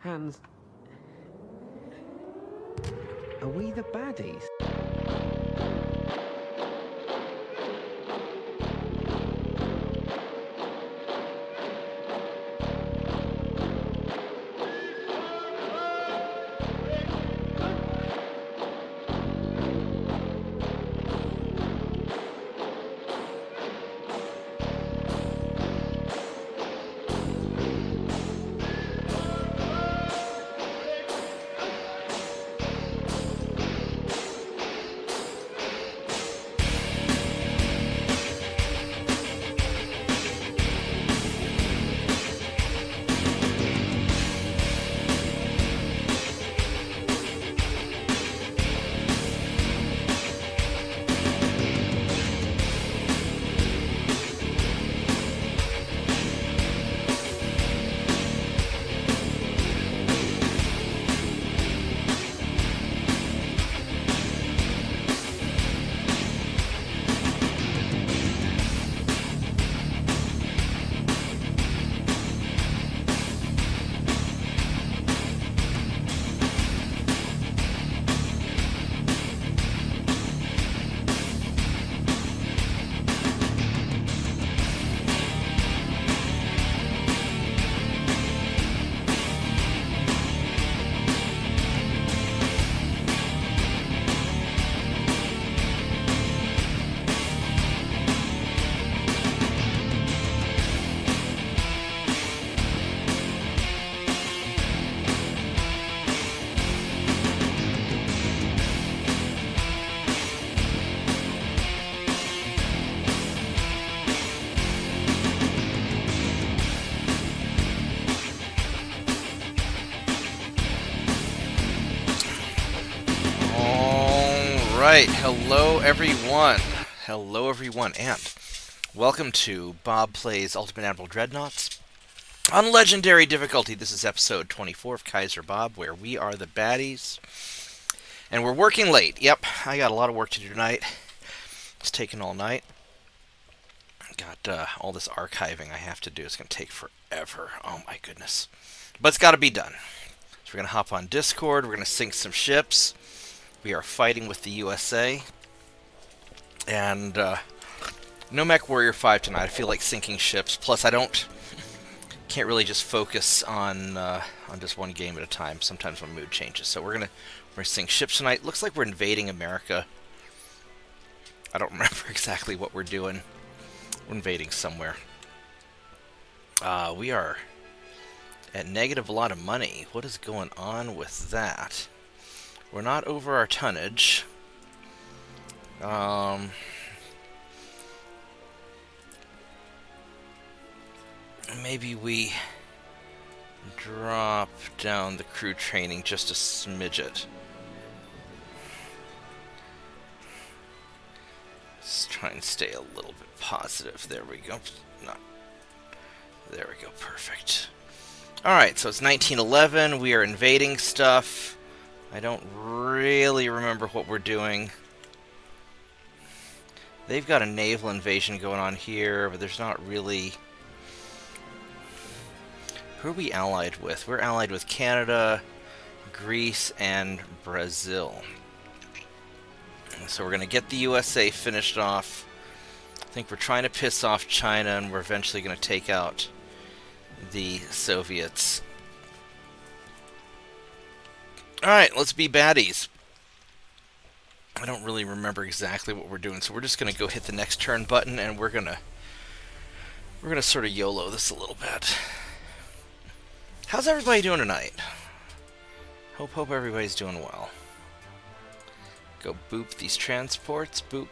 Hands, are we the baddies? Alright, hello everyone, and welcome to Bob Plays Ultimate Admiral Dreadnoughts on Legendary difficulty. This is episode 24 of Kaiser Bob, where we are the baddies, and we're working late. Yep, I got a lot of work to do tonight. It's taking all night. Got all this archiving I have to do. It's going to take forever. Oh my goodness. But it's got to be done. So we're going to hop on Discord. We're going to sink some ships. We are fighting with the USA. And no Mech Warrior 5 tonight. I feel like sinking ships. Plus, can't really just focus on just one game at a time. Sometimes my mood changes. So we're gonna sink ships tonight. Looks like we're invading America. I don't remember exactly what we're doing. We're invading somewhere. We are at negative a lot of money. What is going on with that? We're not over our tonnage. Maybe we drop down the crew training just a smidget. Let's try and stay a little bit positive. There we go. No. There we go. Perfect. Alright, so it's 1911. We are invading stuff. I don't really remember what we're doing. They've got a naval invasion going on here, but there's not really... Who are we allied with? We're allied with Canada, Greece, and Brazil. So we're going to get the USA finished off. I think we're trying to piss off China, and we're eventually going to take out the Soviets. Alright, let's be baddies. I don't really remember exactly what we're doing, so we're just going to go hit the next turn button, and we're gonna sort of YOLO this a little bit. How's everybody doing tonight? Hope everybody's doing well. Go boop these transports. Boop.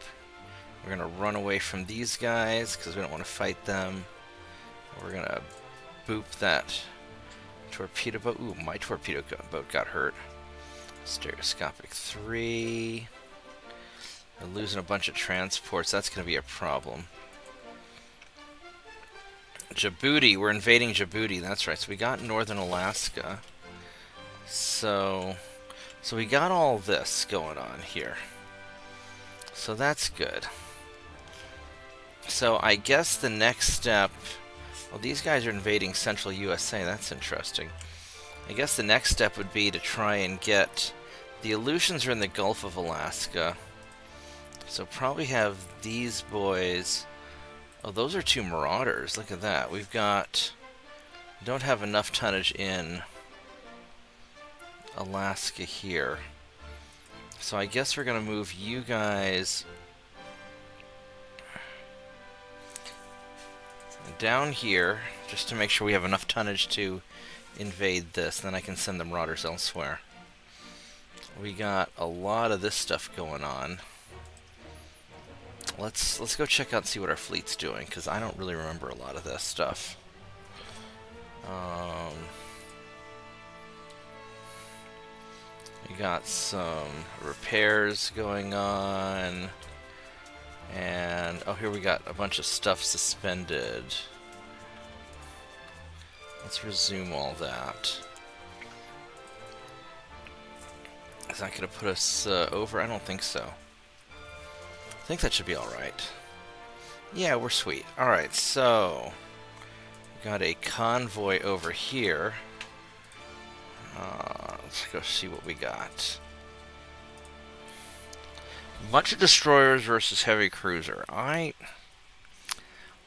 We're going to run away from these guys because we don't want to fight them. We're going to boop that torpedo boat. Ooh, my torpedo boat got hurt. Stereoscopic 3. We're losing a bunch of transports. That's going to be a problem. Djibouti. We're invading Djibouti. That's right. So we got northern Alaska. So we got all this going on here. So that's good. So I guess the next step... Well, these guys are invading central USA. That's interesting. I guess the next step would be to try and get... The Aleutians are in the Gulf of Alaska. So probably have these boys... Oh, those are two Marauders. Look at that. We've got... Don't have enough tonnage in Alaska here. So I guess we're going to move you guys down here, just to make sure we have enough tonnage to invade this. Then I can send the Marauders elsewhere. We got a lot of this stuff going on. Let's go check out and see what our fleet's doing, because I don't really remember a lot of this stuff. We got some repairs going on, and oh, here we got a bunch of stuff suspended. Let's resume all that. Is that going to put us over? I don't think so. I think that should be alright. Yeah, we're sweet. Alright, so... we got a convoy over here. Let's go see what we got. Bunch of destroyers versus heavy cruiser. I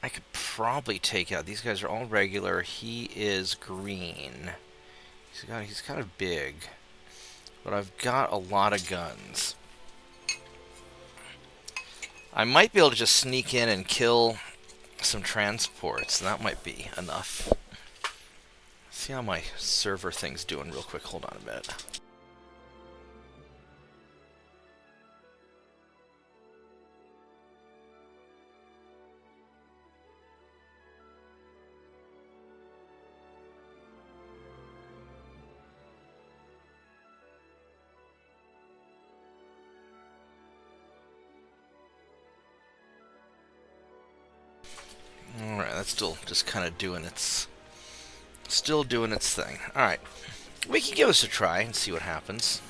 could probably take out... These guys are all regular. He is green. He's kind of big. But I've got a lot of guns. I might be able to just sneak in and kill some transports. That might be enough. See how my server thing's doing real quick. Hold on a minute. Alright, that's still just kind of doing its... Still doing its thing. Alright. We can give this a try and see what happens.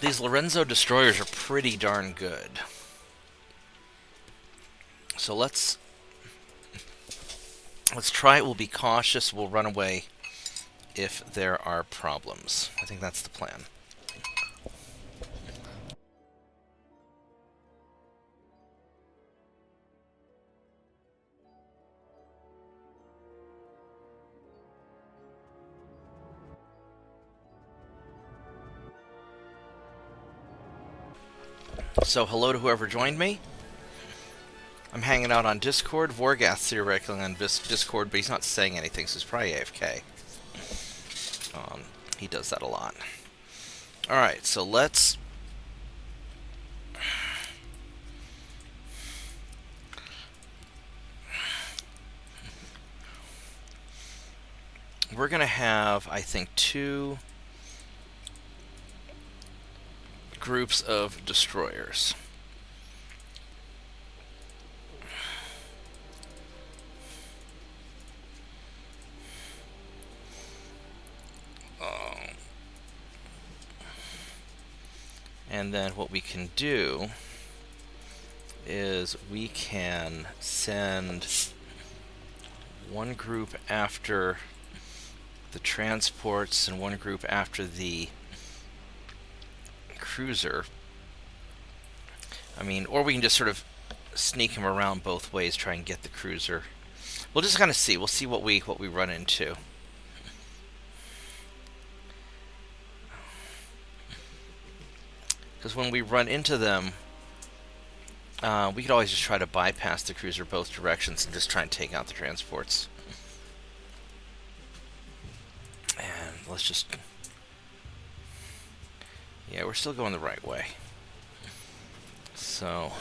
These Lorenzo destroyers are pretty darn good. So let's try it. We'll be cautious. We'll run away if there are problems. I think that's the plan. So, hello to whoever joined me. I'm hanging out on Discord. Vorgath's theoretically on Discord, but he's not saying anything, so he's probably AFK. He does that a lot. Alright, so let's... We're going to have, I think, two groups of destroyers. And then what we can do is we can send one group after the transports and one group after the cruiser. I mean, or we can just sort of sneak him around both ways, try and get the cruiser. We'll just kind of see. We'll see what we run into. Because when we run into them, we could always just try to bypass the cruiser both directions and just try and take out the transports. And let's just... Yeah, we're still going the right way. So,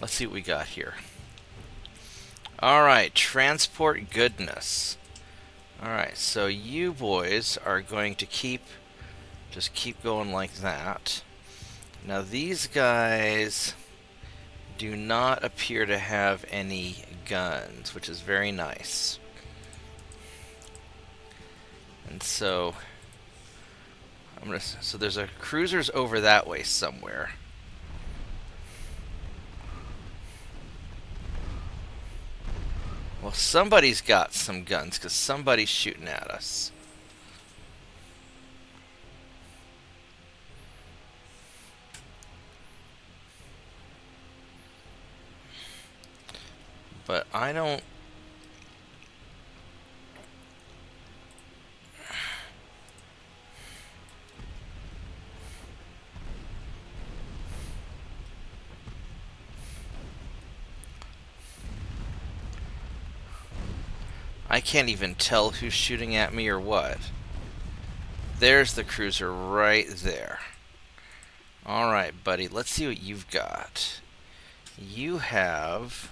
let's see what we got here. Alright, transport goodness. Alright, so you boys are going to just keep going like that. Now these guys do not appear to have any guns, which is very nice. And so so there's a cruiser's over that way somewhere. Well, somebody's got some guns, because somebody's shooting at us. But I don't... I can't even tell who's shooting at me or what. There's the cruiser right there. Alright, buddy, let's see what you've got. You have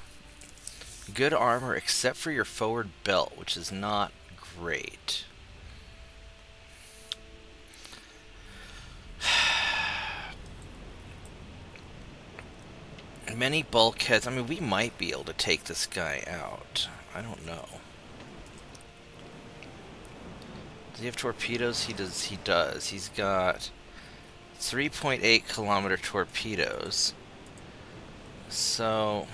good armor except for your forward belt, which is not great. Many bulkheads. I mean, we might be able to take this guy out. I don't know. Does he have torpedoes? He does. He does. He's got 3.8 kilometer torpedoes. So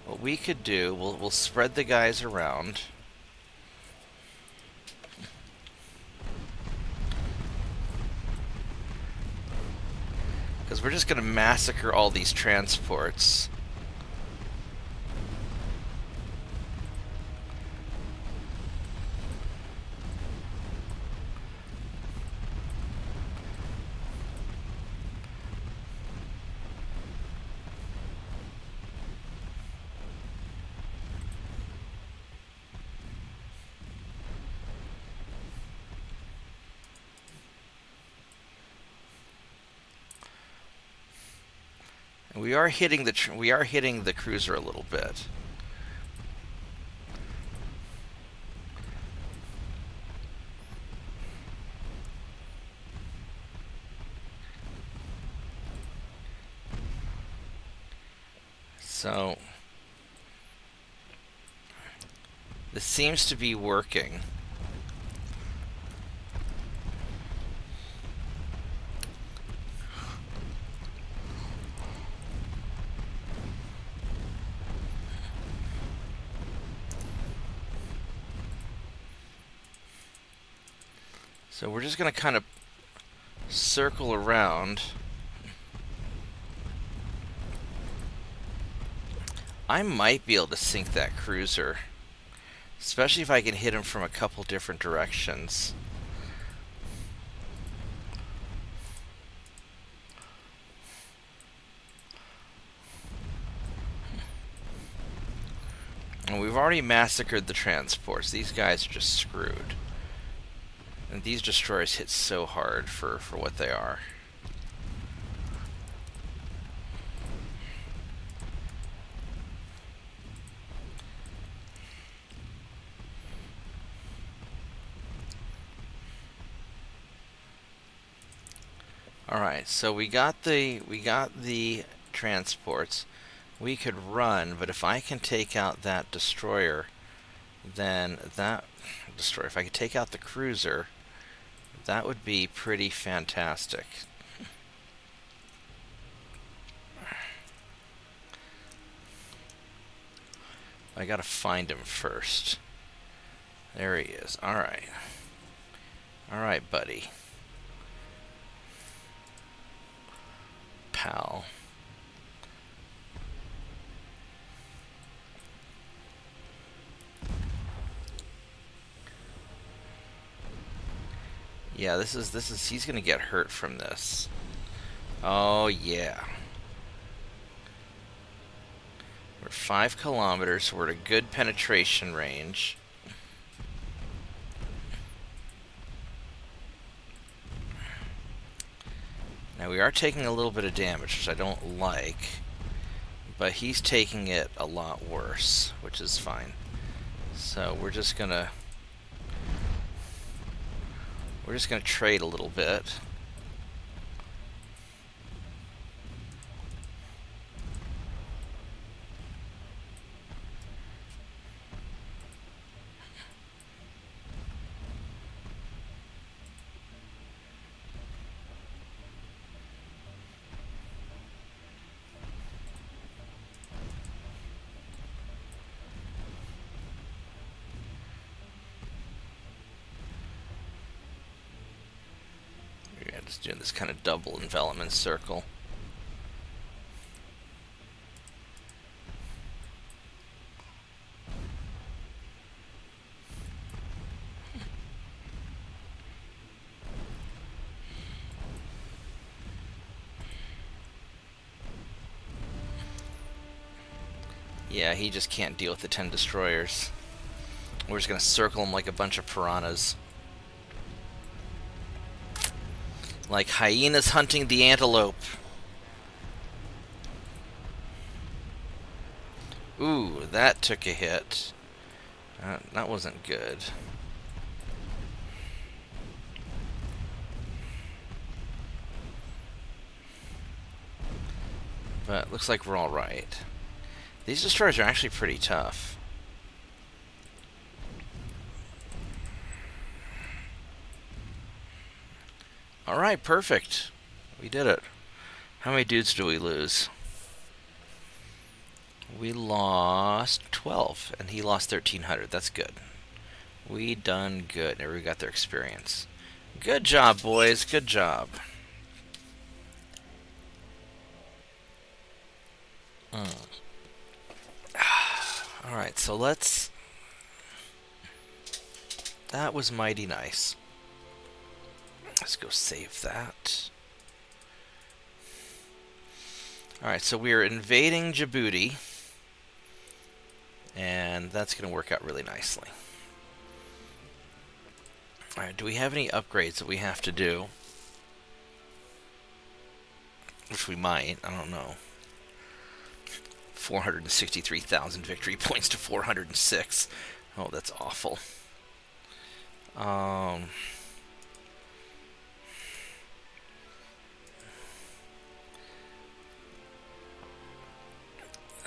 what we could do, we'll spread the guys around. Because we're just going to massacre all these transports. We are hitting the cruiser a little bit. So this seems to be working. So we're just going to kind of circle around. I might be able to sink that cruiser, especially if I can hit him from a couple different directions. And we've already massacred the transports. These guys are just screwed. And these destroyers hit so hard for what they are. Alright, so we got the transports. We could run, but if I can take out that destroyer, then that destroyer, if I could take out the cruiser, that would be pretty fantastic. I gotta find him first. There he is. Alright. Alright, buddy. Pal. Yeah, this is he's gonna get hurt from this. Oh yeah. We're 5 kilometers, so we're at a good penetration range. Now we are taking a little bit of damage, which I don't like, but he's taking it a lot worse, which is fine. So we're just gonna trade a little bit. Just doing this kind of double envelopment circle. Yeah, he just can't deal with the 10 destroyers. We're just gonna circle him like a bunch of piranhas. Like hyenas hunting the antelope. Ooh, that took a hit. That wasn't good. But looks like we're all right. These destroyers are actually pretty tough. Alright, perfect. We did it. How many dudes do we lose? We lost 12, and he lost 1,300. That's good. We done good. Everybody got their experience. Good job, boys. Good job. Alright, so let's... That was mighty nice. Let's go save that. Alright, so we are invading Djibouti. And that's going to work out really nicely. Alright, do we have any upgrades that we have to do? Which we might, I don't know. 463,000 victory points to 406. Oh, that's awful.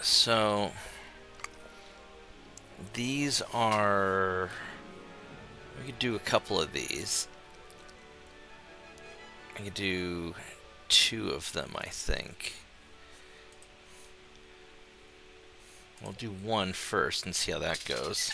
So these are... We could do a couple of these. I could do 2 of them, I think. We'll do 1 first and see how that goes.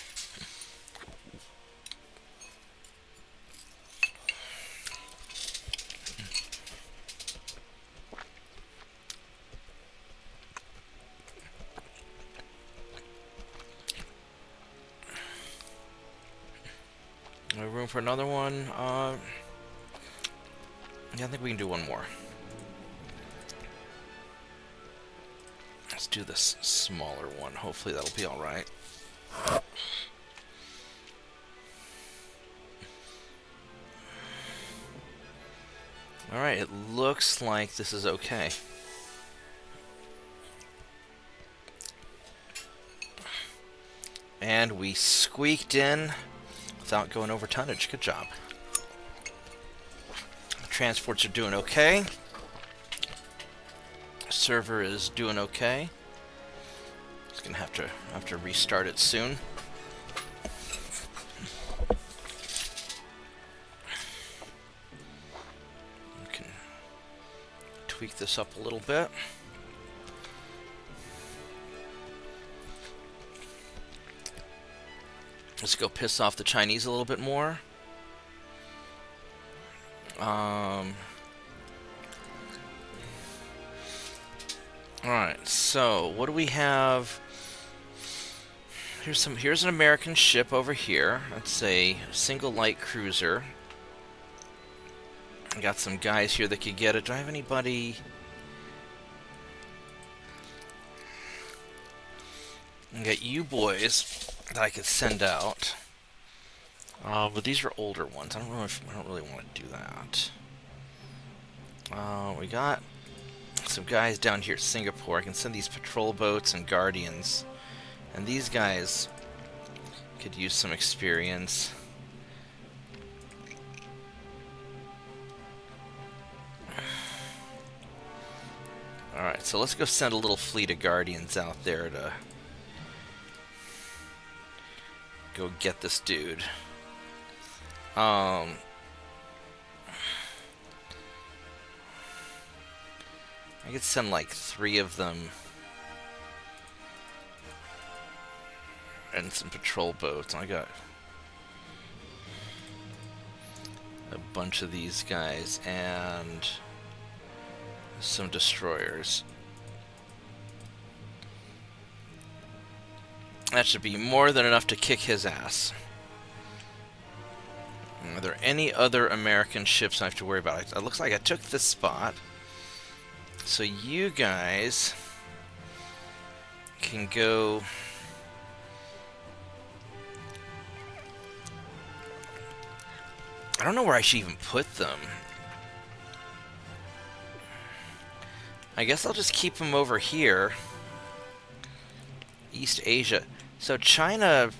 No room for another one? Yeah, I think we can do 1 more. Let's do this smaller one. Hopefully that'll be alright. Alright, it looks like this is okay. And we squeaked in without going over tonnage. Good job. Transports are doing okay. Server is doing okay. Just gonna have to restart it soon. We can tweak this up a little bit. Let's go piss off the Chinese a little bit more. Alright, so what do we have? Here's an American ship over here. That's a single light cruiser. I got some guys here that could get it. Do I have anybody? I got you boys that I could send out. But these are older ones. I don't really want to do that. We got some guys down here at Singapore. I can send these patrol boats and guardians. And these guys could use some experience. Alright, so let's go send a little fleet of guardians out there to go get this dude. I could send like 3 of them and some patrol boats. I a bunch of these guys and some destroyers. That should be more than enough to kick his ass. Are there any other American ships I have to worry about? It looks like I took this spot. So you guys can go... I don't know where I should even put them. I guess I'll just keep them over here. East Asia. So China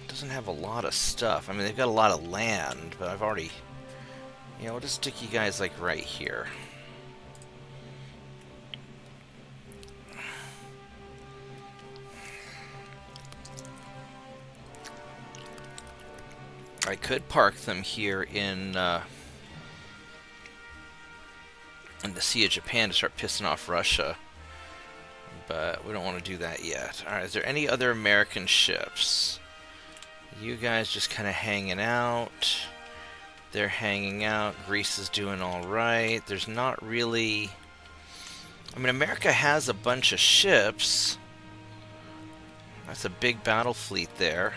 doesn't have a lot of stuff. I mean, they've got a lot of land, but I've already... You know, we'll just stick you guys, like, right here. I could park them here in the Sea of Japan to start pissing off Russia. But we don't want to do that yet. Alright, is there any other American ships? You guys just kind of hanging out. They're hanging out. Greece is doing alright. There's not really... I mean, America has a bunch of ships. That's a big battle fleet there.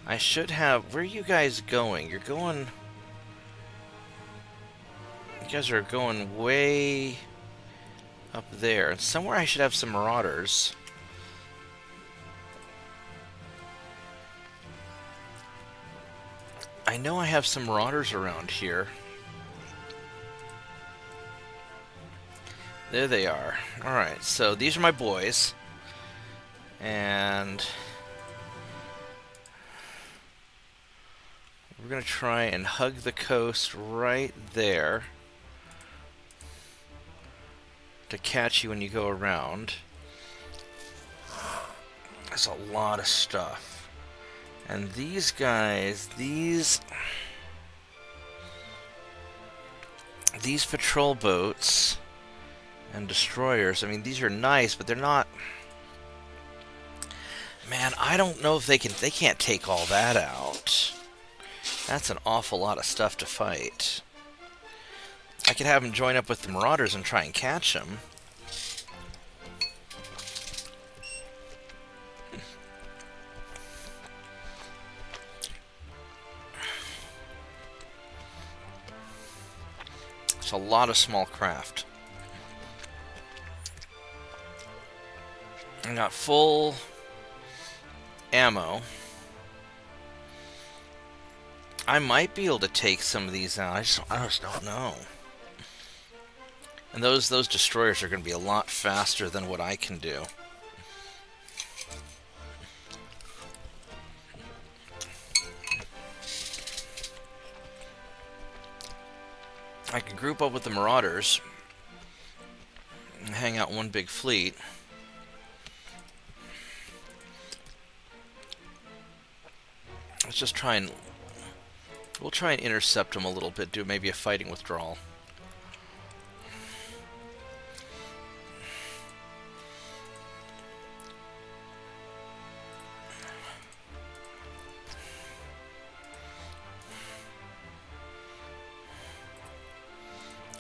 I should have... Where are you guys going? You're going... You guys are going way up there. Somewhere I should have some marauders. I know I have some marauders around here. There they are. Alright, so these are my boys. And... we're going to try and hug the coast right there to catch you when you go around. There's a lot of stuff. And these guys, these patrol boats and destroyers, I mean, these are nice, but they're not... Man, I don't know if they can't take all that out. That's an awful lot of stuff to fight. I could have them join up with the marauders and try and catch them. It's a lot of small craft. I got full ammo. I might be able to take some of these out. I just don't know. And those destroyers are going to be a lot faster than what I can do. I could group up with the marauders and hang out one big fleet. Let's just try and... We'll try and intercept them a little bit, do maybe a fighting withdrawal.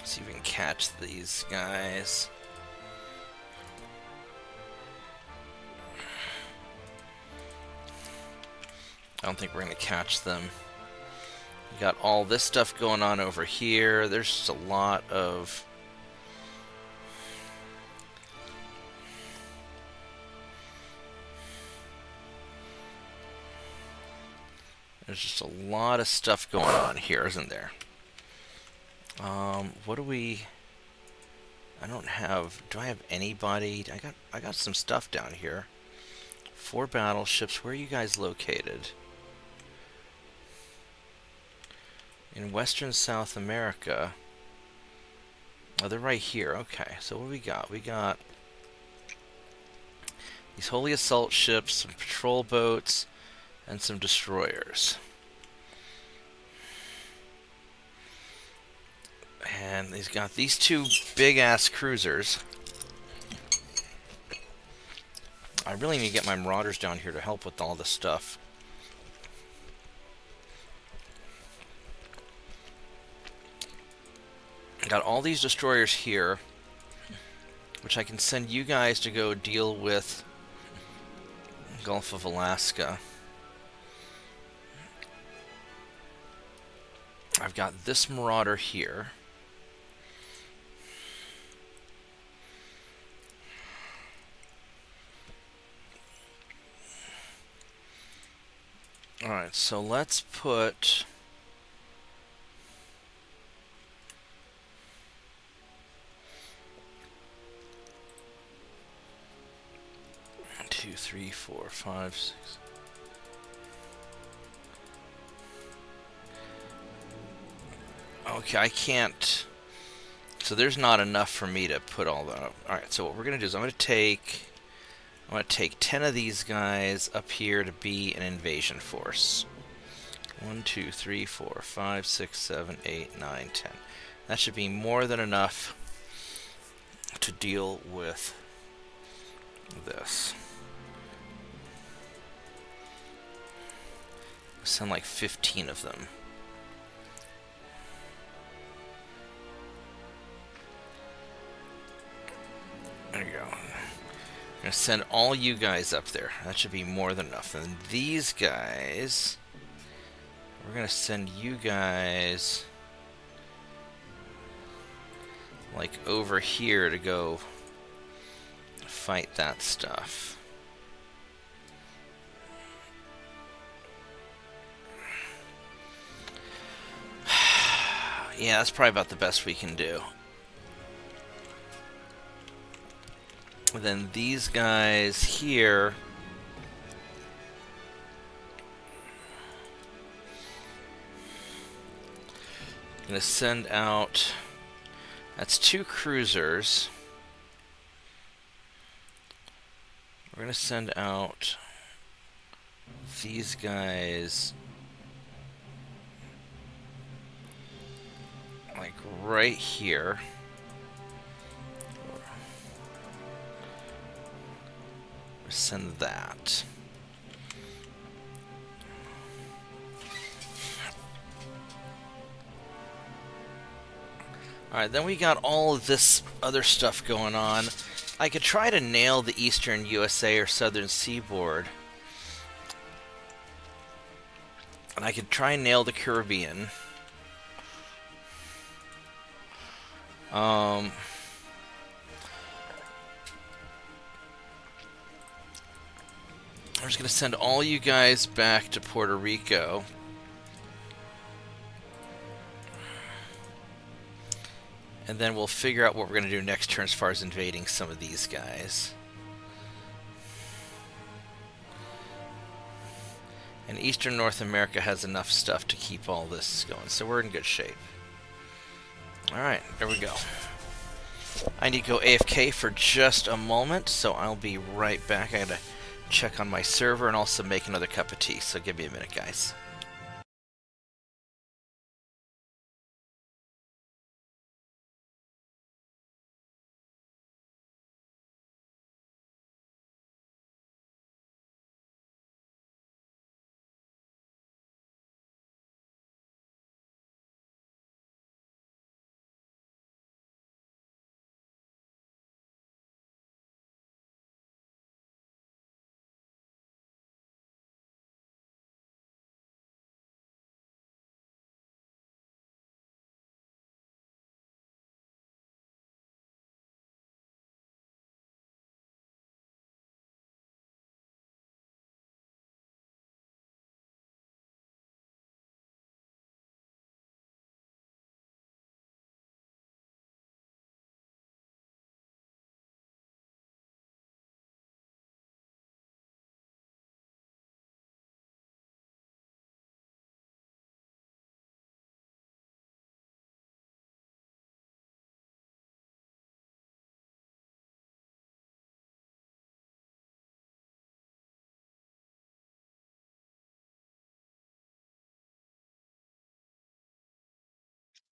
See if we can catch these guys. I don't think we're going to catch them. We got all this stuff going on over here. There's just a lot of... There's just a lot of stuff going on here, isn't there? What do we... I don't have... Do I have anybody? I got some stuff down here. 4 battleships. Where are you guys located? In Western South America. Oh, they're right here. Okay, so what do we got? We got these holy assault ships, some patrol boats, and some destroyers. And he's got these 2 big-ass cruisers. I really need to get my marauders down here to help with all this stuff. Got all these destroyers here, which I can send you guys to go deal with Gulf of Alaska. I've got this marauder here. Alright, so let's put... Two, three, four, five, six. Okay, I can't. So there's not enough for me to put all that up. Alright, so what we're gonna do is I'm gonna take 10 of these guys up here to be an invasion force. 1, 2, 3, 4, 5, 6, 7, 8, 9, 10. That should be more than enough to deal with this. Send like 15 of them. There you go. I'm gonna send all you guys up there. That should be more than enough. And these guys, we're gonna send you guys like over here to go fight that stuff. Yeah, that's probably about the best we can do. And then these guys here, I'm gonna send out, that's 2 cruisers. We're gonna send out these guys like right here. Send that. Alright, then we got all of this other stuff going on. I could try to nail the eastern USA or southern seaboard. And I could try and nail the Caribbean. I'm just going to send all you guys back to Puerto Rico. And then we'll figure out what we're going to do next turn as far as invading some of these guys. And Eastern North America has enough stuff to keep all this going, so we're in good shape. Alright, there we go. I need to go AFK for just a moment, so I'll be right back. I gotta check on my server and also make another cup of tea, so give me a minute, guys.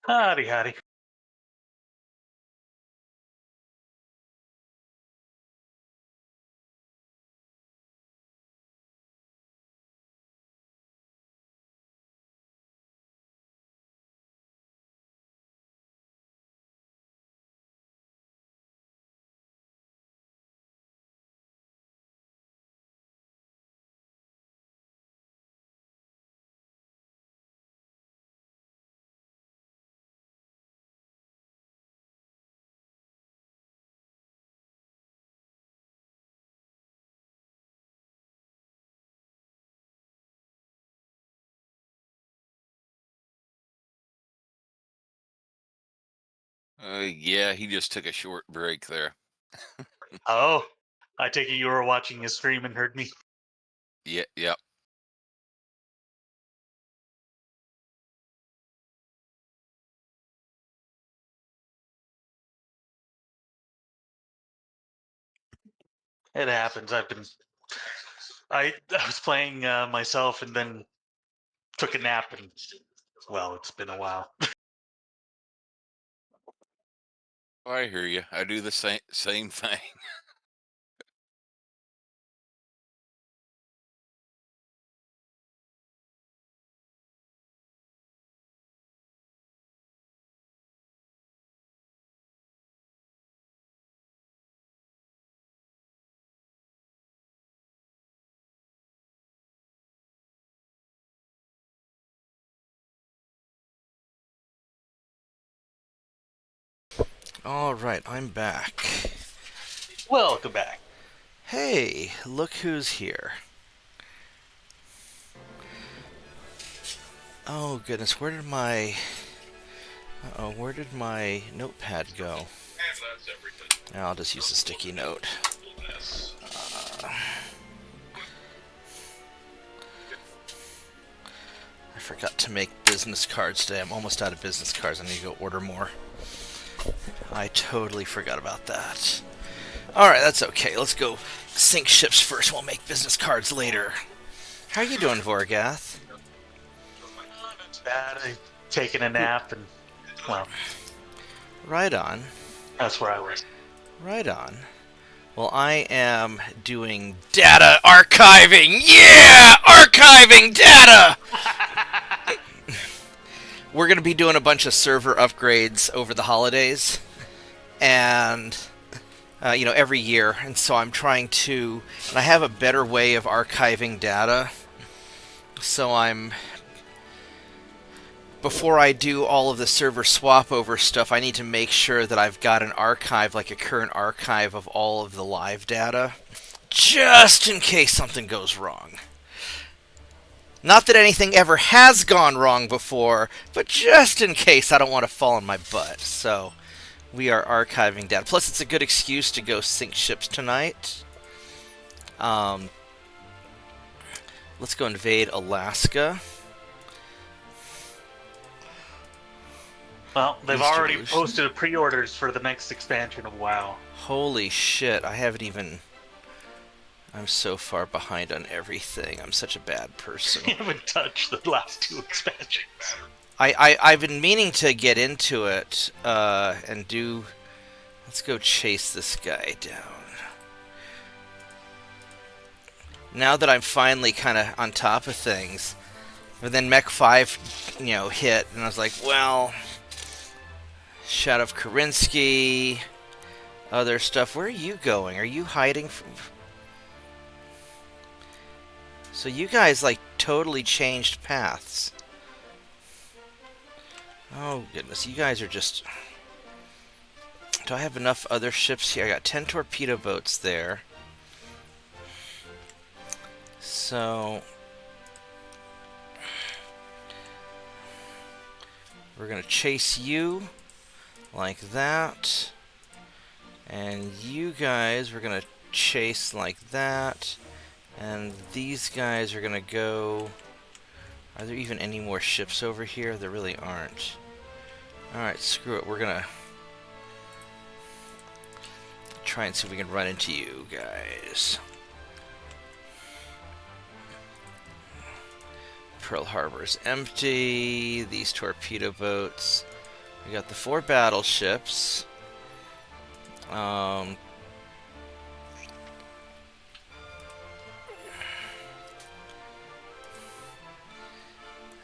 Howdy, howdy. Yeah, he just took a short break there. Oh, I take it you were watching his stream and heard me. Yeah, yep. It happens. I was playing myself and then took a nap, and well, it's been a while. I hear you. I do the same thing. Alright, I'm back. Welcome back. Hey, look who's here. Oh goodness, where did my... Uh-oh, where did my notepad go? I'll just use a sticky note. I forgot to make business cards today. I'm almost out of business cards. I need to go order more. I totally forgot about that. Alright, that's okay. Let's go sink ships first. We'll make business cards later. How are you doing, Vorgath? Not bad. I taken a nap, and well, Right on. that's where I was. Right on. Well, I am doing data archiving. Yeah! Archiving data! We're going to be doing a bunch of server upgrades over the holidays. And, every year. And so I'm trying to... And I have a better way of archiving data. So before I do all of the server swap over stuff, I need to make sure that I've got an archive, like a current archive of all of the live data, just in case something goes wrong. Not that anything ever has gone wrong before, but just in case I don't want to fall on my butt. So we are archiving data. Plus, it's a good excuse to go sink ships tonight. Let's go invade Alaska. Well, they've already Distribution. posted pre-orders for the next expansion of WoW. Holy shit, I haven't even... I'm so far behind on everything. I'm such a bad person. You haven't touched the last 2 expansions. I've been meaning to get into it, and do... Let's go chase this guy down. Now that I'm finally kind of on top of things, but then Mech 5, hit, and I was like, well... Shadow of Karinsky, other stuff. Where are you going? Are you hiding from... So you guys, totally changed paths. Oh, goodness. You guys are just... Do I have enough other ships here? I got 10 torpedo boats there. So... We're going to chase you. Like that. And you guys we're going to chase like that. And these guys are going to go... Are there even any more ships over here? There really aren't. Alright, screw it. We're going to try and see if we can run into you guys. Pearl Harbor is empty. These torpedo boats... We got the 4 battleships.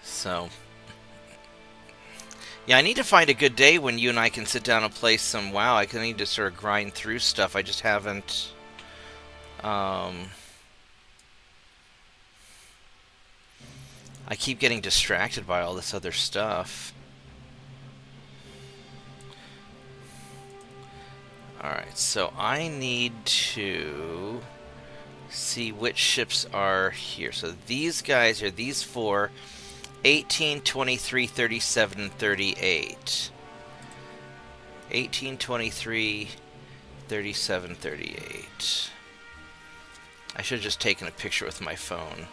So... Yeah, I need to find a good day when you and I can sit down and play some WoW. I need to sort of grind through stuff. I just haven't... I keep getting distracted by all this other stuff. Alright, so I need to see which ships are here. So these guys are these 4, 18, 23, 37, and 38. 1823, 3738. I should have just taken a picture with my phone.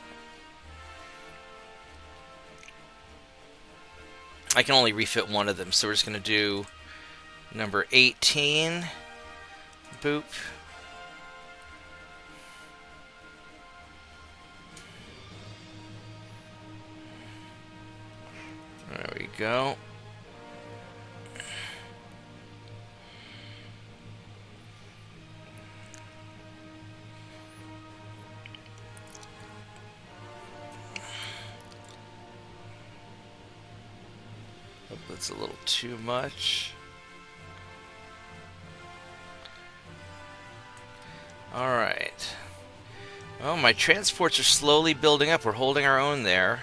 I can only refit one of them, so we're just going to do number 18. Boop. There we go. Hope that's a little too much. Alright. Well, my transports are slowly building up. We're holding our own there.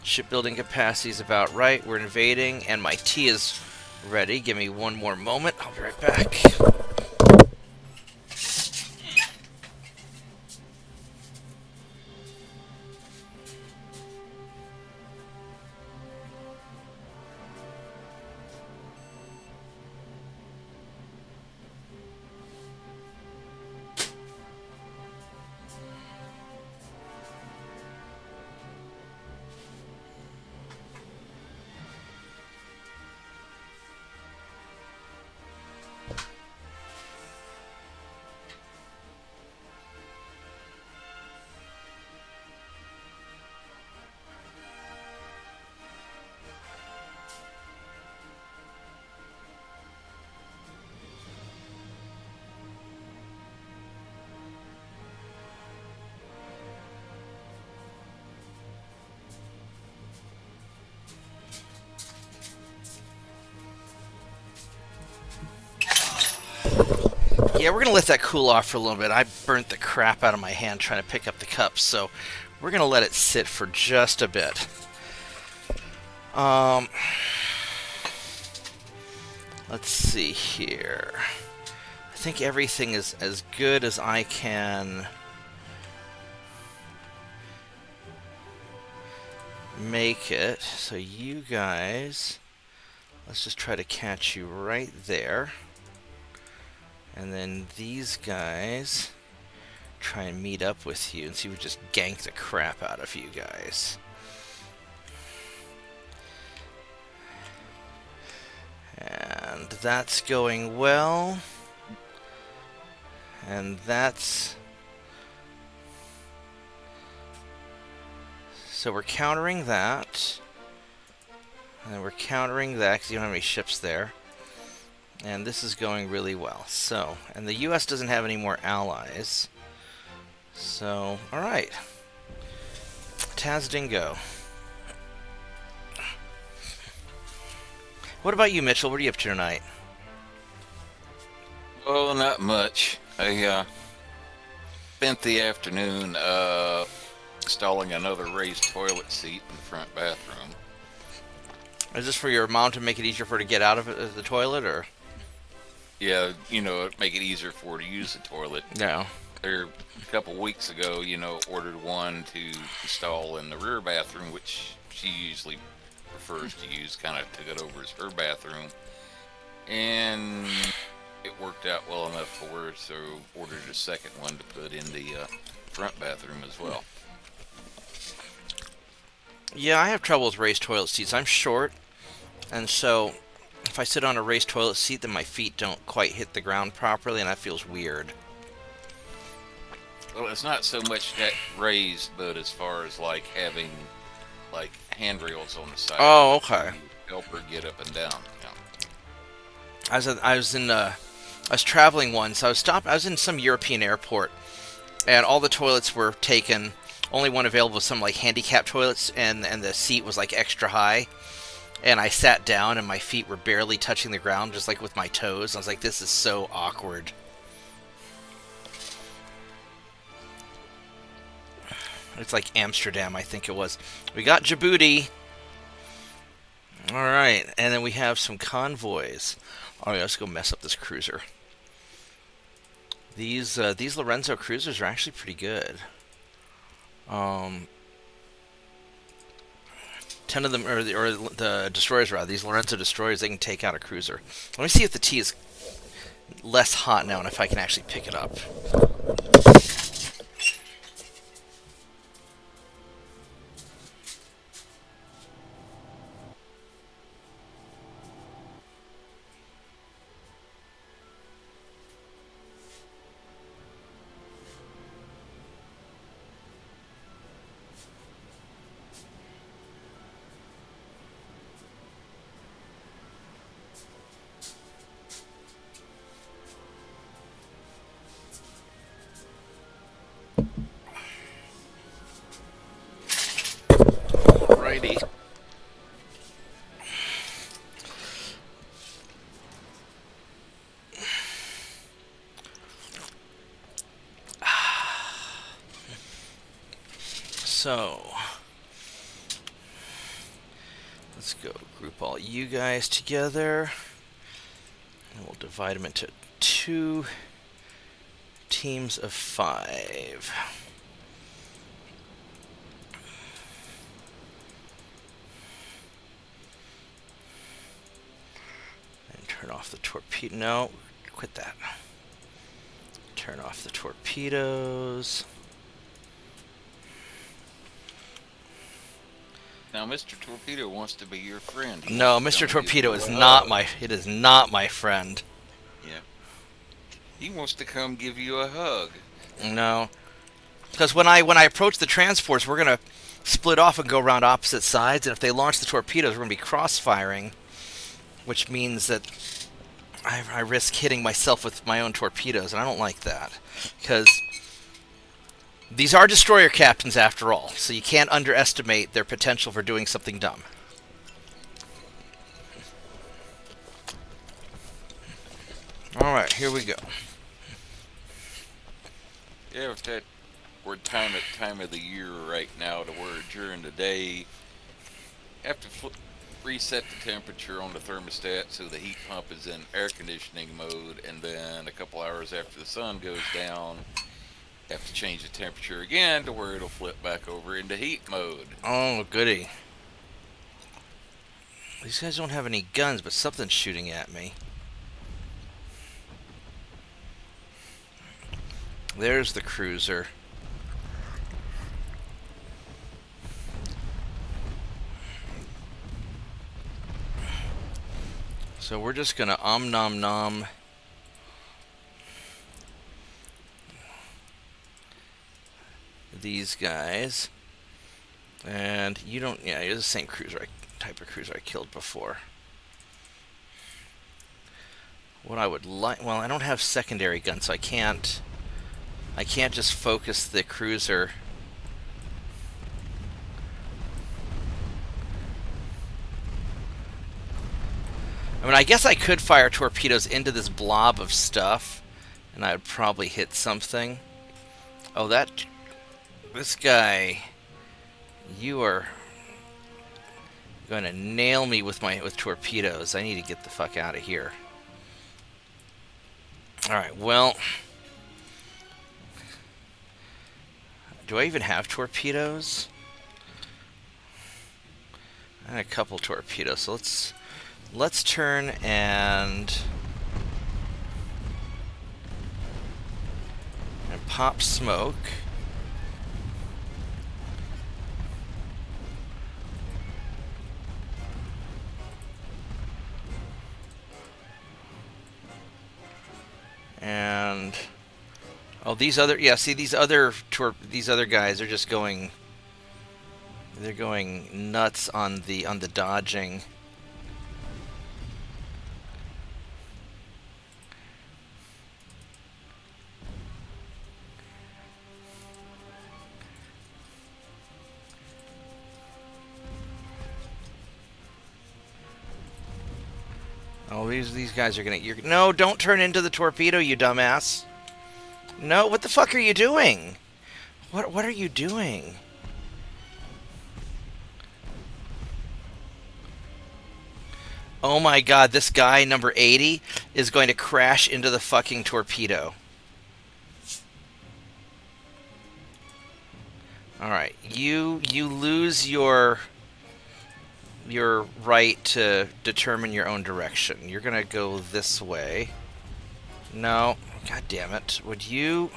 Shipbuilding capacity is about right. We're invading, and my tea is ready. Give me one more moment. I'll be right back. Yeah, we're going to let that cool off for a little bit. I burnt the crap out of my hand trying to pick up the cups, so we're going to let it sit for just a bit. Let's see here. I think everything is as good as I can make it. So you guys, let's just try to catch you right there. And then these guys try and meet up with you and see if we just gank the crap out of you guys. And that's going well. And that's... So we're countering that. And then we're countering that because you don't have any ships there. And this is going really well. So, and the US doesn't have any more allies. So, alright. Tazdingo. What about you, Mitchell? What are you up to tonight? Oh, not much. I spent the afternoon installing another raised toilet seat in the front bathroom. Is this for your mom to make it easier for her to get out of the toilet, or? Yeah, you know, make it easier for her to use the toilet. No. There, a couple weeks ago, you know, ordered one to install in the rear bathroom, which she usually prefers to use, kind of took it over as her bathroom. And it worked out well enough for her, so ordered a second one to put in the front bathroom as well. Yeah, I have trouble with raised toilet seats. I'm short, and so if I sit on a raised toilet seat, then my feet don't quite hit the ground properly, and that feels weird. Well, it's not so much that raised, but as far as like having like handrails on the side. Oh, okay. To help her get up and down. Yeah. I was traveling once. I was in some European airport, and all the toilets were taken. Only one available was some like handicap toilets, and the seat was like extra high. And I sat down, and my feet were barely touching the ground, just like with my toes. I was like, this is so awkward. It's like Amsterdam, I think it was. We got Djibouti. All right, and then we have some convoys. All right, let's go mess up this cruiser. These Lorenzo cruisers are actually pretty good. 10 of them, or the destroyers rather. These Lorenzo destroyers, they can take out a cruiser. Let me see if the tea is less hot now, and if I can actually pick it up. Alrighty. So, let's go group all you guys together. And we'll divide them into 2 teams of 5. And turn off the torpedo. No, quit that. Turn off the torpedoes. Now, Mr. Torpedo wants to be your friend. No, Mr. Torpedo is not my. It is not my friend. Yeah. He wants to come give you a hug. No, because when I approach the transports, we're gonna split off and go around opposite sides, and if they launch the torpedoes, we're gonna be cross-firing, which means that I risk hitting myself with my own torpedoes, and I don't like that, because these are destroyer captains after all, so you can't underestimate their potential for doing something dumb. Alright, here we go. Yeah, with that, we're time of the year right now to where during the day, you have to reset the temperature on the thermostat so the heat pump is in air conditioning mode, and then a couple hours after the sun goes down, have to change the temperature again to where it'll flip back over into heat mode. Oh, goody. These guys don't have any guns, but something's shooting at me. There's the cruiser. So we're just gonna nom nom these guys, and you don't. Yeah, you're the same cruiser type of cruiser I killed before. What I would like, well, I don't have secondary guns, so I can't just focus the cruiser. I mean, I guess I could fire torpedoes into this blob of stuff, and I would probably hit something. Oh, this guy, you are going to nail me with torpedoes. I need to get the fuck out of here. Alright, well, do I even have torpedoes? I had a couple torpedoes, so let's turn and pop smoke. And oh, these other, yeah, see, these other guys are just going, they're going nuts on the dodging. Oh, these guys are gonna. No, don't turn into the torpedo, you dumbass. No, what the fuck are you doing? What are you doing? Oh my god, this guy, number 80, is going to crash into the fucking torpedo. Alright, you lose your your right to determine your own direction. You're gonna go this way. No. God damn it. Would you...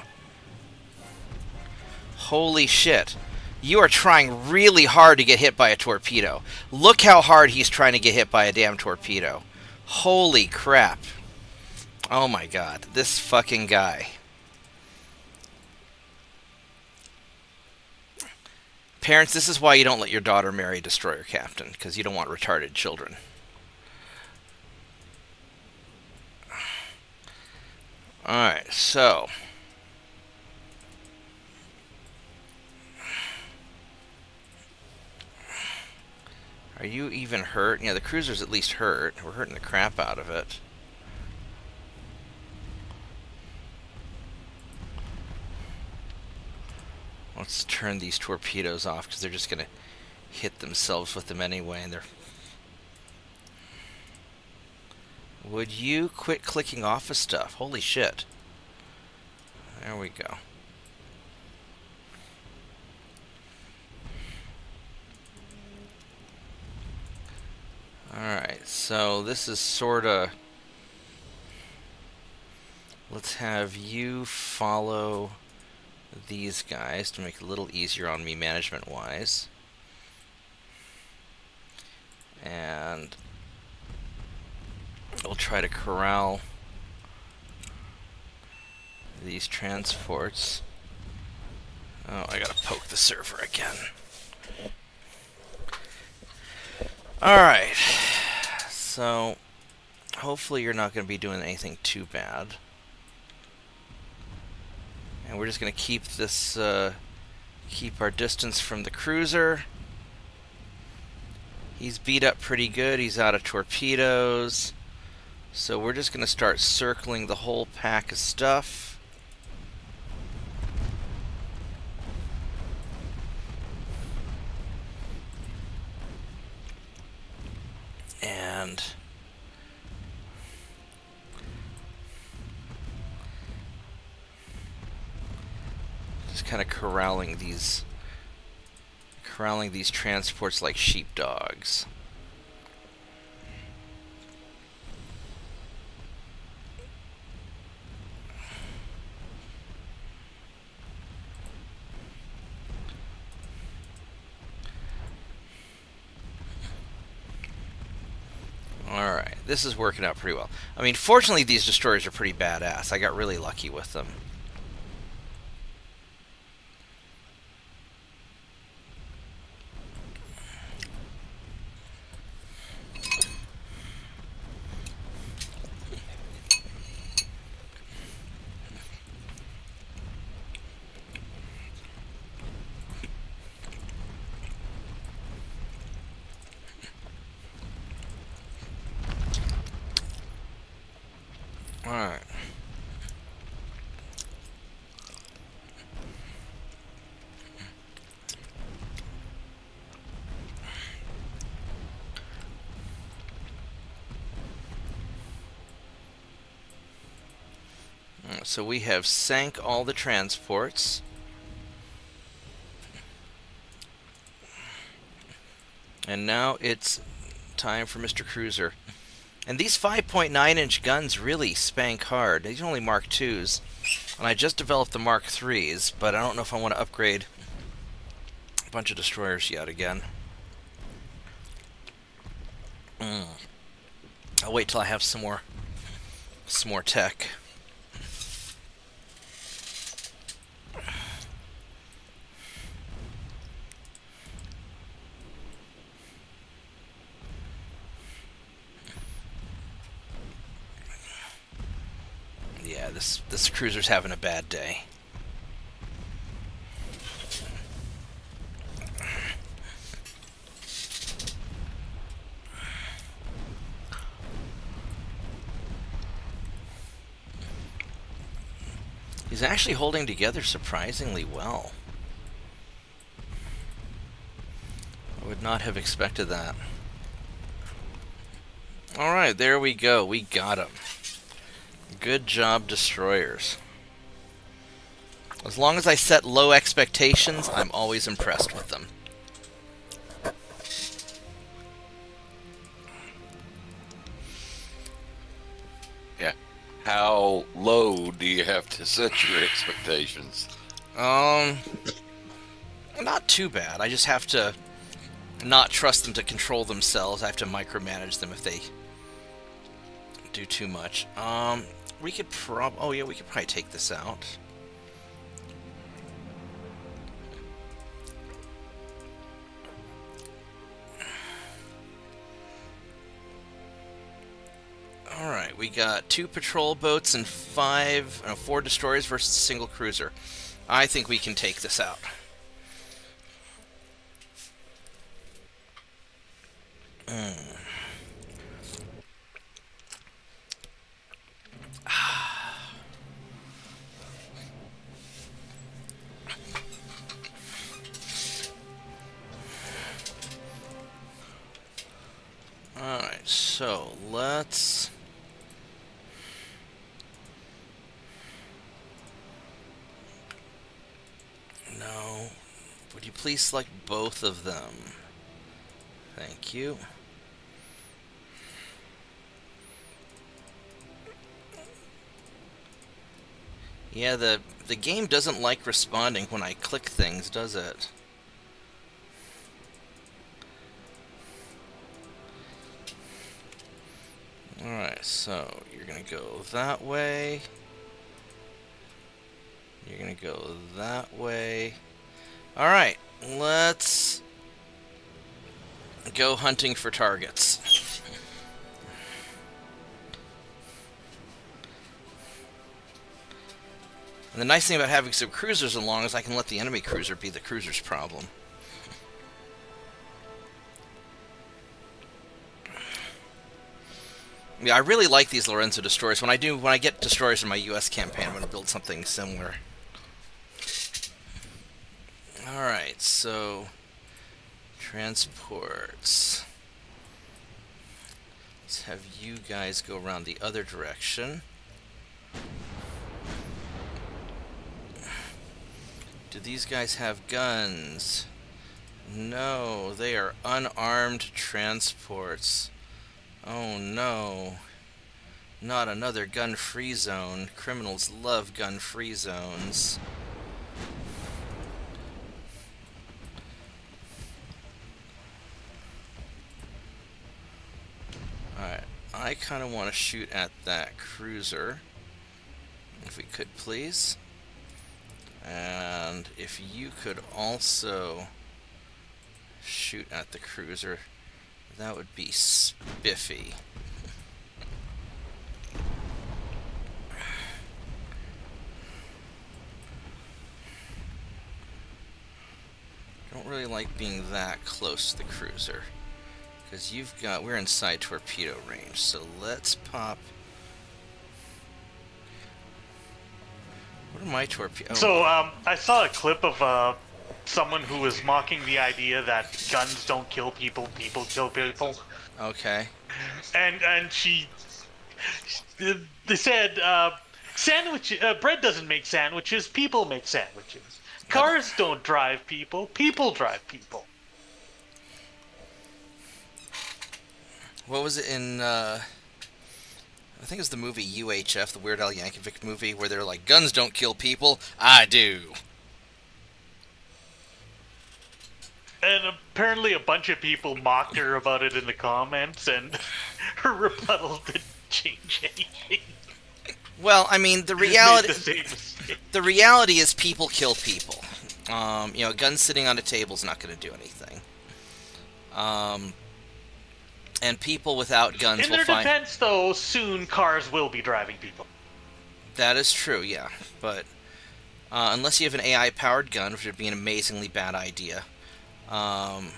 Holy shit. You are trying really hard to get hit by a torpedo. Look how hard he's trying to get hit by a damn torpedo. Holy crap. Oh my god. This fucking guy. Parents, this is why you don't let your daughter marry a destroyer captain, because you don't want retarded children. Alright, so... Are you even hurt? Yeah, the cruiser's at least hurt. We're hurting the crap out of it. Let's turn these torpedoes off, because they're just going to hit themselves with them anyway. And they're... Would you quit clicking off of stuff? Holy shit. There we go. Alright, so this is sorta... Let's have you follow these guys to make it a little easier on me management-wise. And we'll try to corral these transports. Oh, I gotta poke the server again. Alright, so hopefully you're not going to be doing anything too bad. And we're just going to keep this, keep our distance from the cruiser. He's beat up pretty good, he's out of torpedoes. So we're just going to start circling the whole pack of stuff. And just kind of corralling these transports like sheepdogs. Alright, this is working out pretty well. I mean, fortunately these destroyers are pretty badass. I got really lucky with them. Alright. So we have sank all the transports. And now it's time for Mr. Cruiser. And these 5.9-inch guns really spank hard. These are only Mark IIs. And I just developed the Mark IIIs, but I don't know if I want to upgrade a bunch of destroyers yet again. I'll wait till I have some more tech. Yeah, this cruiser's having a bad day. He's actually holding together surprisingly well. I would not have expected that. Alright, there we go. We got him. Good job, destroyers. As long as I set low expectations, I'm always impressed with them. How low do you have to set your expectations? Not too bad. I just have to not trust them to control themselves. I have to micromanage them if they do too much. We could oh yeah, we could probably take this out. Alright, we got 2 patrol boats and 4 destroyers versus a single cruiser. I think we can take this out. Alright, so let's... No. Would you please select both of them? Thank you. Yeah, the game doesn't like responding when I click things, does it? Alright, so you're gonna go that way. You're gonna go that way. Alright, let's go hunting for targets. And the nice thing about having some cruisers along is I can let the enemy cruiser be the cruiser's problem. Yeah, I really like these Lorenzo destroyers. When I get destroyers in my US campaign, I'm going to build something similar. Alright, so... transports. Let's have you guys go around the other direction. Do these guys have guns? No, they are unarmed transports. Oh no. Not another gun-free zone. Criminals love gun-free zones. Alright, I kind of want to shoot at that cruiser. If we could, please. And if you could also shoot at the cruiser, that would be spiffy. Don't really like being that close to the cruiser, because we're inside torpedo range. So let's pop. What are my torpedoes? So I saw a clip of someone who was mocking the idea that guns don't kill people, people kill people. Okay. And they said bread doesn't make sandwiches, people make sandwiches. Cars don't drive people, people drive people. What was it in I think it was the movie UHF, the Weird Al Yankovic movie, where they're like, guns don't kill people, I do. And apparently a bunch of people mocked her about it in the comments, and her rebuttal didn't change anything. Well, I mean, the reality is people kill people. You know, a gun sitting on a table is not going to do anything. And people without guns will find... In their defense, though, soon cars will be driving people. That is true, yeah. But unless you have an AI-powered gun, which would be an amazingly bad idea, and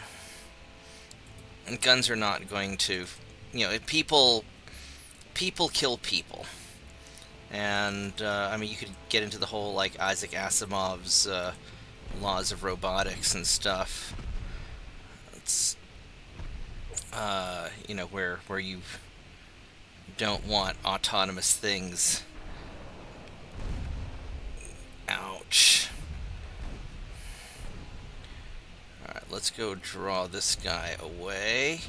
guns are not going to... You know, people kill people. And, I mean, you could get into the whole, like, Isaac Asimov's laws of robotics and stuff. It's... you know, where you don't want autonomous things. Ouch. Alright, let's go draw this guy away.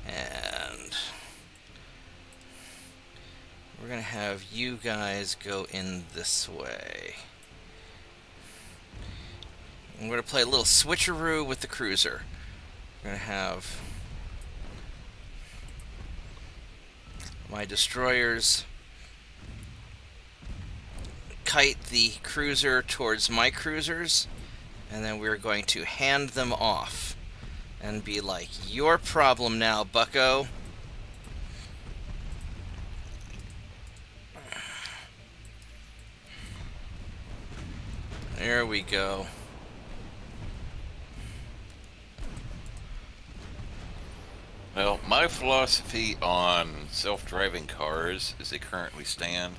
And We're going to have you guys go in this way. I'm going to play a little switcheroo with the cruiser. We're going to have my destroyers kite the cruiser towards my cruisers, and then we're going to hand them off and be like, your problem now, bucko. There we go. Well, my philosophy on self-driving cars as they currently stand,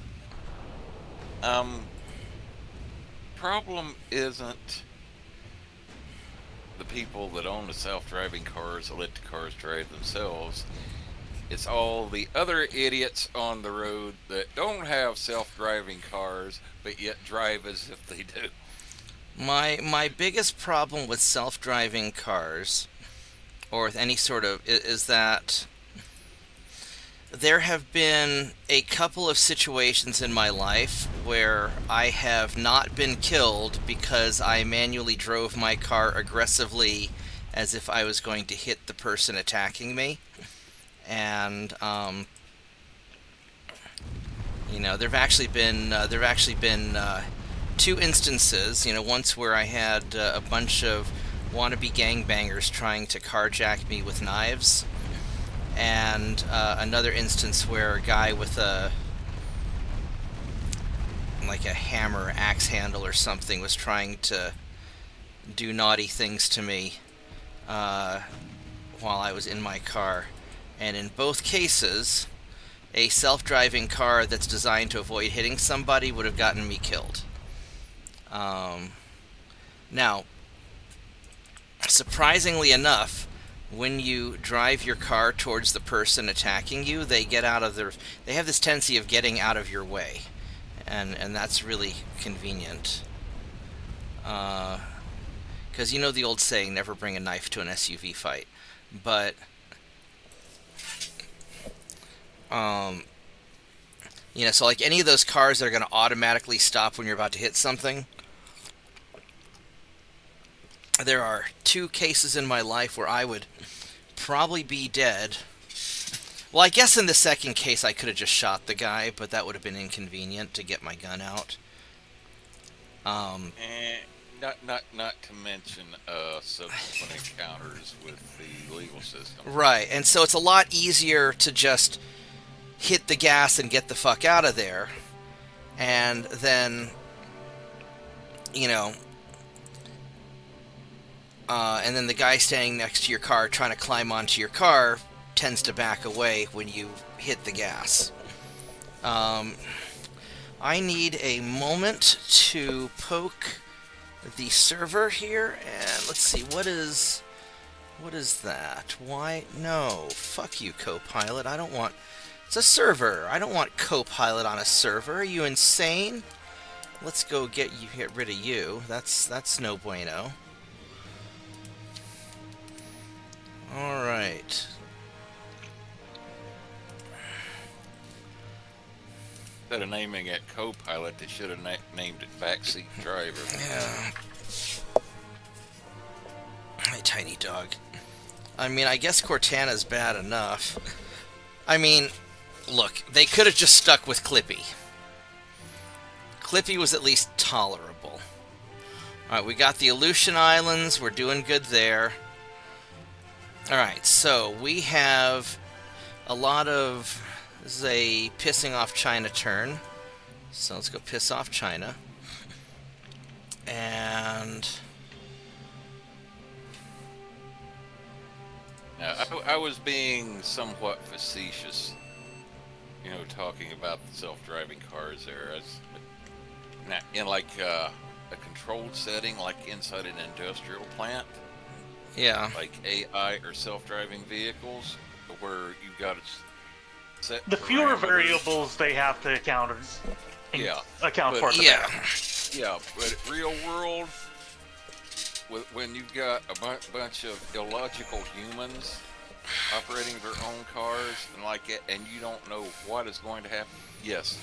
problem isn't the people that own the self-driving cars that let the cars drive themselves. It's all the other idiots on the road that don't have self-driving cars, but yet drive as if they do. My biggest problem with self-driving cars, or with any sort of, is that there have been a couple of situations in my life where I have not been killed because I manually drove my car aggressively as if I was going to hit the person attacking me. And you know, there've actually been two instances. You know, once where I had a bunch of wannabe gangbangers trying to carjack me with knives, and another instance where a guy with a hammer, axe handle or something was trying to do naughty things to me while I was in my car. And in both cases, a self-driving car that's designed to avoid hitting somebody would have gotten me killed. Now, surprisingly enough, when you drive your car towards the person attacking you, they have this tendency of getting out of your way, and that's really convenient. Because you know the old saying, never bring a knife to an SUV fight. But you know, so like any of those cars that are going to automatically stop when you're about to hit something, there are two cases in my life where I would probably be dead. Well, I guess in the second case I could have just shot the guy, but that would have been inconvenient to get my gun out. Not to mention subsequent encounters with the legal system. Right, and so it's a lot easier to just hit the gas and get the fuck out of there, and then, you know, and then the guy standing next to your car trying to climb onto your car tends to back away when you hit the gas. I need a moment to poke the server here, and let's see, what is that? Why? No, fuck you, Copilot. I don't want... It's a server. I don't want Copilot on a server. Are you insane? Let's go get rid of you. That's no bueno. Alright. Instead of naming it co-pilot, they should have named it backseat driver. Yeah. My tiny dog. I mean, I guess Cortana's bad enough. I mean, look, they could have just stuck with Clippy. Clippy was at least tolerable. Alright, we got the Aleutian Islands. We're doing good there. Alright, so we have a lot of... This is a pissing off China turn. So let's go piss off China. And... Now, I was being somewhat facetious, you know, talking about the self-driving cars there. Now, in like a controlled setting, like inside an industrial plant. yeah. Like AI or self-driving vehicles, where you've got to set The fewer parameters. variables they have to account for. Yeah. Yeah, but real world, when you've got a bunch of illogical humans operating their own cars and like it, and you don't know what is going to happen. Yes,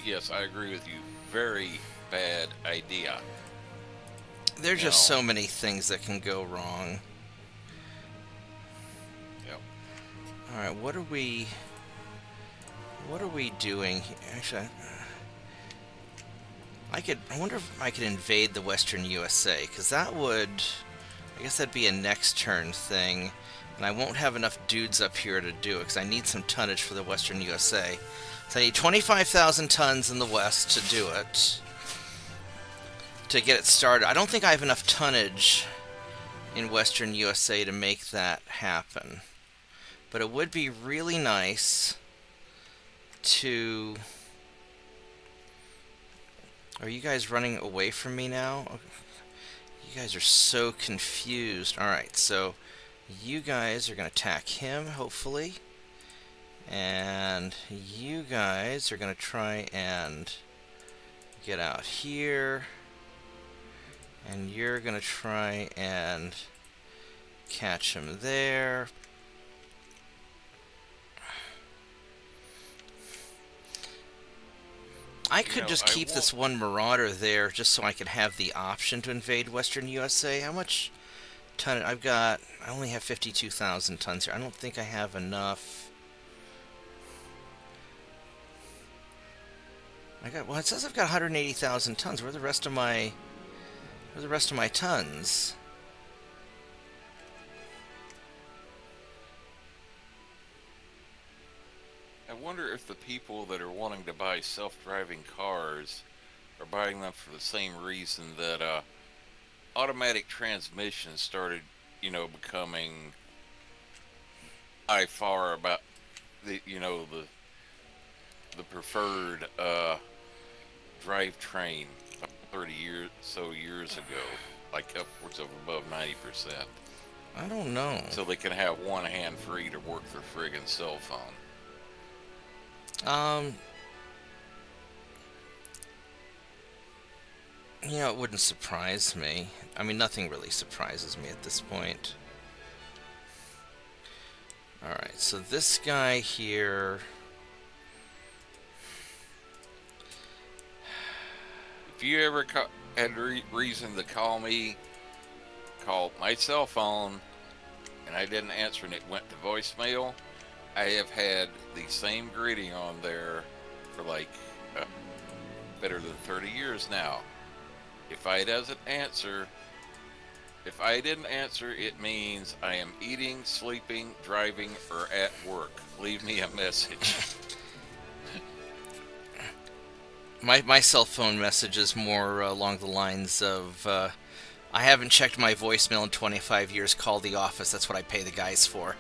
yes, I agree with you. Very bad idea. There's just so many things that can go wrong. Yep. All right, what are we doing here? Actually, I wonder if I could invade the Western USA, because that would, I guess that'd be a next turn thing, and I won't have enough dudes up here to do it, because I need some tonnage for the Western USA. So I need 25,000 tons in the West to do it, to get it started. I don't think I have enough tonnage in Western USA to make that happen, but it would be really nice to... Are you guys running away from me now? You guys are so confused. Alright, so you guys are going to attack him, hopefully. And you guys are going to try and get out here. And you're going to try and catch him there. I could just keep this one Marauder there just so I could have the option to invade Western USA. How much ton? I only have 52,000 tons here. I don't think I have enough. Well, it says I've got 180,000 tons. Where are the rest of my tons? I wonder if the people that are wanting to buy self-driving cars are buying them for the same reason that automatic transmissions started, becoming by far about the preferred drivetrain 30 years ago, like upwards of above 90%. I don't know. So they can have one hand free to work their friggin' cell phone. It wouldn't surprise me. I mean, nothing really surprises me at this point. Alright, so this guy here... If you ever had reason to call my cell phone, and I didn't answer and it went to voicemail, I have had the same greeting on there for better than 30 years now. If I didn't answer, it means I am eating, sleeping, driving, or at work. Leave me a message. My cell phone message is more along the lines of, I haven't checked my voicemail in 25 years, call the office, that's what I pay the guys for.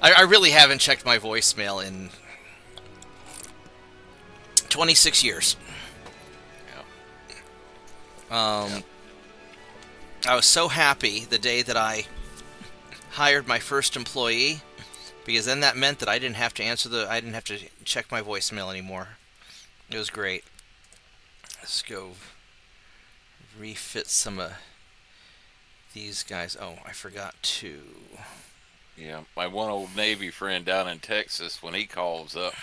I really haven't checked my voicemail in 26 years. Yeah. I was so happy the day that I hired my first employee, because then that meant that I didn't have to check my voicemail anymore. It was great. Let's go refit some of these guys. Oh, I forgot to. Yeah, my one old Navy friend down in Texas, when he calls up,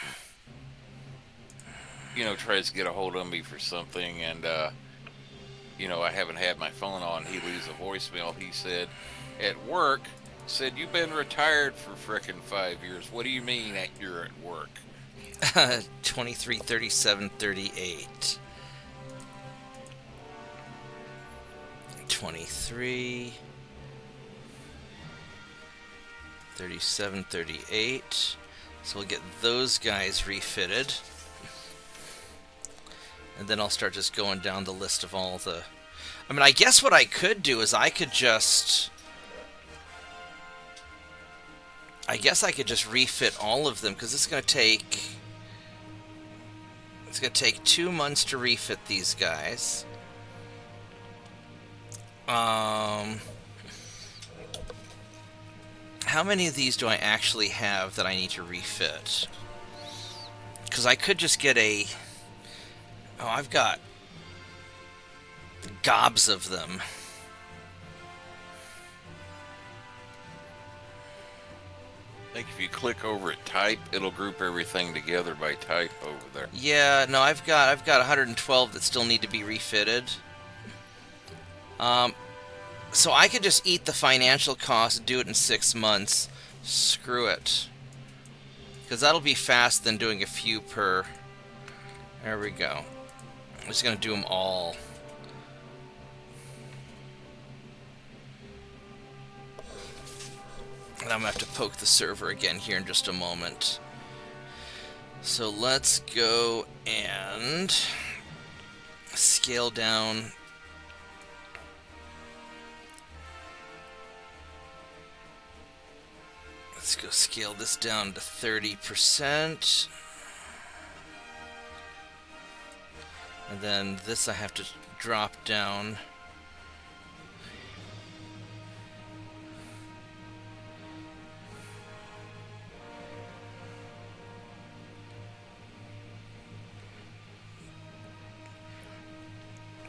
tries to get a hold of me for something, and I haven't had my phone on, he leaves a voicemail. He said, at work, you've been retired for frickin' 5 years. What do you mean that you're at work? 23, 37, 38. 23, 37, 38. So we'll get those guys refitted. And then I'll start just going down the list of all the... I mean, I guess what I could do is I could just refit all of them, because it's going to take 2 months to refit these guys. How many of these do I actually have that I need to refit? Because I could just get a... Oh, I've got gobs of them. think if you click over at type, it'll group everything together by type over there. Yeah, no, I've got 112 that still need to be refitted. So I could just eat the financial cost, do it in 6 months. Screw it. Because that'll be fast than doing a few per... There we go. I'm just going to do them all. And I'm going to have to poke the server again here in just a moment. So let's go and scale down. Let's go scale this down to 30%. And then this I have to drop down.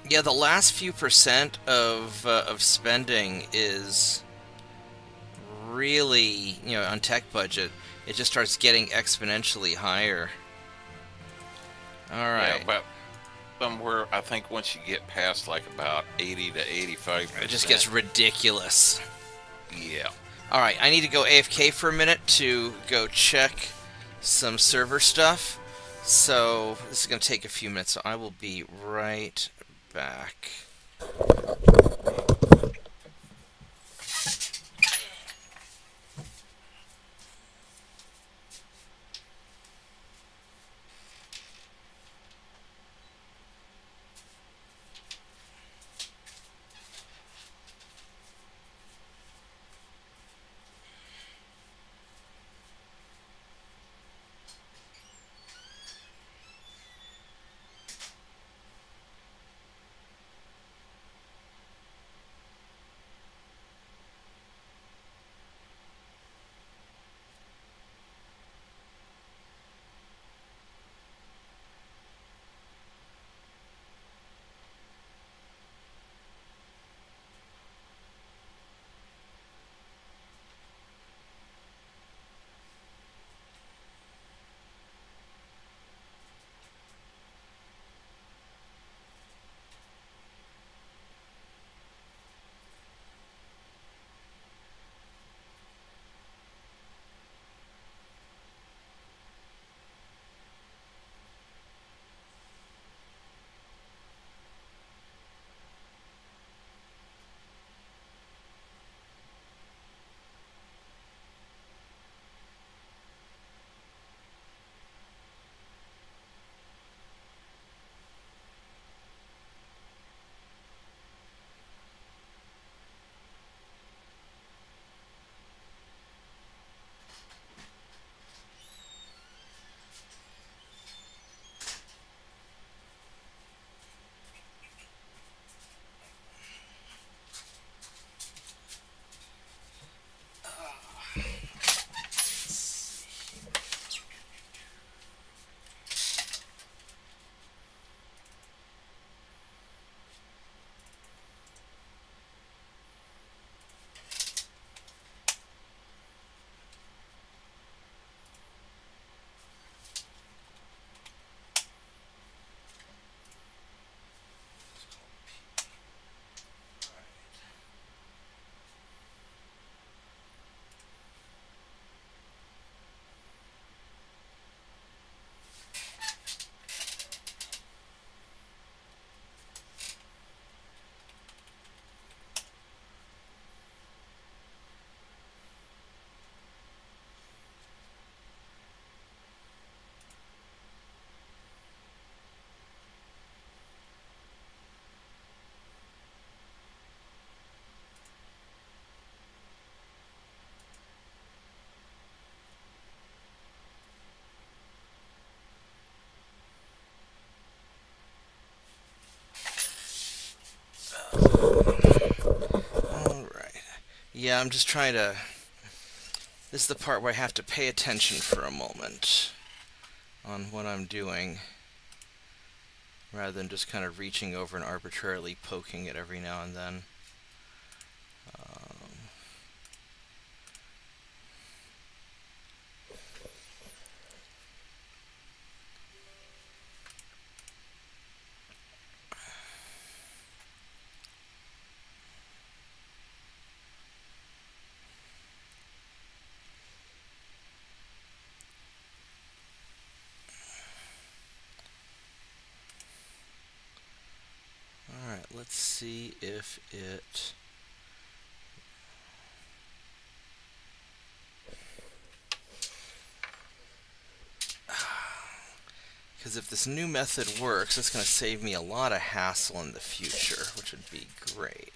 Yeah, the last few percent of spending is really, on tech budget, it just starts getting exponentially higher. All right. Yeah, but somewhere, I think once you get past like about 80 to 85%. It just gets ridiculous. Yeah. All right, I need to go AFK for a minute to go check some server stuff. So this is going to take a few minutes, so I will be right back. Yeah, I'm just trying to... This is the part where I have to pay attention for a moment on what I'm doing, rather than just kind of reaching over and arbitrarily poking it every now and then. Let's see if it... Because if this new method works, it's going to save me a lot of hassle in the future, which would be great.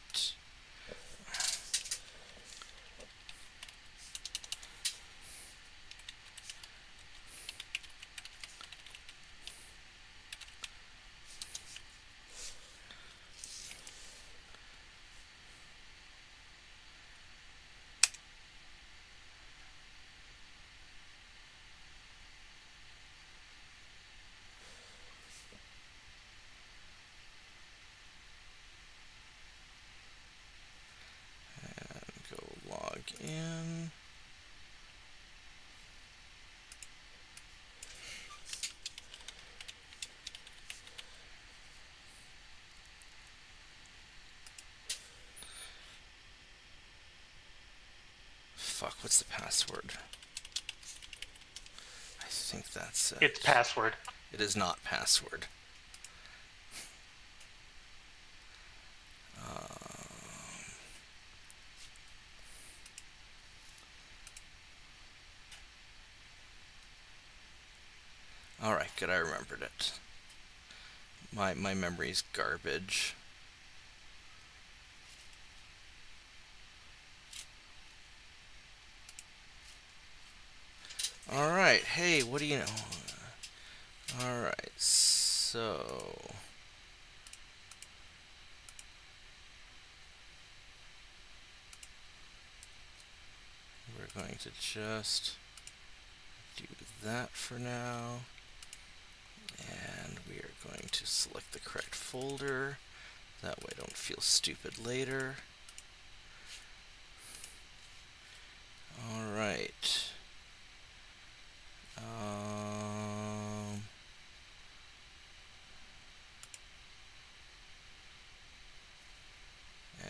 In. Fuck, what's the password? I think that's it. It's password. It is not password. Alright, good, I remembered it. My memory's garbage. Alright, hey, what do you know? Alright, so... we're going to just do that for now. And we are going to select the correct folder. That way I don't feel stupid later. Alright.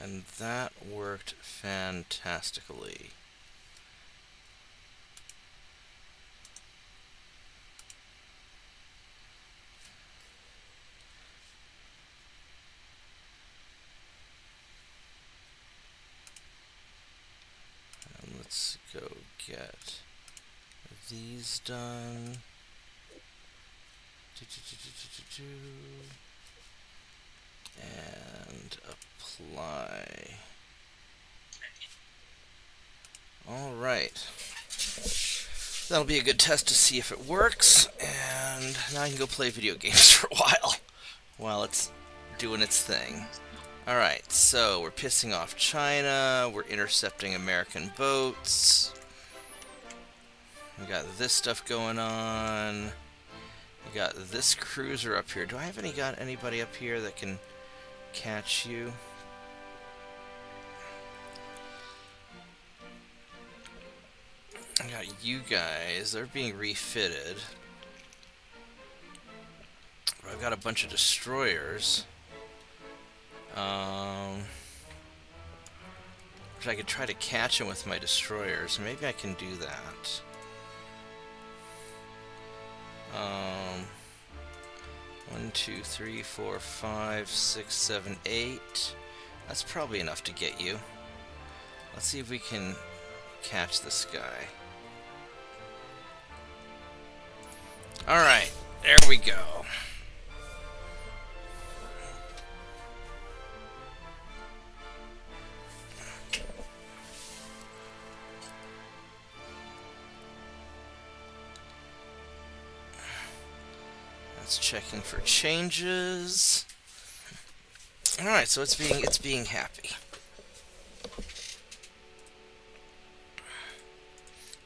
And that worked fantastically. Let's go get these done. And apply. Alright. That'll be a good test to see if it works. And now I can go play video games for a while it's doing its thing. Alright, so we're pissing off China, we're intercepting American boats, we got this stuff going on, we got this cruiser up here. Do I have got anybody up here that can catch you? I got you guys, they're being refitted. But I've got a bunch of destroyers. Which I could try to catch him with my destroyers. Maybe I can do that. 1, 2, 3, 4, 5, 6, 7, 8. That's probably enough to get you. Let's see if we can catch this guy. Alright, there we go. That's checking for changes. Alright, so it's being happy.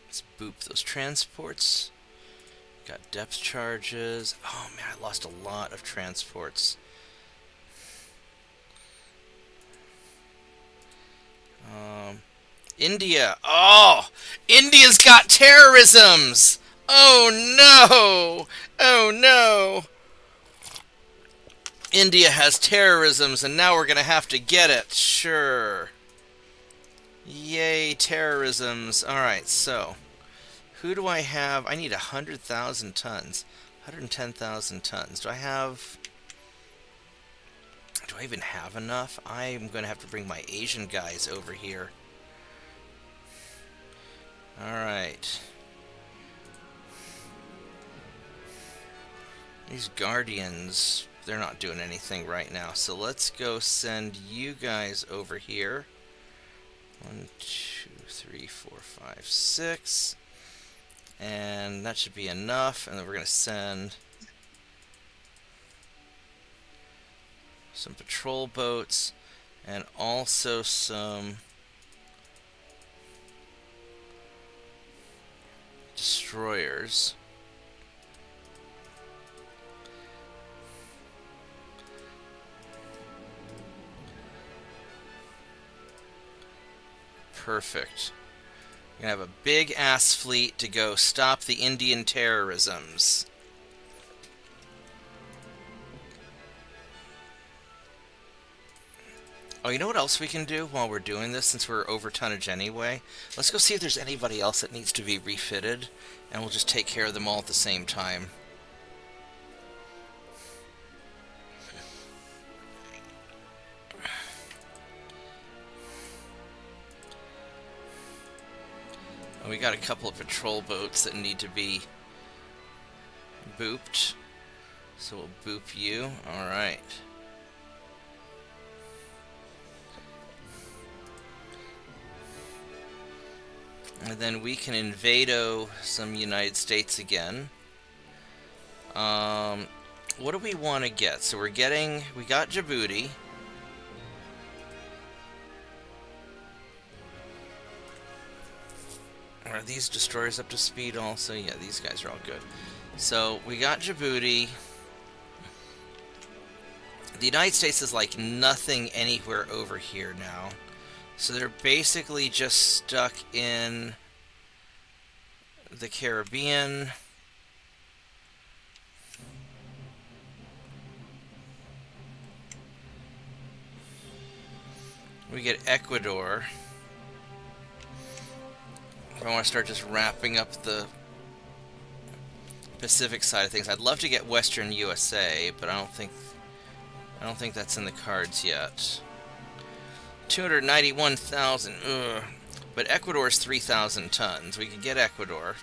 Let's boop those transports. Got depth charges. Oh man, I lost a lot of transports. India. Oh! India's got terrorisms! Oh no! Oh no! India has terrorisms and now we're gonna have to get it. Sure. Yay, terrorisms. Alright, so. Who do I have? I need 100,000 tons. 110,000 tons. Do I do I even have enough? I'm going to have to bring my Asian guys over here. Alright. These Guardians, they're not doing anything right now. So let's go send you guys over here. 1, 2, 3, 4, 5, 6. And that should be enough. And then we're going to send some patrol boats and also some destroyers. Perfect. We're gonna have a big ass fleet to go stop the Indian terrorisms. Oh, you know what else we can do while we're doing this, since we're over tonnage anyway? Let's go see if there's anybody else that needs to be refitted, and we'll just take care of them all at the same time. We got a couple of patrol boats that need to be booped. So we'll boop you. Alright. And then we can invado some United States again. What do we want to get? So we got Djibouti. Are these destroyers up to speed also? Yeah, these guys are all good. So, we got Djibouti. The United States is like nothing anywhere over here now. So they're basically just stuck in the Caribbean. We get Ecuador. I want to start just wrapping up the Pacific side of things. I'd love to get Western USA, but I don't think that's in the cards yet. 291,000. Ugh. But Ecuador's 3,000 tons. We could get Ecuador.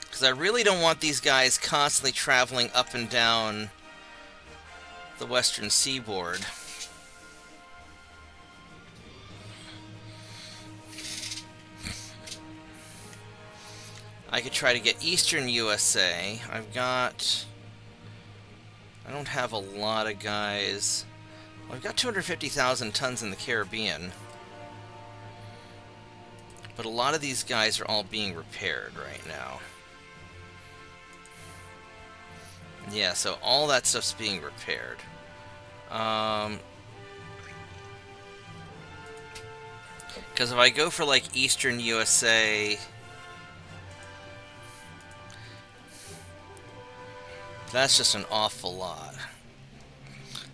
Because I really don't want these guys constantly traveling up and down the western seaboard. I could try to get Eastern USA. I don't have a lot of guys. Well, I've got 250,000 tons in the Caribbean. But a lot of these guys are all being repaired right now. Yeah, so all that stuff's being repaired. Because if I go for like Eastern USA, that's just an awful lot.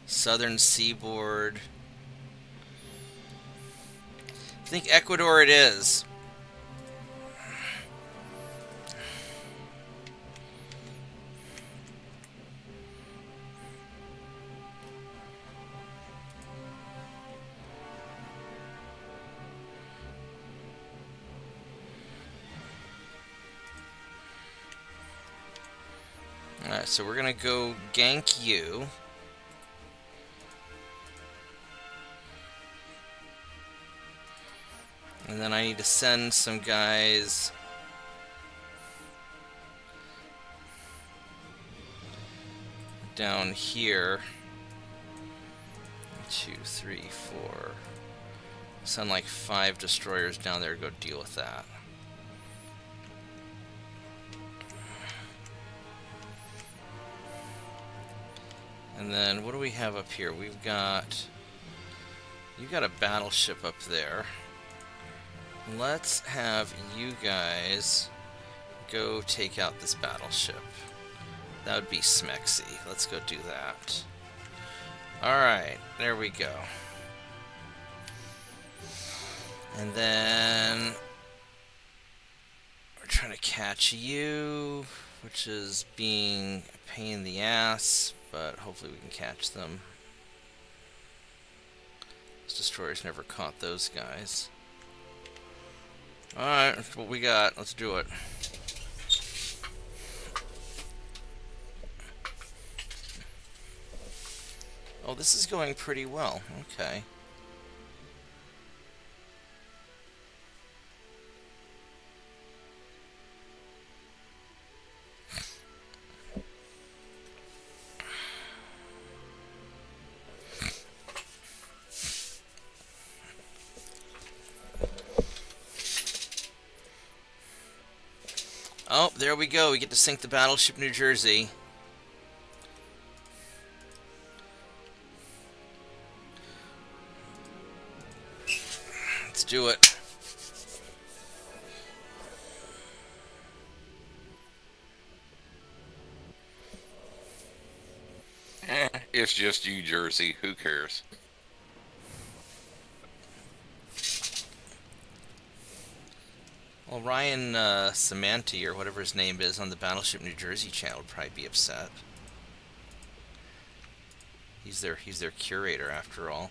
Southern seaboard. I think Ecuador it is. Alright, so we're gonna go gank you. And then I need to send some guys down here. 2, 3, 4. Send like 5 destroyers down there to go deal with that. And then what do we have up here? You've got a battleship up there. Let's have you guys go take out this battleship. That would be smexy. Let's go do that. Alright, there we go. And then we're trying to catch you, which is being a pain in the ass, but hopefully we can catch them. Those destroyers never caught those guys. Alright, that's what we got. Let's do it. Oh, this is going pretty well. Okay. Oh, there we go. We get to sink the battleship New Jersey. Let's do it. It's just you, Jersey. Who cares? Well, Ryan Samanti, or whatever his name is, on the Battleship New Jersey channel would probably be upset. He's their curator, after all.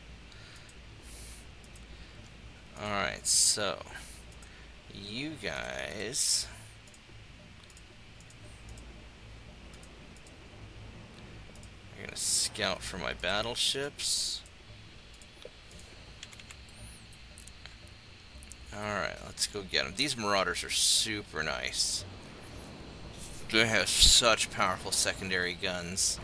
Alright, so you guys are gonna scout for my battleships. Alright, let's go get them. These Marauders are super nice. They have such powerful secondary guns.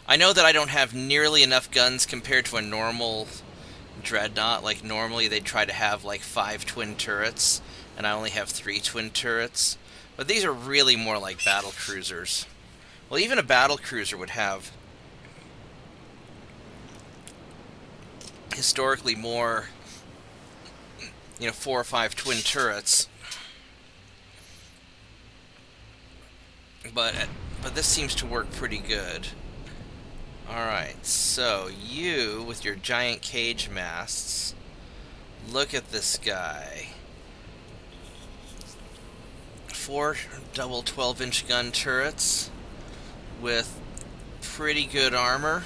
I know that I don't have nearly enough guns compared to a normal Dreadnought. Like, normally they'd try to have like 5 twin turrets, and I only have 3 twin turrets. But these are really more like battle cruisers. Well, even a battle cruiser would have historically more, 4 or 5 twin turrets. But this seems to work pretty good. Alright, so you, with your giant cage masts, look at this guy. 4 double 12-inch gun turrets with pretty good armor.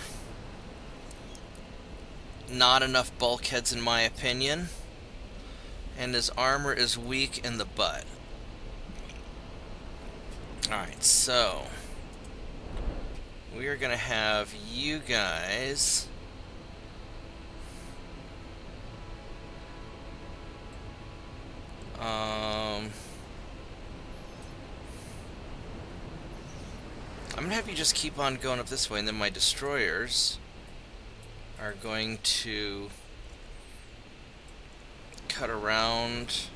Not enough bulkheads in my opinion. And his armor is weak in the butt. Alright, so we are going to have you guys I'm going to have you just keep on going up this way, and then my destroyers are going to cut around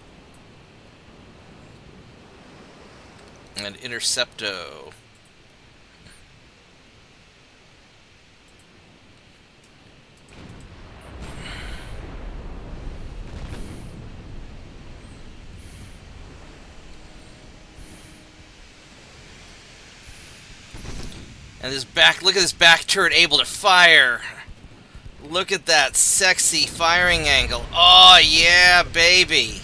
and intercepto. And this back, look at this back turret able to fire. Look at that sexy firing angle. Oh yeah, baby.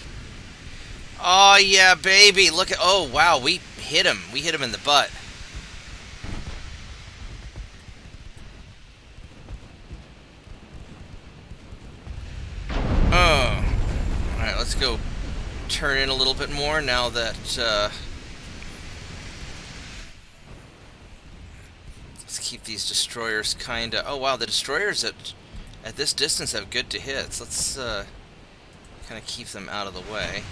Oh yeah, baby. Look at, oh wow, we hit him. We hit him in the butt. Oh. Alright, let's go turn in a little bit more now that let's keep these destroyers kinda, oh wow, the destroyers at this distance have good to hits. Let's kind of keep them out of the way.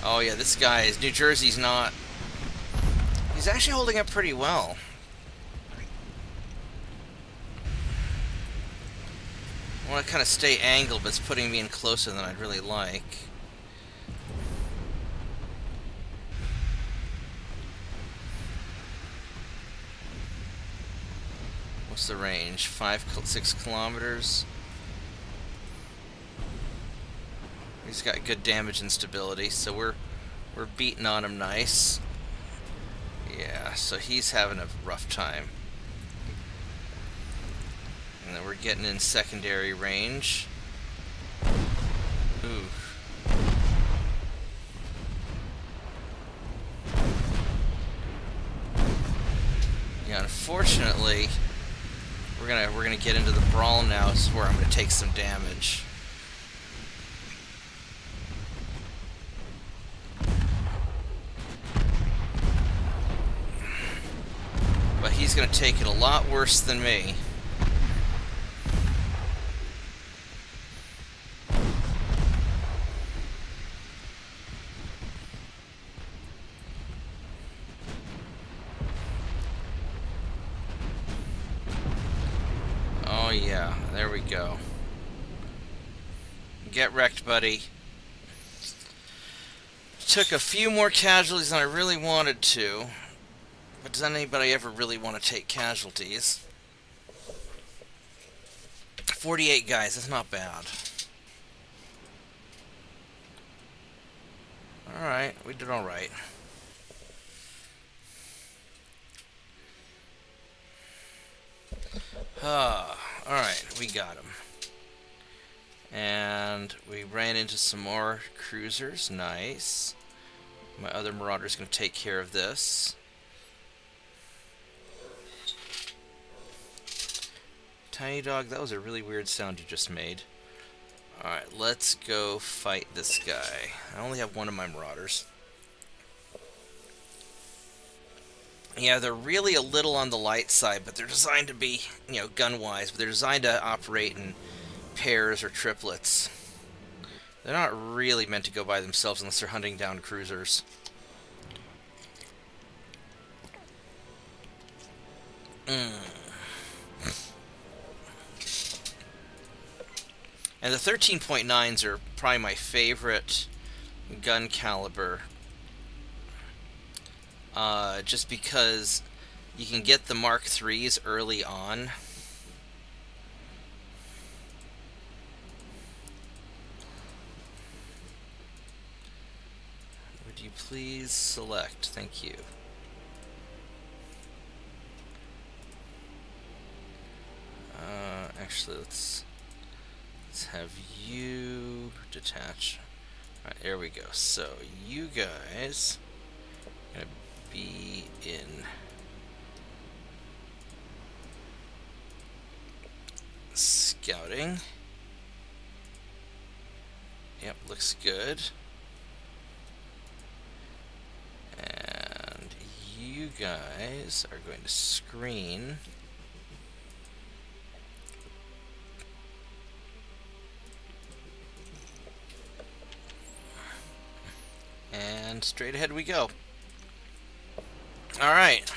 Oh yeah, this guy is, New Jersey's not, he's actually holding up pretty well. I want to kind of stay angled, but it's putting me in closer than I'd really like. What's the range? 6 kilometers. He's got good damage and stability, so we're beating on him nice. Yeah, so he's having a rough time. And then we're getting in secondary range. Ooh. Yeah, unfortunately, we're gonna get into the brawl now. This is where I'm gonna take some damage. But he's gonna take it a lot worse than me. Oh yeah, there we go. Get wrecked, buddy. Took a few more casualties than I really wanted to. But does anybody ever really want to take casualties? 48 guys, that's not bad. Alright, we did alright. Alright, we got him. And we ran into some more cruisers. Nice. My other marauder's going to take care of this. Tiny dog, that was a really weird sound you just made. Alright, let's go fight this guy. I only have one of my marauders. Yeah, they're really a little on the light side, but they're designed to be, you know, gun-wise, but they're designed to operate in pairs or triplets. They're not really meant to go by themselves unless they're hunting down cruisers. And the 13.9s are probably my favorite gun caliber. Just because you can get the Mark IIIs early on. Would you please select? Thank you. Actually, let's have you detach. Alright, there we go. So, you guys are gonna be in scouting. Yep, looks good. And you guys are going to screen. And straight ahead we go. Alright.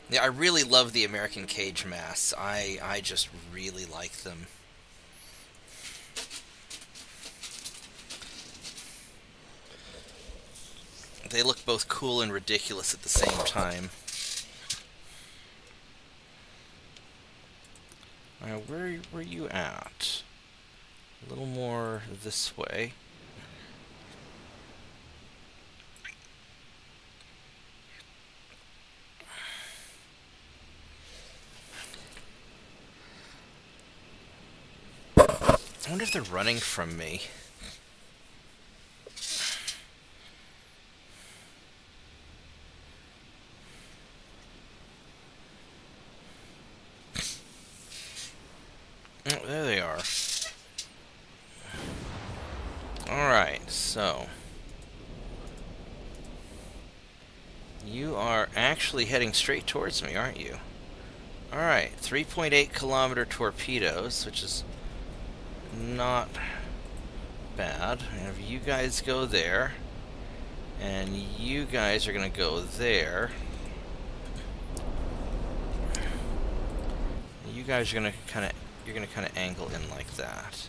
Yeah, I really love the American cage masks. I just really like them. They look both cool and ridiculous at the same time. Where were you at? A little more this way. I wonder if they're running from me. Oh, there they are. Alright, so you are actually heading straight towards me, aren't you? Alright, 3.8 kilometer torpedoes, which is not bad. And if you guys go there, and you guys are gonna go there, you guys are gonna kind of angle in like that.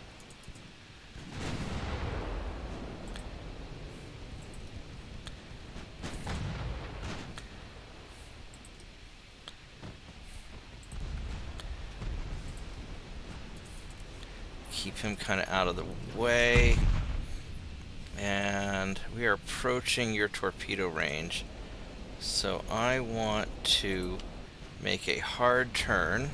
Keep him kind of out of the way. And we are approaching your torpedo range. So I want to make a hard turn.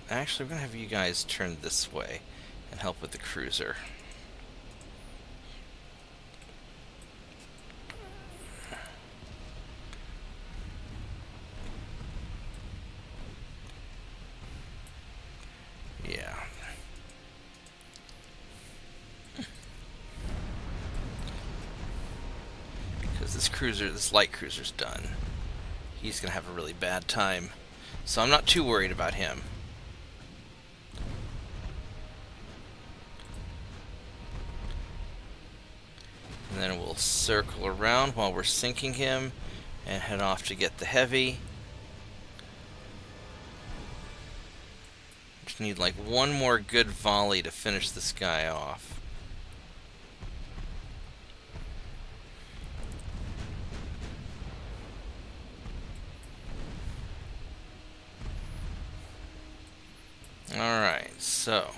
Actually, I'm going to have you guys turn this way and help with the cruiser. Yeah. Because this light cruiser's done. He's going to have a really bad time. So I'm not too worried about him. And then we'll circle around while we're sinking him and head off to get the heavy. Just need like one more good volley to finish this guy off. Alright, so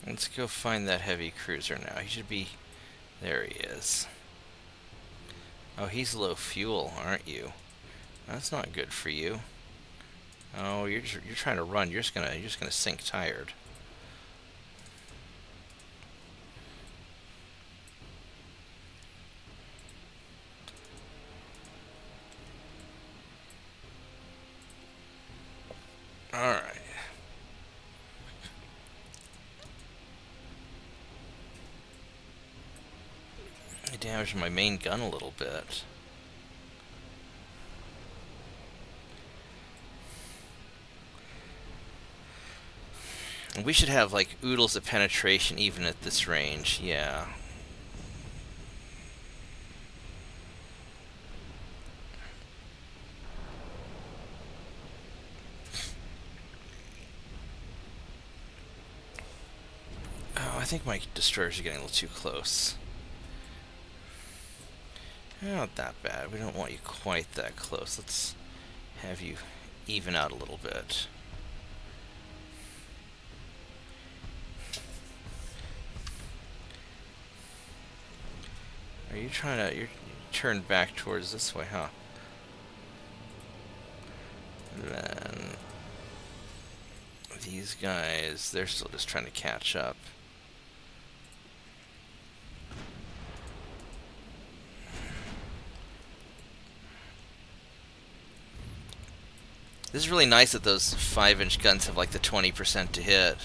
let's go find that heavy cruiser now. He should be... There he is. Oh, he's low fuel, aren't you? That's not good for you. Oh, you're trying to run. You're just gonna sink tired. All right. I damaged my main gun a little bit. And we should have like oodles of penetration even at this range. Yeah. Oh, I think my destroyers are getting a little too close. Not that bad. We don't want you quite that close. Let's have you even out a little bit. Are you trying to... You're turned back towards this way, huh? And then... these guys, they're still just trying to catch up. This is really nice that those 5-inch guns have like the 20% to hit.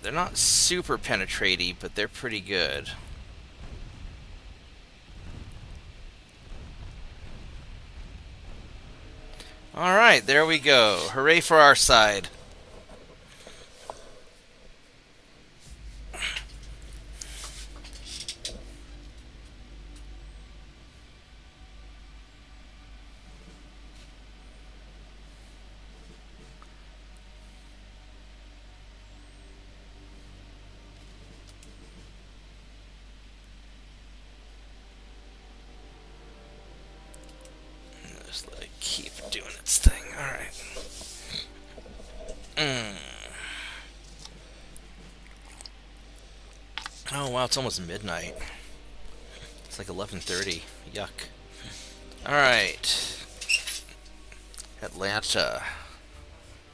They're not super penetratey, but they're pretty good. Alright, there we go. Hooray for our side. Just let it keep doing its thing. Alright. Oh wow, it's almost midnight. It's like 11:30. Yuck. Alright. Atlanta.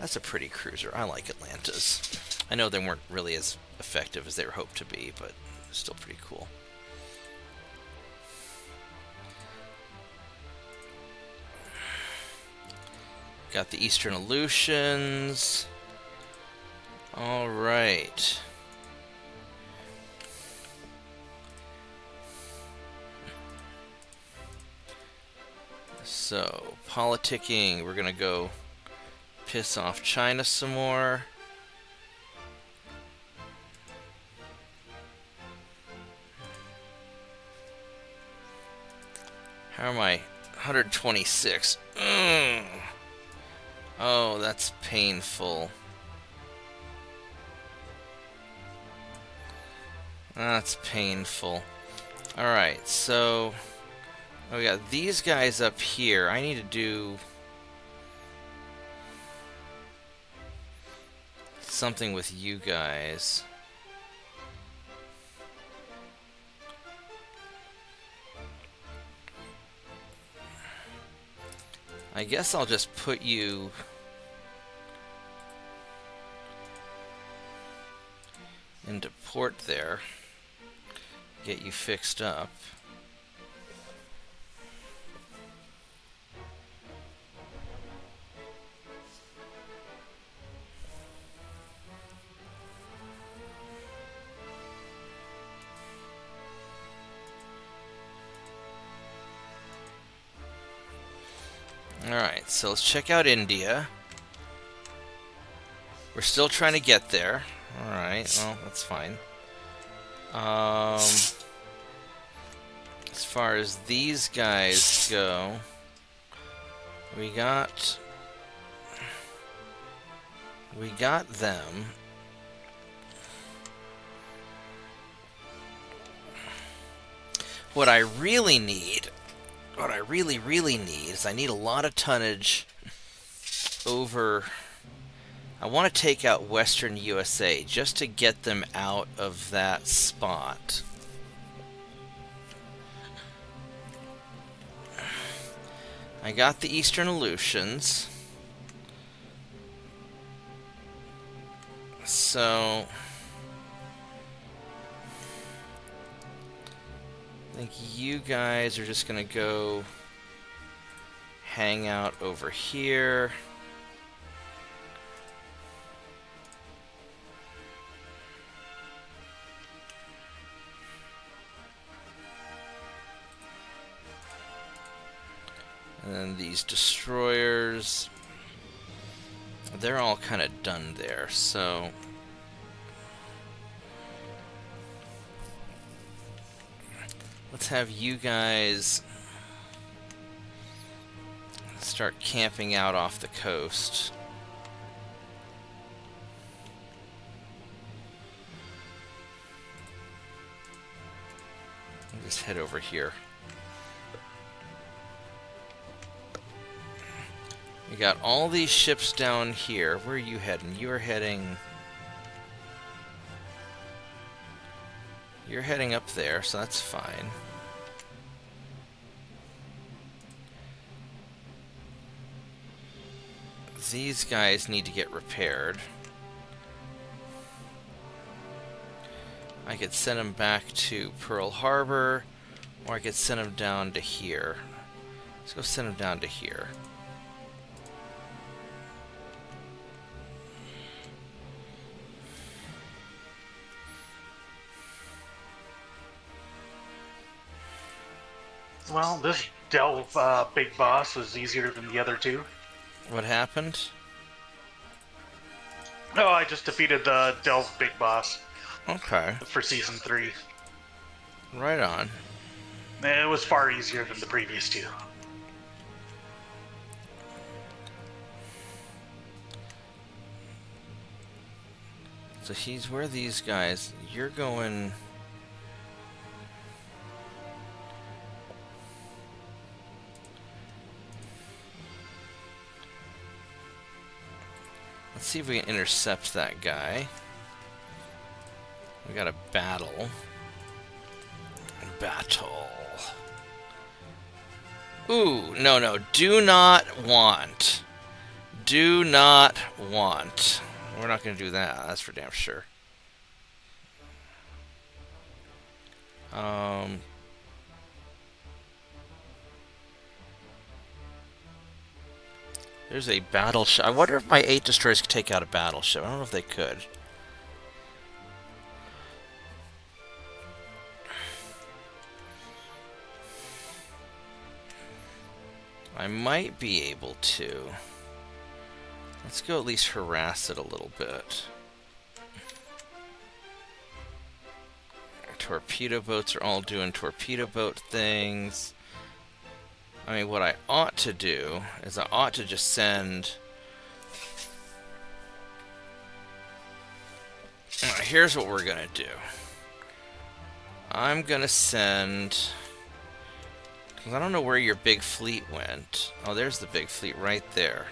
That's a pretty cruiser. I like Atlantas. I know they weren't really as effective as they were hoped to be, but still pretty cool. Got the Eastern Aleutians. Alright. So, politicking. We're gonna go piss off China some more. How am I? 126. Oh, that's painful. That's painful. Alright, so... we got these guys up here. I need to do... something with you guys. I guess I'll just put you into port there. Get you fixed up. Alright, so let's check out India. We're still trying to get there. Alright, well, that's fine. As far as these guys go, we got them. What I really need, what I really need is I need a lot of tonnage over... I want to take out Western USA just to get them out of that spot. I got the Eastern Aleutians. So... I think you guys are just going to go hang out over here. And then these destroyers, they're all kind of done there, so... let's have you guys start camping out off the coast. I'll just head over here. We got all these ships down here. Where are you heading? You're heading up there, so that's fine. These guys need to get repaired. I could send them back to Pearl Harbor, or I could send them down to here. Let's go send them down to here. Well, this Delve Big Boss was easier than the other two. What happened? No, I just defeated the Delve Big Boss. Okay. For Season 3. Right on. It was far easier than the previous two. So he's where these guys... You're going... Let's see if we can intercept that guy. We got a battle. Ooh, no. Do not want. Do not want. We're not going to do that. That's for damn sure. There's a battleship. I wonder if my 8 destroyers could take out a battleship. I don't know if they could. I might be able to. Let's go at least harass it a little bit. Torpedo boats are all doing torpedo boat things. I mean, what I ought to do is I ought to just send... Here's what we're gonna do. I'm gonna send... Because I don't know where your big fleet went. Oh, there's the big fleet right there.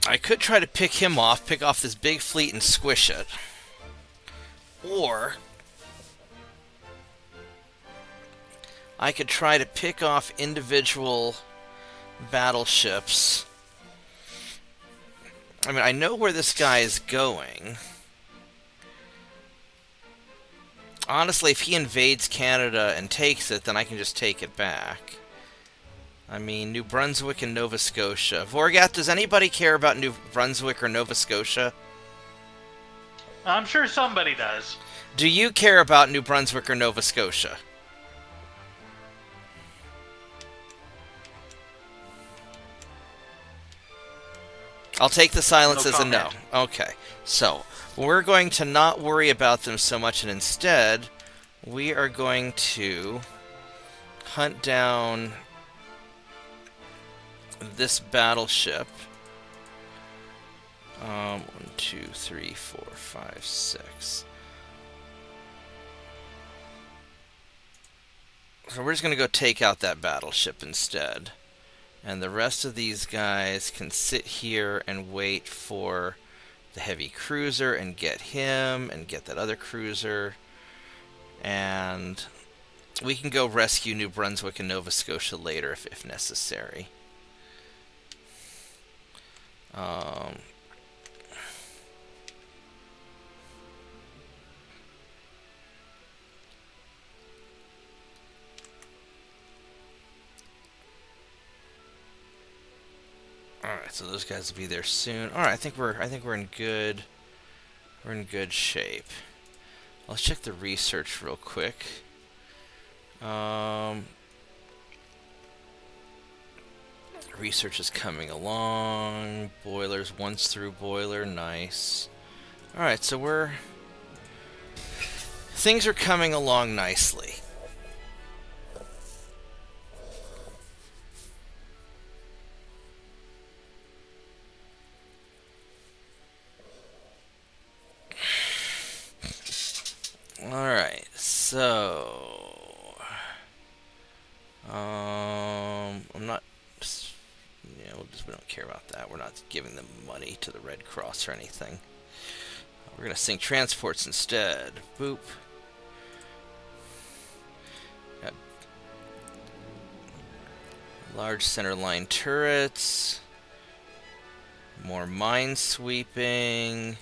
I could try to pick him off, pick off this big fleet and squish it. Or I could try to pick off individual battleships. I mean, I know where this guy is going. Honestly, if he invades Canada and takes it, then I can just take it back. I mean, New Brunswick and Nova Scotia. Vorgath, does anybody care about New Brunswick or Nova Scotia? I'm sure somebody does. Do you care about New Brunswick or Nova Scotia? I'll take the silence as a no. Okay, so we're going to not worry about them so much, and instead we are going to hunt down this battleship. 1, 2, 3, 4, 5, 6. So we're just going to go take out that battleship instead. And the rest of these guys can sit here and wait for the heavy cruiser and get him and get that other cruiser. And we can go rescue New Brunswick and Nova Scotia later if necessary. Alright, so those guys will be there soon. Alright, I think we're in good shape. Let's check the research real quick. Research is coming along. Boilers, once through boiler, nice. Alright, so things are coming along nicely. Alright, so I'm not, yeah, we don't care about that. We're not giving them money to the Red Cross or anything. We're gonna sink transports instead. Boop. Got large centerline turrets. More mine sweeping.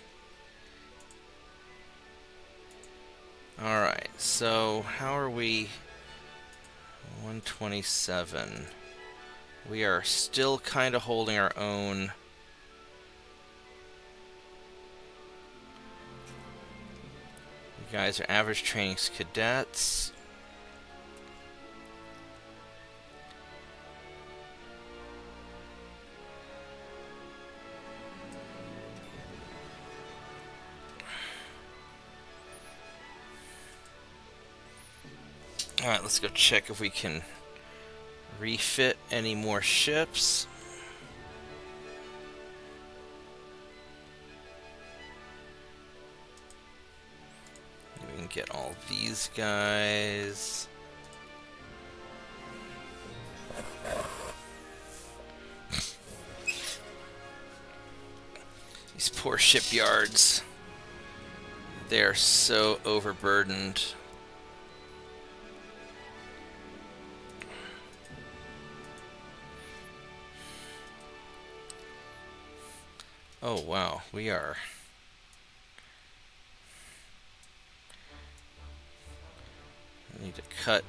Alright, so how are we? 127. We are still kind of holding our own. You guys are average training cadets. Alright, let's go check if we can refit any more ships. We can get all these guys. These poor shipyards. They're so overburdened. Oh wow, we are. I need to cut.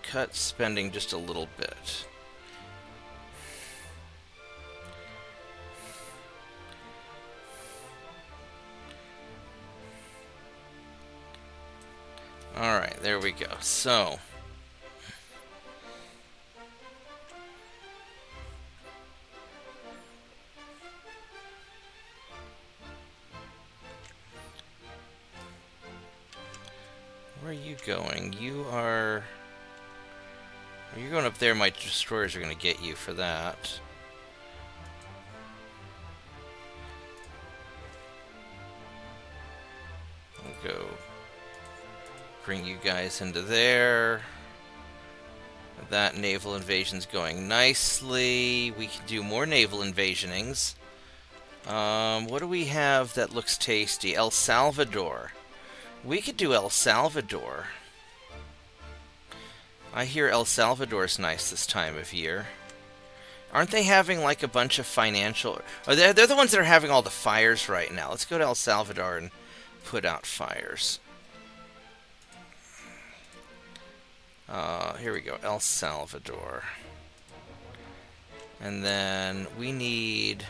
Cut spending just a little bit. Alright, there we go. So, where are you going? You're going up there. My destroyers are going to get you for that. I'll go bring you guys into there. That naval invasion's going nicely. We can do more naval invasionings. What do we have that looks tasty? El Salvador. We could do El Salvador. I hear El Salvador's nice this time of year. Aren't they having like a bunch of financial... Oh, they're the ones that are having all the fires right now. Let's go to El Salvador and put out fires. Here we go. El Salvador. And then we need...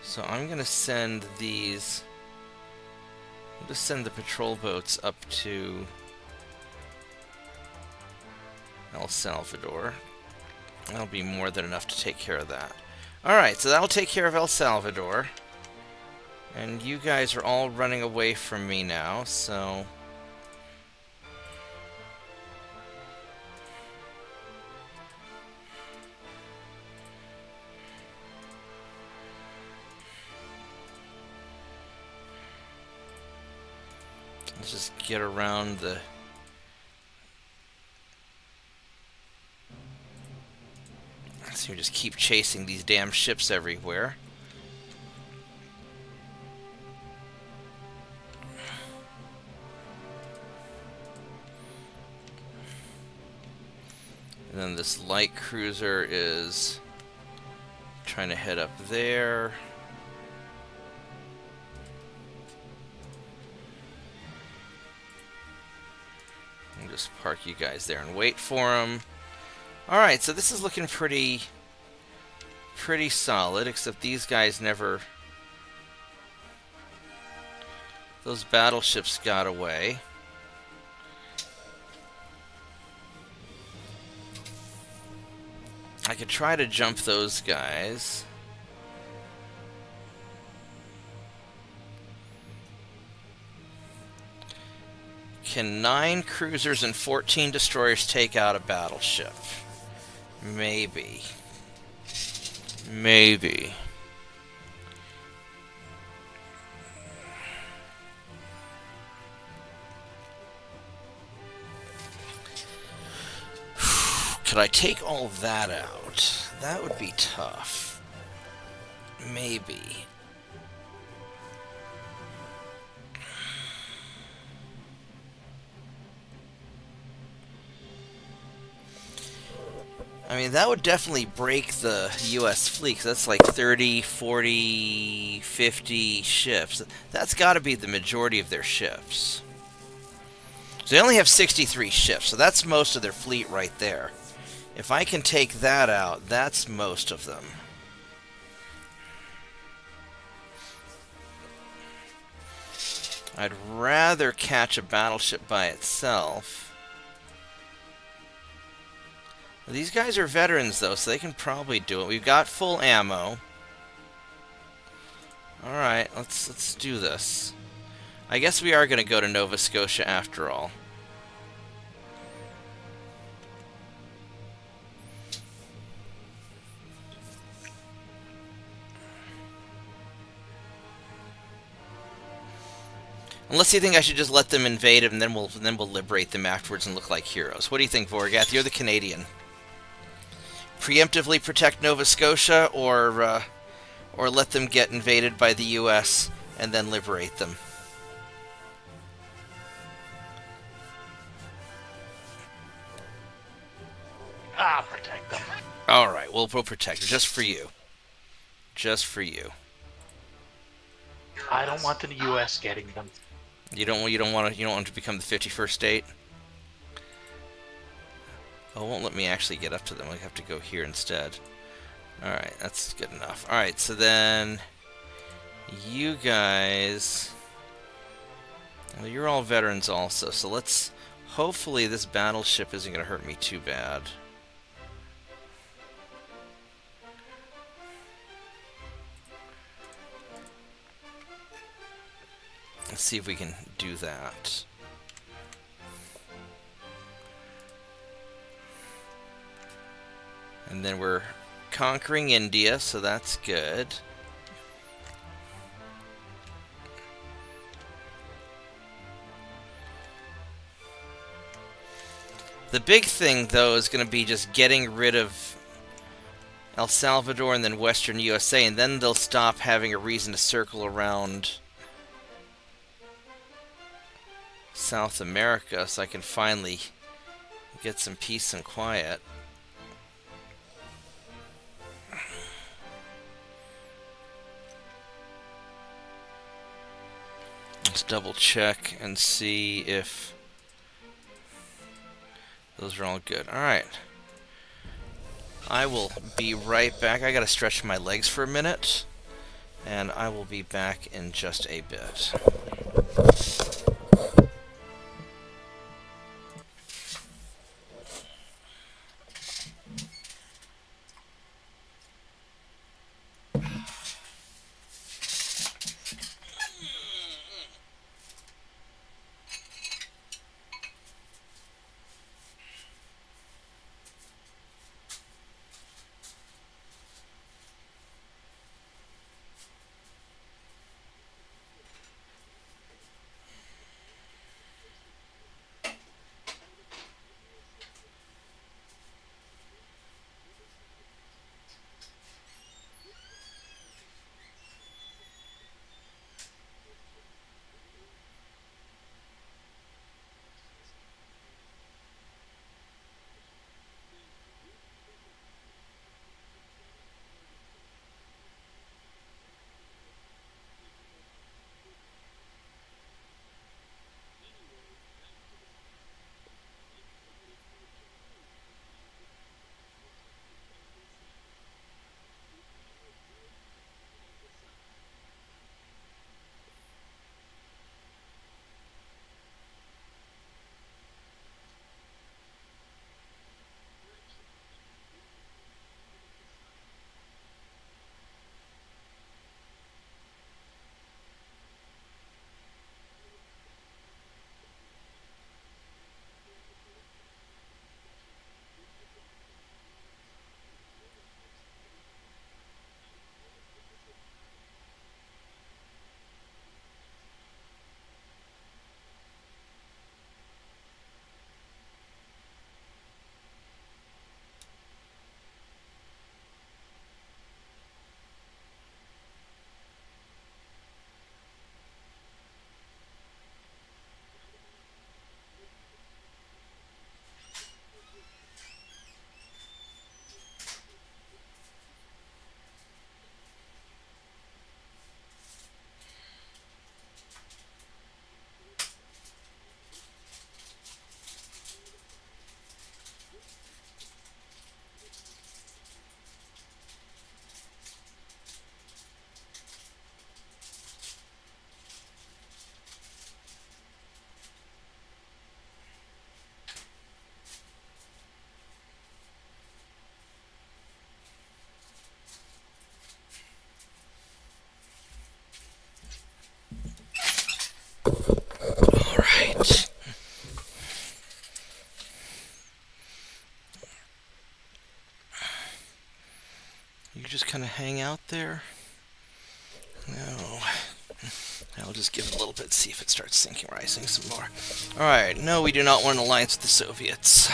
So I'm going to send these... I'll just send the patrol boats up to El Salvador. That'll be more than enough to take care of that. Alright, so that'll take care of El Salvador. And you guys are all running away from me now, so... Let's just get around the... So we just keep chasing these damn ships everywhere. And then this light cruiser is trying to head up there. I'll just park you guys there and wait for them. Alright, so this is looking pretty solid, except these guys never... Those battleships got away. I could try to jump those guys. Can 9 cruisers and 14 destroyers take out a battleship? Maybe. Maybe. Could I take all that out? That would be tough. Maybe. I mean, that would definitely break the U.S. fleet, 'cause that's like 30, 40, 50 ships. That's got to be the majority of their ships. So they only have 63 ships, so that's most of their fleet right there. If I can take that out, that's most of them. I'd rather catch a battleship by itself. These guys are veterans, though, so they can probably do it. We've got full ammo. Alright, let's do this. I guess we are going to go to Nova Scotia after all. Unless you think I should just let them invade it, and then we'll liberate them afterwards and look like heroes. What do you think, Vorgath? You're the Canadian. Preemptively protect Nova Scotia, or let them get invaded by the U.S. and then liberate them? Protect them. All right, we'll protect them just for you. Just for you. I don't want the U.S. getting them. You don't want to become the 51st state? Oh, it won't let me actually get up to them. I have to go here instead. Alright, that's good enough. Alright, so then you guys Well, you're all veterans also, so let's... Hopefully this battleship isn't going to hurt me too bad. Let's see if we can do that. And then we're conquering India, so that's good. The big thing, though, is going to be just getting rid of El Salvador and then Western USA, and then they'll stop having a reason to circle around South America, so I can finally get some peace and quiet. Let's double check and see if those are all good. Alright. I will be right back. I gotta stretch my legs for a minute, and I will be back in just a bit. You just kind of hang out there? No. I'll just give it a little bit, see if it starts sinking, rising some more. Alright, no, we do not want an alliance with the Soviets.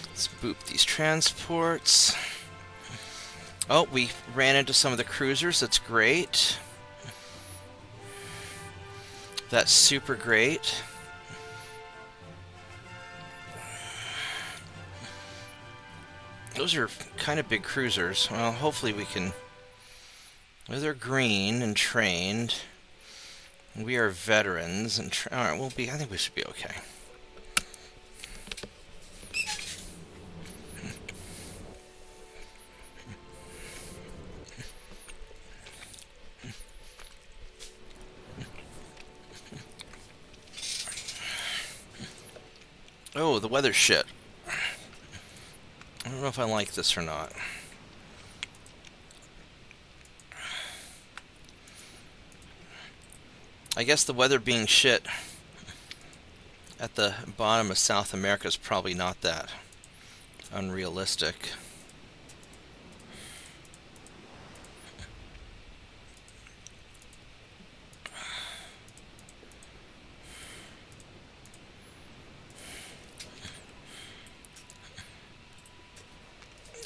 Let's boop these transports. Oh, we ran into some of the cruisers, that's great. That's super great. Those are kind of big cruisers. Well, hopefully we can... Well, they're green and trained. We are veterans and... Alright, we'll be... I think we should be okay. Oh, the weather's shit. I don't know if I like this or not. I guess the weather being shit at the bottom of South America is probably not that unrealistic.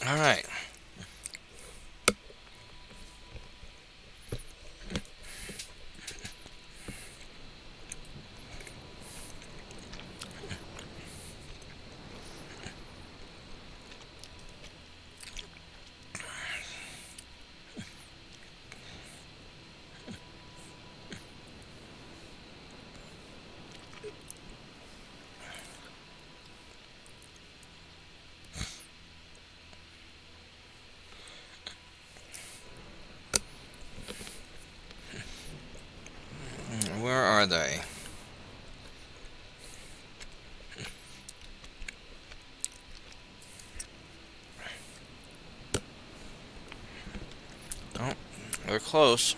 All right. Where are they? Oh, they're close.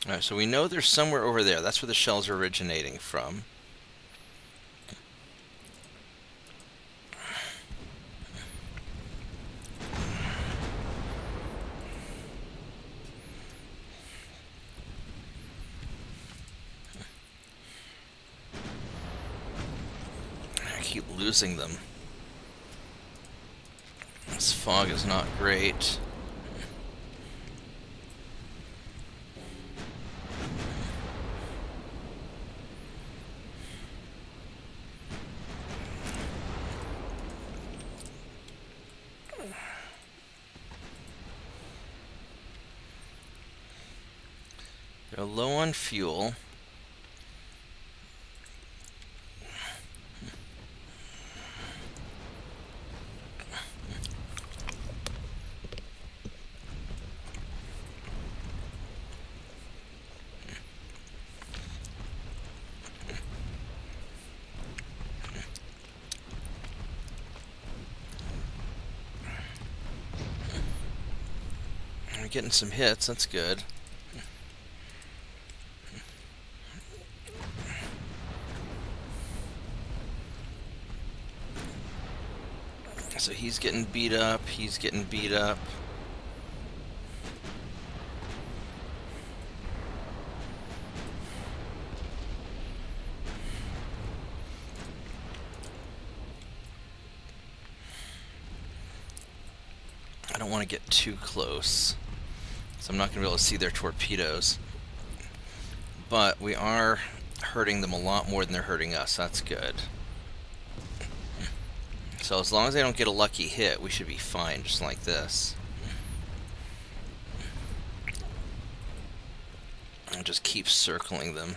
Alright, so we know they're somewhere over there. That's where the shells are originating from. I keep losing them. This fog is not great. They're low on fuel. We're getting some hits, that's good. So he's getting beat up, he's getting beat up. I don't want to get too close, so I'm not going to be able to see their torpedoes. But we are hurting them a lot more than they're hurting us, that's good. So as long as they don't get a lucky hit, we should be fine, just like this. I'll just keep circling them.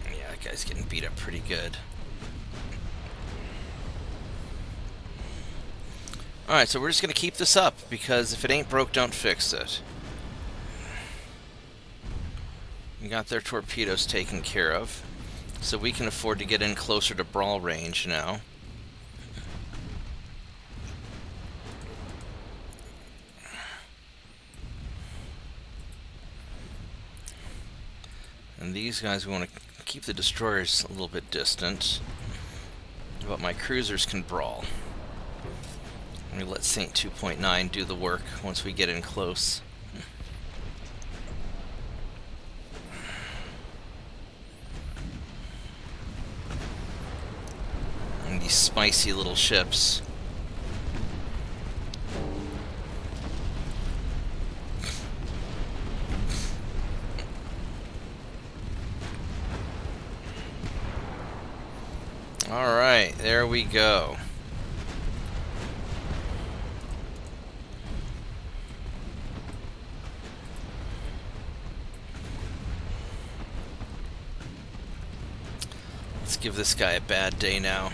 Yeah, that guy's getting beat up pretty good. Alright, so we're just going to keep this up, because if it ain't broke, don't fix it. We got their torpedoes taken care of, so we can afford to get in closer to brawl range now. And these guys, we want to keep the destroyers a little bit distant, but my cruisers can brawl. We let Saint 2.9 do the work once we get in close. And these spicy little ships. Alright. Alright, there we go. Let's give this guy a bad day now.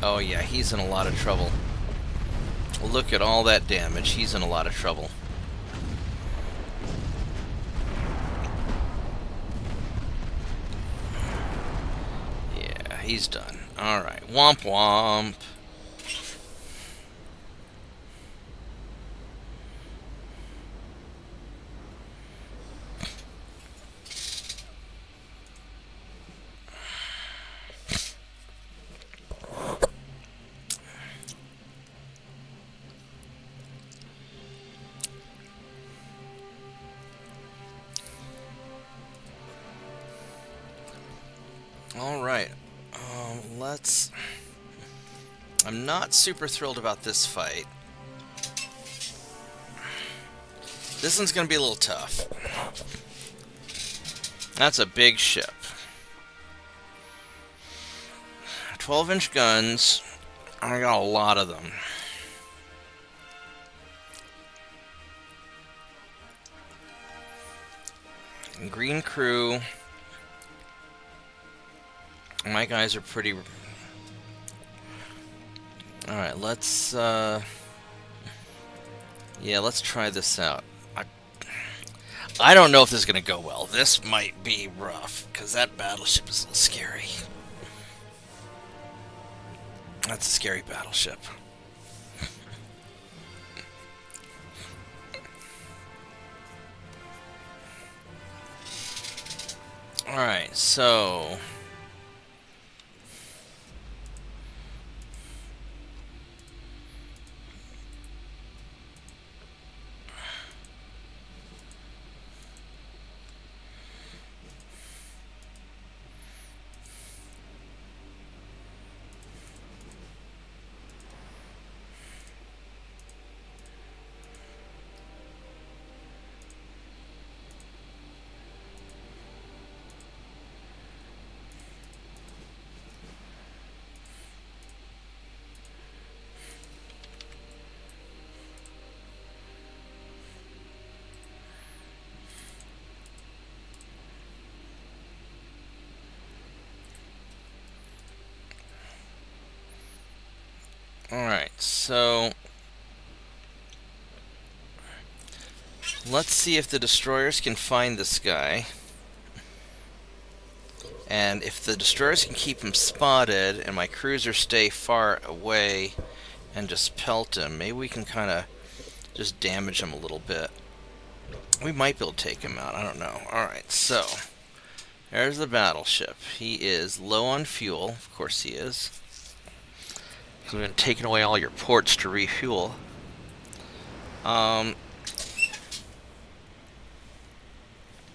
Oh yeah, he's in a lot of trouble. Look at all that damage. He's in a lot of trouble. Yeah, he's done. Alright, womp womp. Alright, let's... I'm not super thrilled about this fight. This one's going to be a little tough. That's a big ship. 12-inch guns. I got a lot of them. Green crew. My guys are pretty... Alright, let's, yeah, let's try this out. I don't know if this is going to go well. This might be rough, because that battleship is a little scary. That's a scary battleship. Alright, so... Alright, so let's see if the destroyers can find this guy. And if the destroyers can keep him spotted and my cruisers stay far away and just pelt him, maybe we can kind of just damage him a little bit. We might be able to take him out, I don't know. Alright, so there's the battleship. He is low on fuel, of course he is. So we've been taking away all your ports to refuel.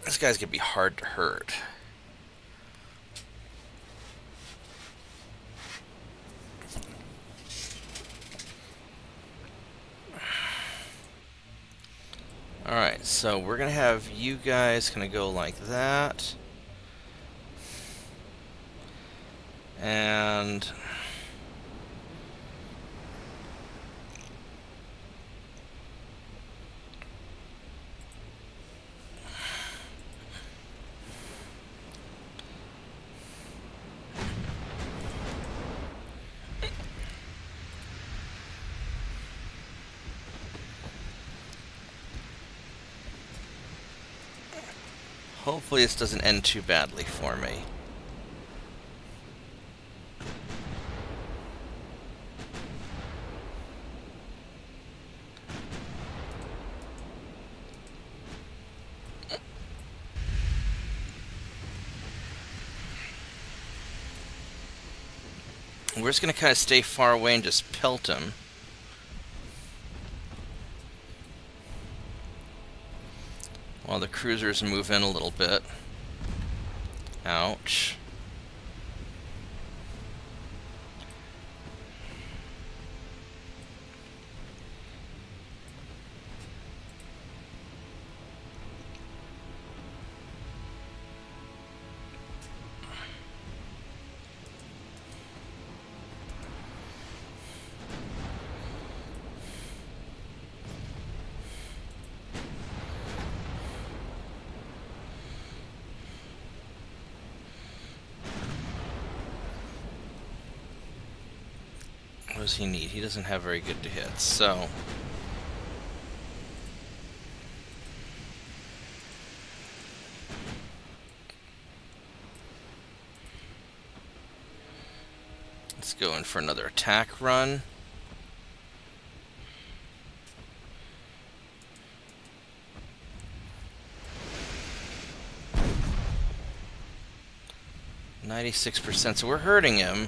This guy's gonna be hard to hurt. Alright, so we're gonna have you guys gonna go like that. And hopefully this doesn't end too badly for me. We're just going to kind of stay far away and just pelt him. While the cruisers move in a little bit. Ouch. does he need? He doesn't have very good hits, so... let's go in for another attack run. %, so we're hurting him.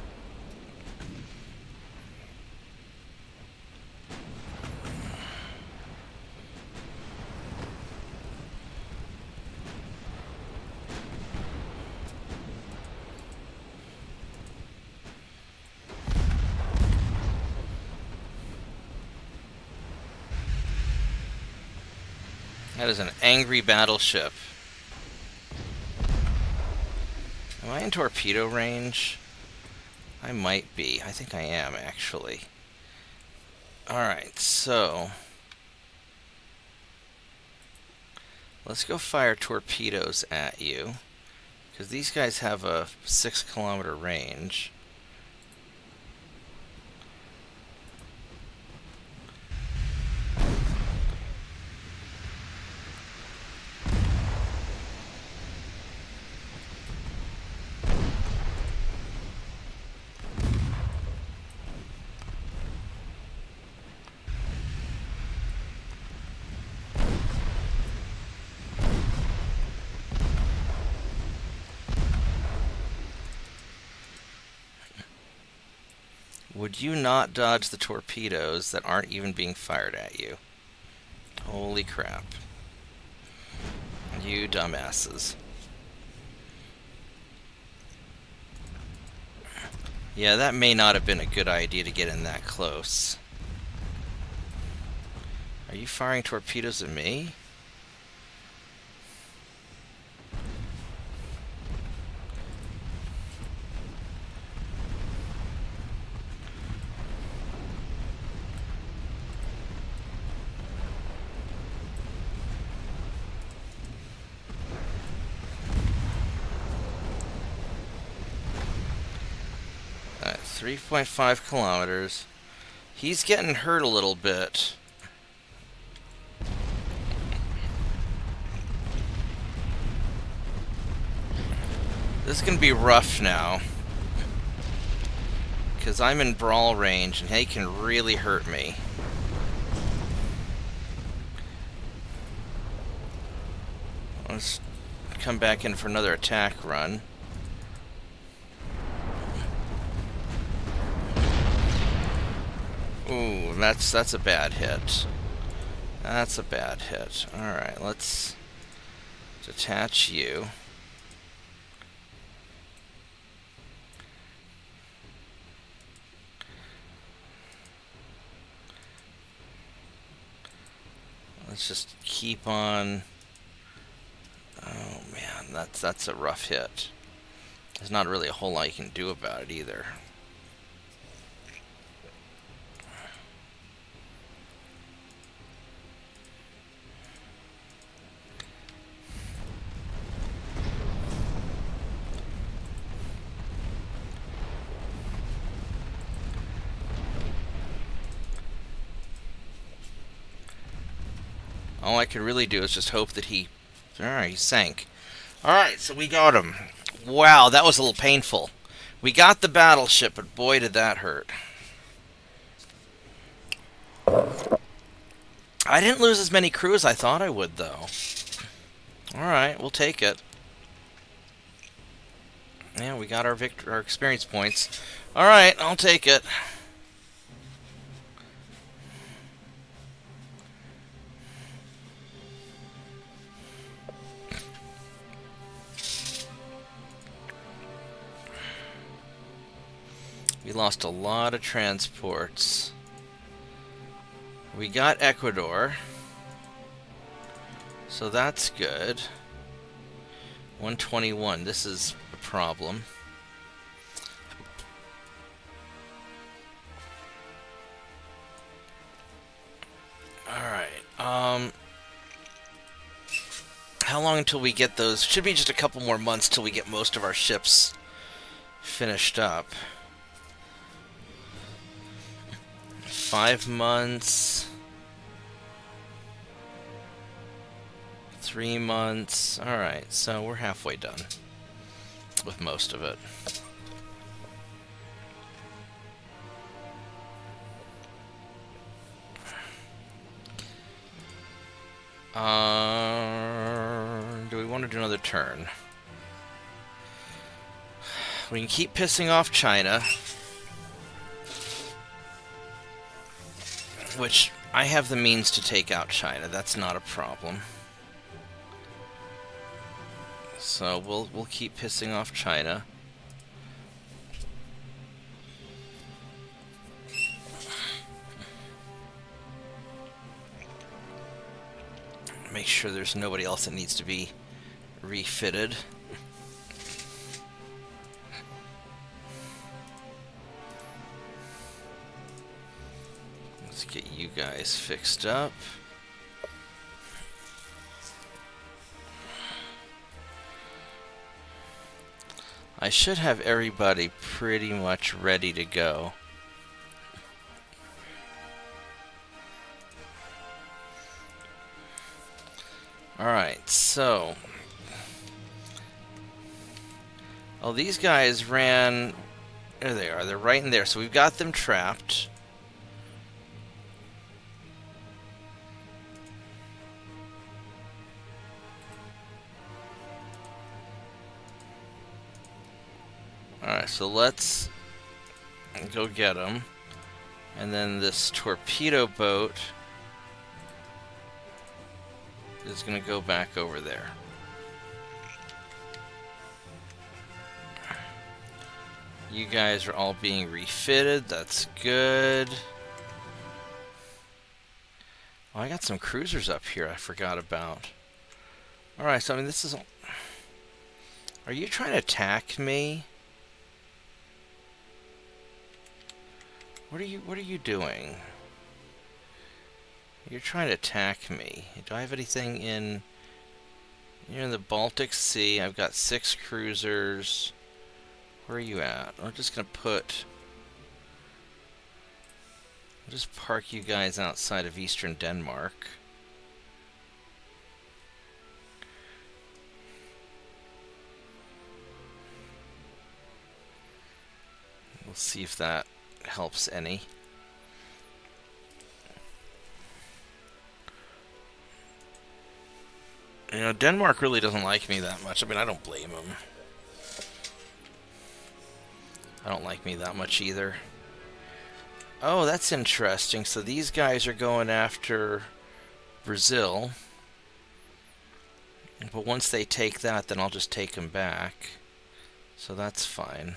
That is an angry battleship. Am I in torpedo range? I might be. I think I am, actually. Alright, so... let's go fire torpedoes at you. Because these guys have a 6-kilometer range. Would you not dodge the torpedoes that aren't even being fired at you? Holy crap. You dumbasses. Yeah, that may not have been a good idea to get in that close. Are you firing torpedoes at me? Alright, 3.5 kilometers. He's getting hurt a little bit. This is going to be rough now. Because I'm in brawl range and he can really hurt me. Let's come back in for another attack run. Ooh, that's a bad hit. That's a bad hit. Alright, let's detach you. Let's just keep on. Oh man, that's a rough hit. There's not really a whole lot you can do about it either. All I could really do is just hope that he... Alright, he sank. Alright, so we got him. Wow, that was a little painful. We got the battleship, but boy did that hurt. I didn't lose as many crew as I thought I would, though. Alright, we'll take it. Yeah, we got our experience points. Alright, I'll take it. We lost a lot of transports. We got Ecuador. So that's good. 121. This is a problem. Alright. How long until we get those? Should be just a couple more months till we get most of our ships finished up. 5 months. 3 months. Alright, so we're halfway done with most of it. Do we want to do another turn? We can keep pissing off China, which I have the means to take out China. That's not a problem. So we'll keep pissing off China. Make sure there's nobody else that needs to be refitted. Let's get you guys fixed up. I should have everybody pretty much ready to go. Alright, so... Oh, these guys ran... There they are, they're right in there. So we've got them trapped. Alright, so let's go get them. And then this torpedo boat is going to go back over there. You guys are all being refitted. That's good. Oh, I got some cruisers up here I forgot about. Alright, so I mean this is... Are you trying to attack me? What are you doing? You're trying to attack me. Do I have anything in... You're in the Baltic Sea. I've got 6 cruisers. Where are you at? I'm just gonna put... I'll just park you guys outside of eastern Denmark. We'll see if that helps any. You know, Denmark really doesn't like me that much. I mean, I don't blame them. I don't like me that much either. Oh, that's interesting. So these guys are going after Brazil. But once they take that, then I'll just take them back. So that's fine.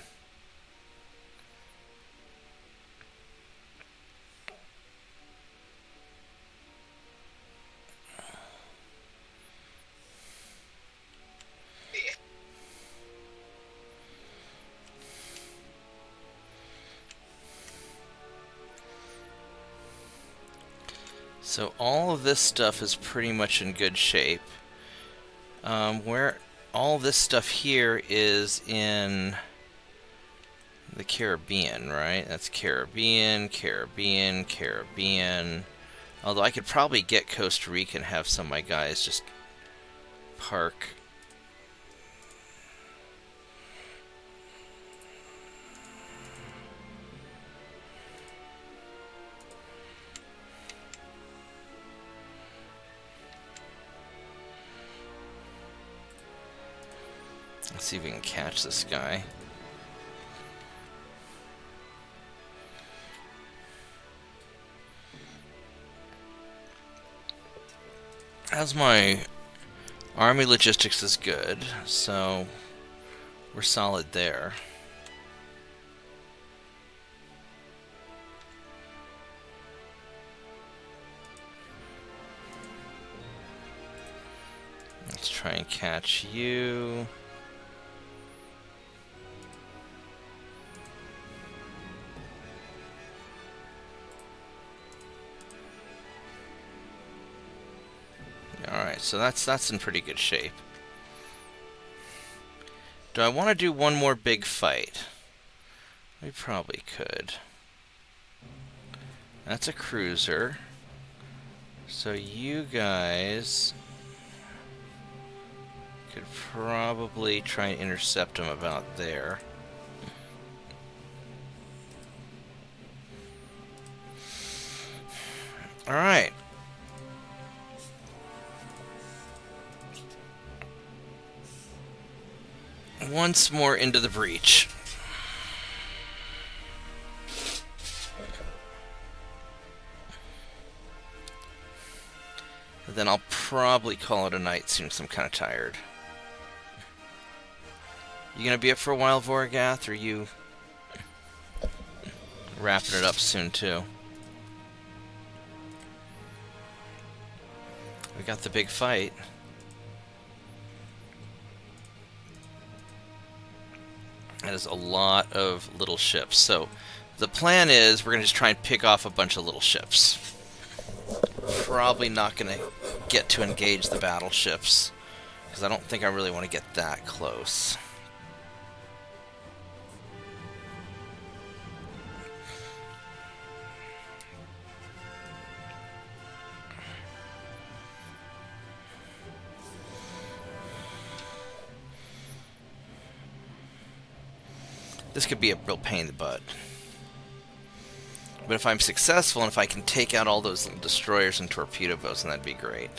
So all of this stuff is pretty much in good shape. Where all this stuff here is in the Caribbean, right? That's Caribbean, Caribbean, Caribbean. Although I could probably get Costa Rica and have some of my guys just park. Let's see if we can catch this guy. As my army logistics is good, so we're solid there. Let's try and catch you. Alright, so that's in pretty good shape. Do I want to do one more big fight? We probably could. That's a cruiser. So you guys could probably try and intercept them about there. Alright. Once more into the breach. Then I'll probably call it a night soon, because I'm kind of tired. You gonna be up for a while, Voragath, or are you wrapping it up soon, too? We got the big fight. That is a lot of little ships. So the plan is we're going to just try and pick off a bunch of little ships. Probably not going to get to engage the battleships, because I don't think I really want to get that close. This could be a real pain in the butt. But if I'm successful and if I can take out all those little destroyers and torpedo boats, then that'd be great.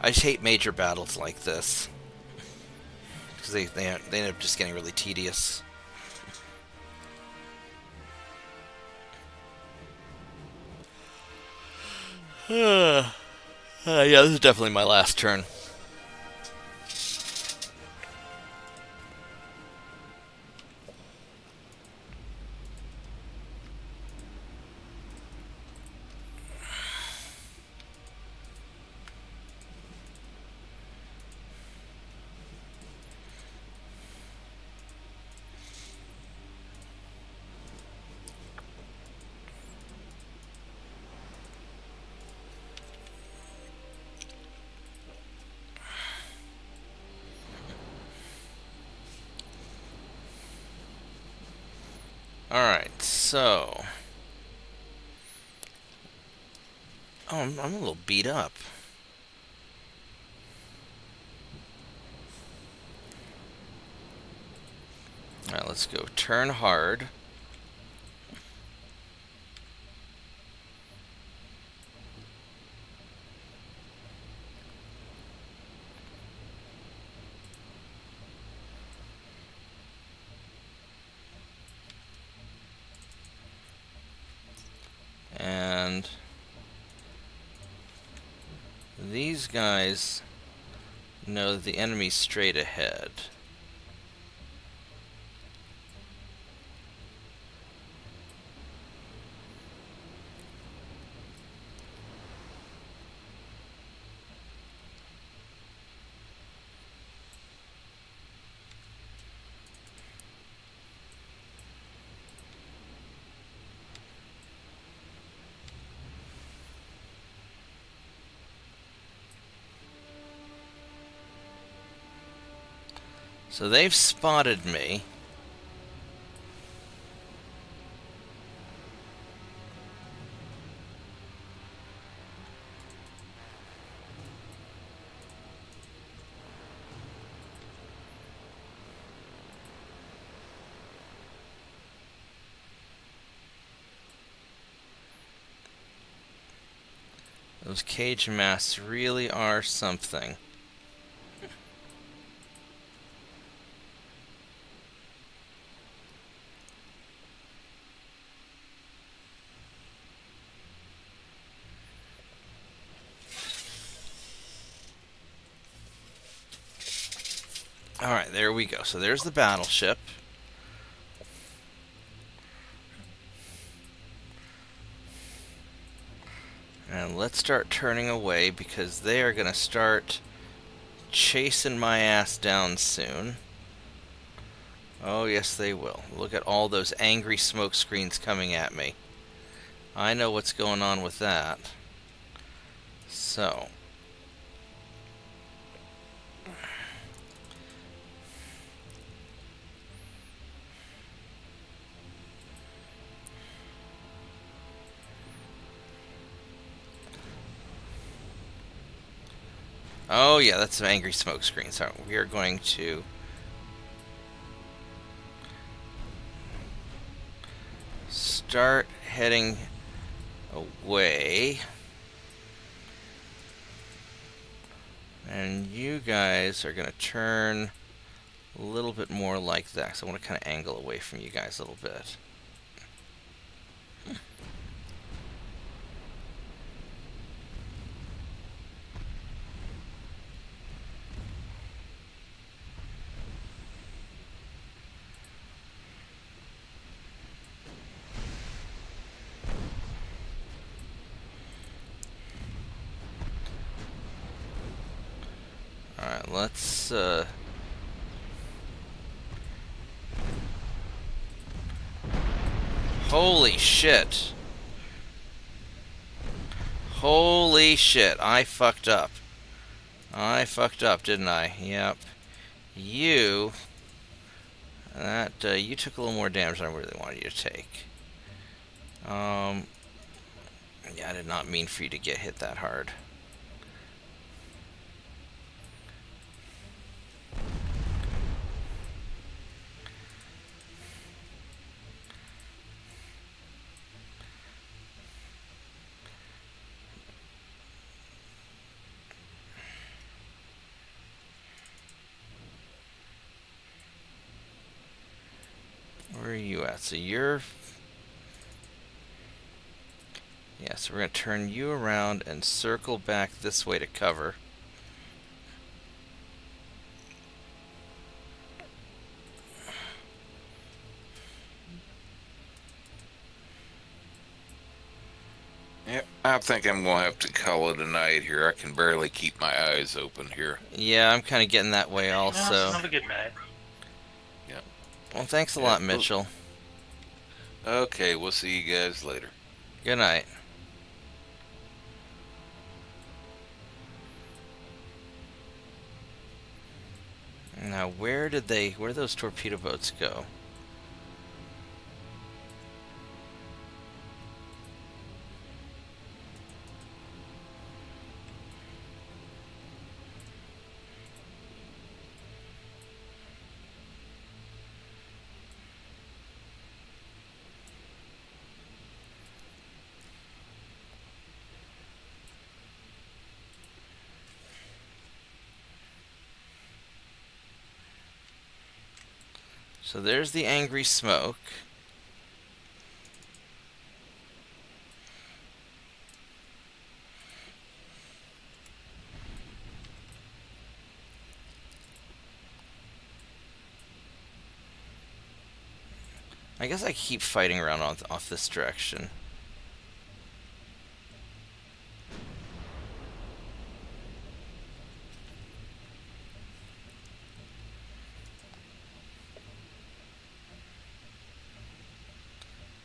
I just hate major battles like this, because they end up just getting really tedious. Yeah, this is definitely my last turn. Alright, so... Oh, I'm a little beat up. Alright, let's go turn hard. And these guys know that the enemy's straight ahead. So they've spotted me. Those cage masts really are something. Alright, there we go. So there's the battleship. And let's start turning away, because they are going to start chasing my ass down soon. Oh, yes, they will. Look at all those angry smoke screens coming at me. I know what's going on with that. So... Oh yeah, that's an angry smoke screen. So we are going to start heading away. And you guys are going to turn a little bit more like that. So I want to kind of angle away from you guys a little bit. Alright, let's holy shit. Holy shit, I fucked up. I fucked up, didn't I? Yep. You took a little more damage than I really wanted you to take. Yeah, I did not mean for you to get hit that hard. Where are you at? So you're... Yeah, so we're going to turn you around and circle back this way to cover. Yeah, I think I'm going to have to call it a night here. I can barely keep my eyes open here. Yeah, I'm kind of getting that way also. Have a good night. Yeah. Well, thanks a lot, Mitchell. Okay, we'll see you guys later. Good night. Now, where did those torpedo boats go? So there's the angry smoke. I guess I keep fighting around off this direction.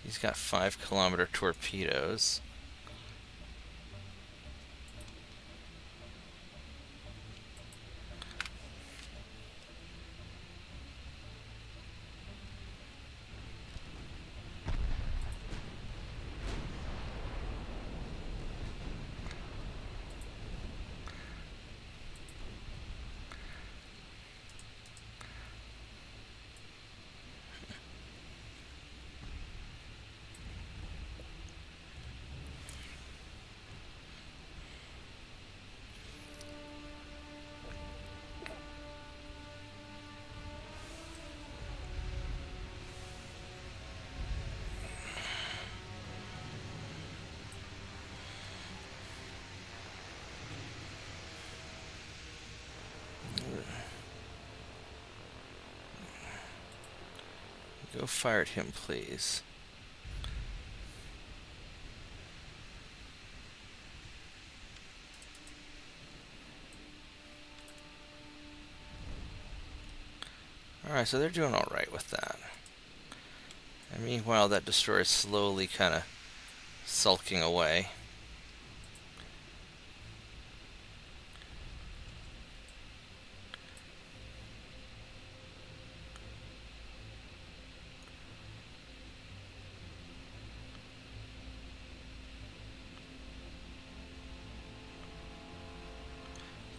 He's got 5-kilometer torpedoes. Go fire at him, please. Alright, so they're doing alright with that. And meanwhile, that destroyer is slowly kind of sulking away.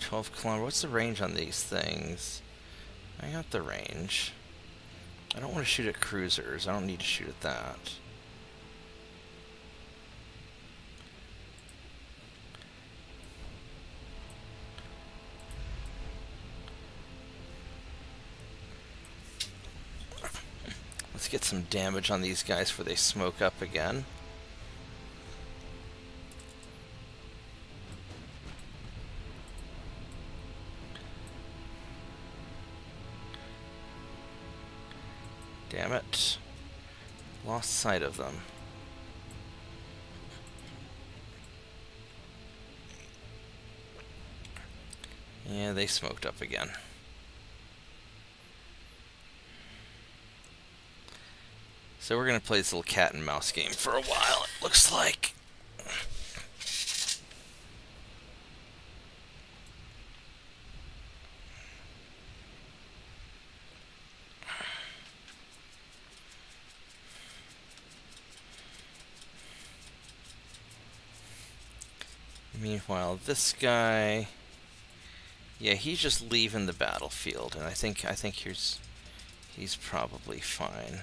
12 kilometer. What's the range on these things? I got the range. I don't want to shoot at cruisers. I don't need to shoot at that. Let's get some damage on these guys before they smoke up again. Damn it. Lost sight of them. Yeah, they smoked up again. So we're going to play this little cat and mouse game for a while, it looks like. Meanwhile, this guy, yeah, he's just leaving the battlefield, and I think he's probably fine.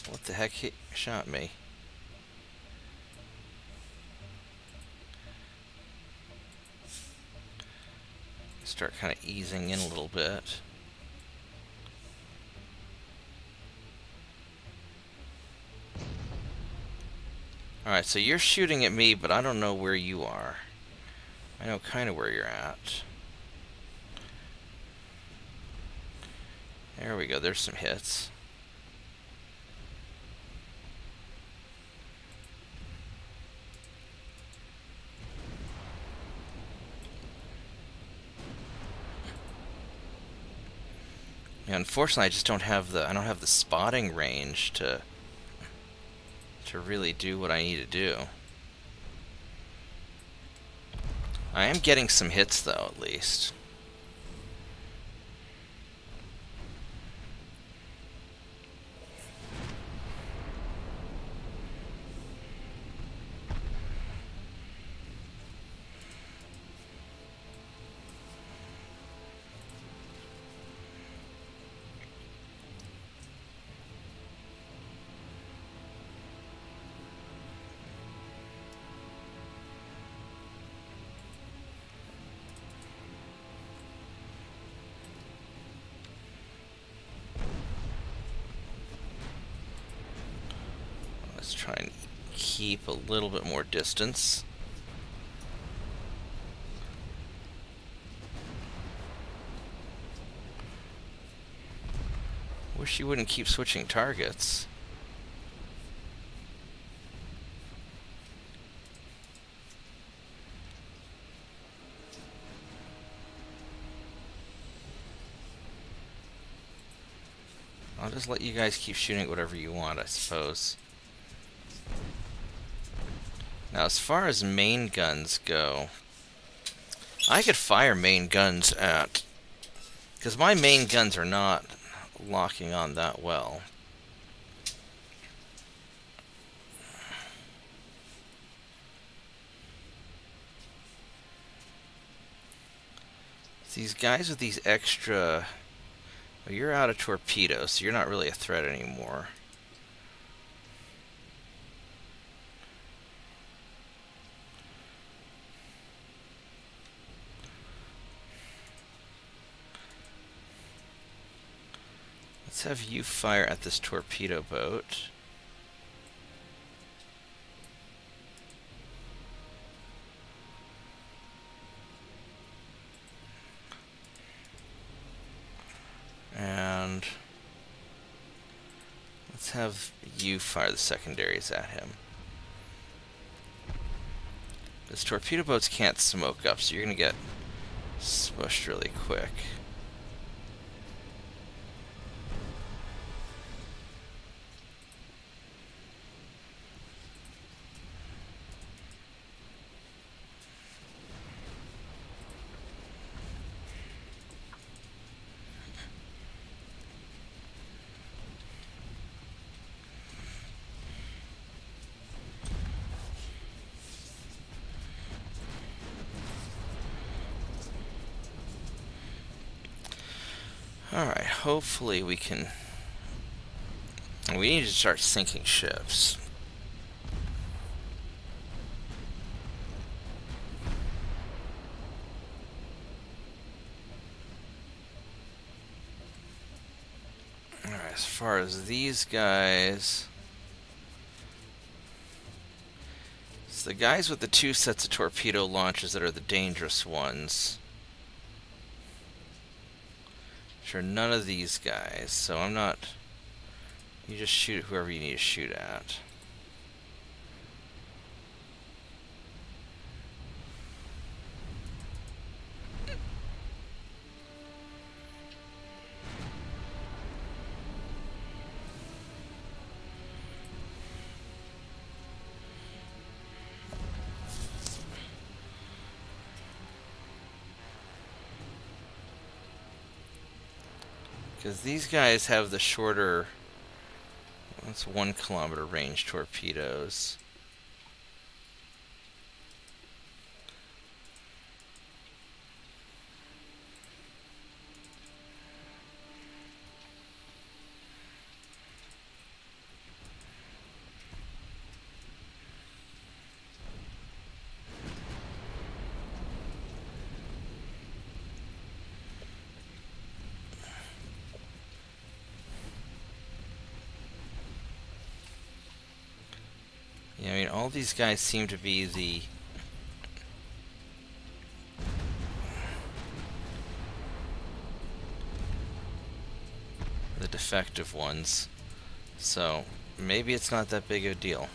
What the heck? He shot me. Start kind of easing in a little bit. Alright, so you're shooting at me, but I don't know where you are. I know kind of where you're at. There we go, there's some hits. Yeah, unfortunately, I just don't have the spotting range to really do what I need to do. I am getting some hits though, at least. Let's try and keep a little bit more distance. Wish you wouldn't keep switching targets. I'll just let you guys keep shooting at whatever you want, I suppose. Now, as far as main guns go, I could fire main guns at... because my main guns are not locking on that well. These guys with these extra... well, you're out of torpedoes, so you're not really a threat anymore. Let's have you fire at this torpedo boat. And let's have you fire the secondaries at him. This torpedo boats can't smoke up, so you're going to get smushed really quick. Alright, hopefully we can... We need to start sinking ships. Alright, as far as these guys... It's the guys with the 2 sets of torpedo launchers that are the dangerous ones. Sure, none of these guys, so I'm not... You just shoot whoever you need to shoot at. Because these guys have the shorter... That's 1 kilometer range torpedoes. Yeah, I mean, all these guys seem to be the defective ones, so maybe it's not that big of a deal.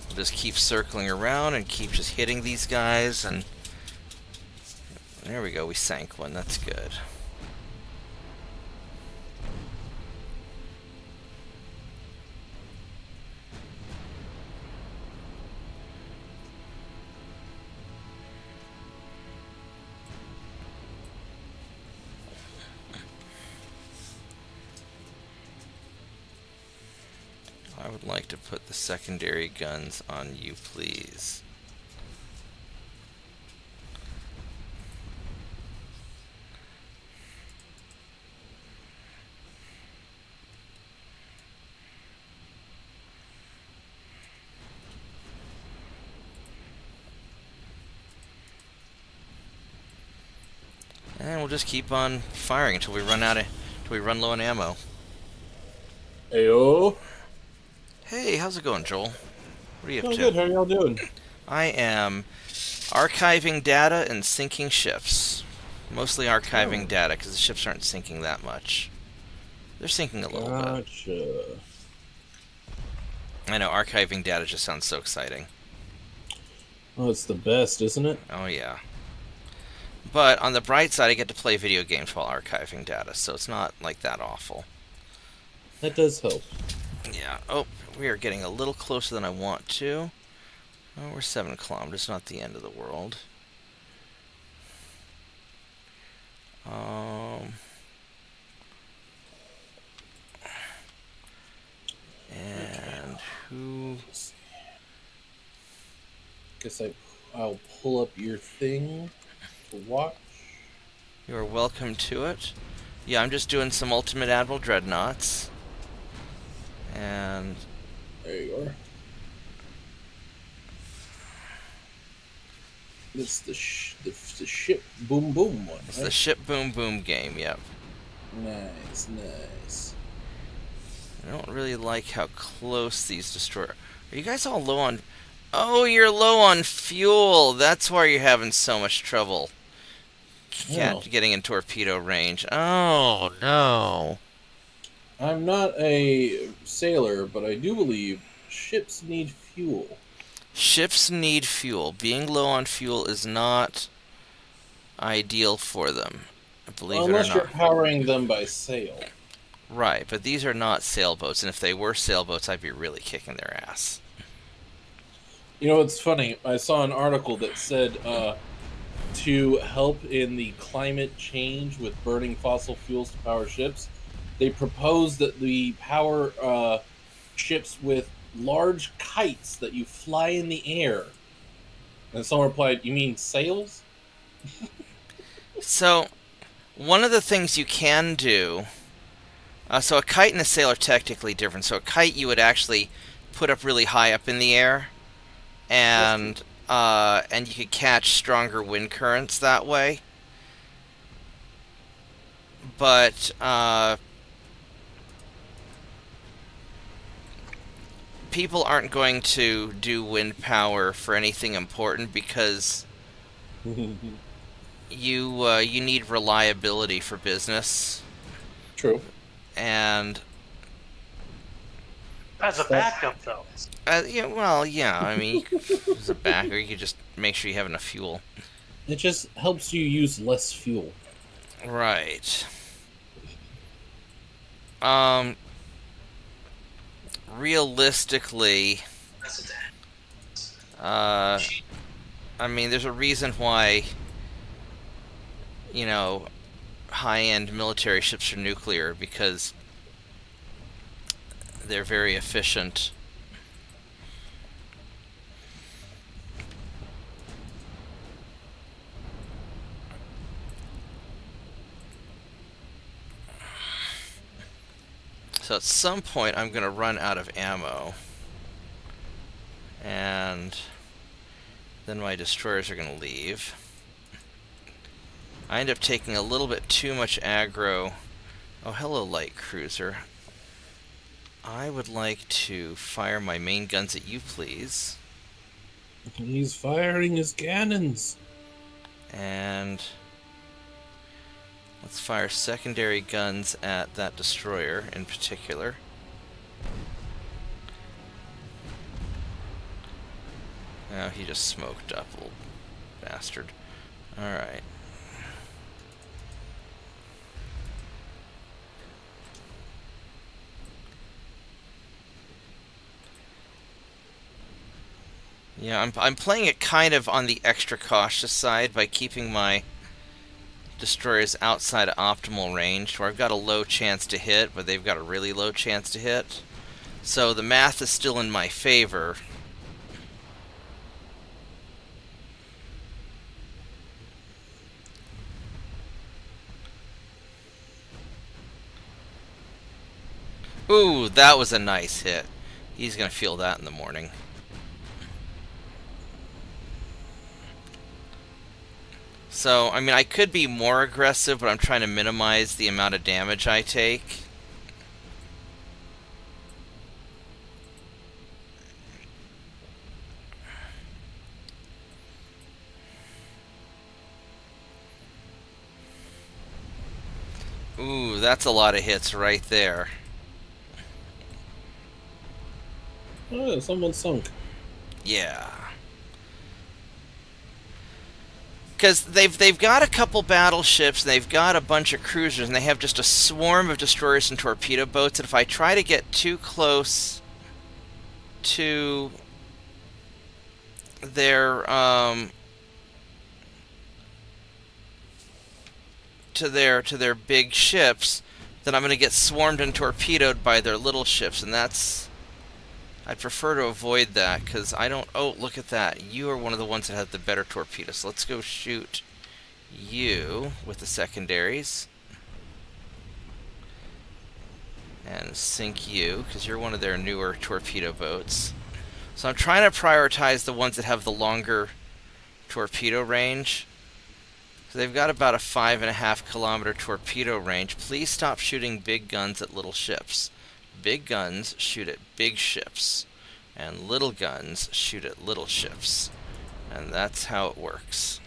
We'll just keep circling around and keep just hitting these guys, and there we go, we sank one, that's good. I would like to put the secondary guns on you, please. And we'll just keep on firing until we run low on ammo. Heyo. Hey, how's it going, Joel? What are you up to? Good. How y'all doing? I am archiving data and sinking ships. Mostly archiving data, because the ships aren't sinking that much. They're sinking a little bit. Gotcha. I know, archiving data just sounds so exciting. Oh, it's the best, isn't it? Oh, yeah. But on the bright side, I get to play video games while archiving data, so it's not like that awful. That does help. Yeah. Oh, we are getting a little closer than I want to. Oh, we're 7 kilometers, not the end of the world. And who... Guess I'll pull up your thing to watch. You are welcome to it. Yeah, I'm just doing some Ultimate Admiral Dreadnoughts. And... There you are. It's the ship boom boom one. It's right? the ship boom boom game, yep. Nice, nice. I don't really like how close these destroyers... Are you guys all low on... Oh, you're low on fuel! That's why you're having so much trouble getting in torpedo range. Oh, no. I'm not a sailor, but I do believe ships need fuel. Ships need fuel. Being low on fuel is not ideal for them, believe it or Unless you're not. powering them by sail. Right, but these are not sailboats, and if they were sailboats, I'd be really kicking their ass. You know, it's funny. I saw an article that said to help in the climate change with burning fossil fuels to power ships, they proposed that the power ships with large kites that you fly in the air. And someone replied, "You mean sails?" So, one of the things you can do... so a kite and a sail are technically different. So a kite you would actually put up really high up in the air, and you could catch stronger wind currents that way. But people aren't going to do wind power for anything important because you need reliability for business. True. And As a backup, though. yeah, well, yeah. I mean, as a backer, you could just make sure you have enough fuel. It just helps you use less fuel. Right. Realistically, I mean, there's a reason why, high-end military ships are nuclear, because they're very efficient. So at some point I'm going to run out of ammo, and then my destroyers are going to leave. I end up taking a little bit too much aggro. Oh, hello, light cruiser. I would like to fire my main guns at you, please. He's firing his cannons. And let's fire secondary guns at that destroyer in particular. Oh, he just smoked up, little bastard. Alright. Yeah, I'm playing it kind of on the extra cautious side by keeping my destroyers outside of optimal range, where I've got a low chance to hit, but they've got a really low chance to hit. So the math is still in my favor. Ooh, that was a nice hit. He's gonna feel that in the morning. So, I mean, I could be more aggressive, but I'm trying to minimize the amount of damage I take. Ooh, that's a lot of hits right there. Oh, someone sunk. Yeah. Because they've got a couple battleships, and they've got a bunch of cruisers, and they have just a swarm of destroyers and torpedo boats, and if I try to get too close to their to their big ships, then I'm going to get swarmed and torpedoed by their little ships, and I'd prefer to avoid that, because I don't... Oh, look at that. You are one of the ones that have the better torpedoes. So let's go shoot you with the secondaries. And sink you, because you're one of their newer torpedo boats. So I'm trying to prioritize the ones that have the longer torpedo range. So they've got about a 5.5 kilometer torpedo range. Please stop shooting big guns at little ships. Big guns shoot at big ships, and little guns shoot at little ships. And that's how it works.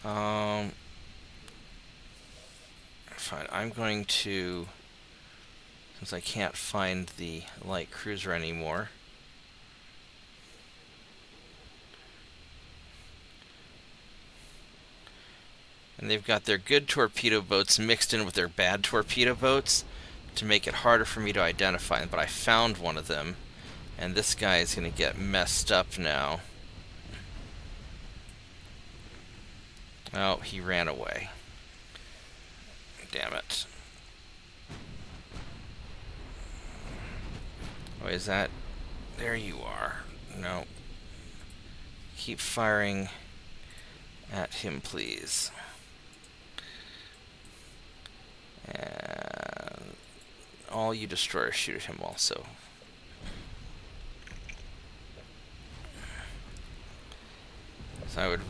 Fine, I'm going to, since I can't find the light cruiser anymore, and they've got their good torpedo boats mixed in with their bad torpedo boats to make it harder for me to identify them. But I found one of them, and this guy is going to get messed up now. Oh, he ran away. damn it. Oh, is that... There you are. No. Keep firing at him, please. And all you destroyers shoot at him also. So I would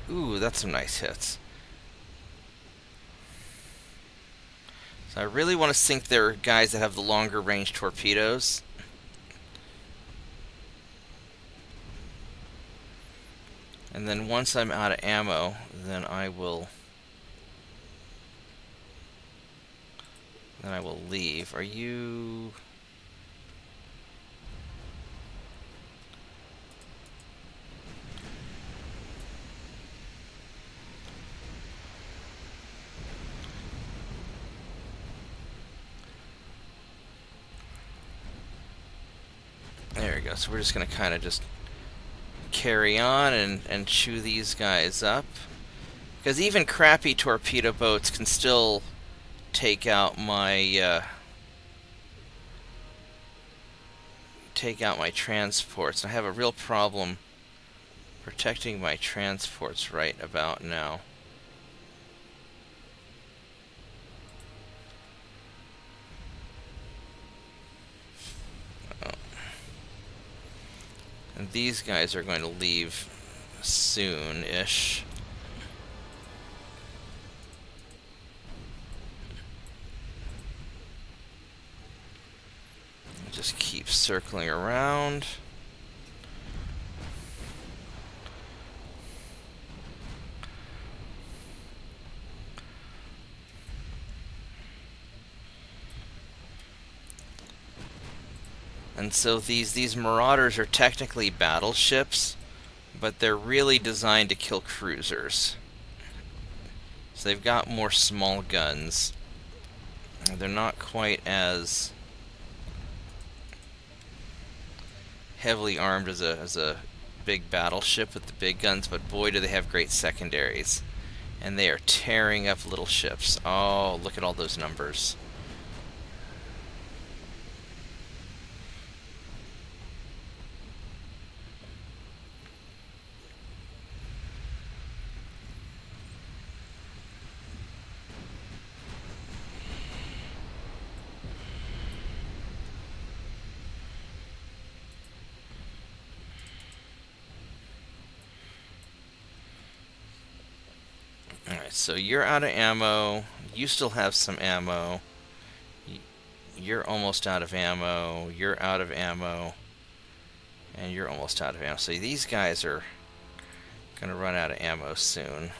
ooh, that's some nice hits. So I really want to sink their guys that have the longer range torpedoes. And then once I'm out of ammo, then I will leave. Are you... There we go. So we're just going to kind of just carry on and chew these guys up. Because even crappy torpedo boats can still take out my transports. I have a real problem protecting my transports right about now. And these guys are going to leave soon-ish. Just keep circling around. And so these marauders are technically battleships, but they're really designed to kill cruisers. So they've got more small guns. They're not quite as heavily armed as a big battleship with the big guns, but boy do they have great secondaries. And they are tearing up little ships. Oh, look at all those numbers. Alright, so you're out of ammo. You still have some ammo. You're almost out of ammo. You're out of ammo. And you're almost out of ammo. So these guys are going to run out of ammo soon.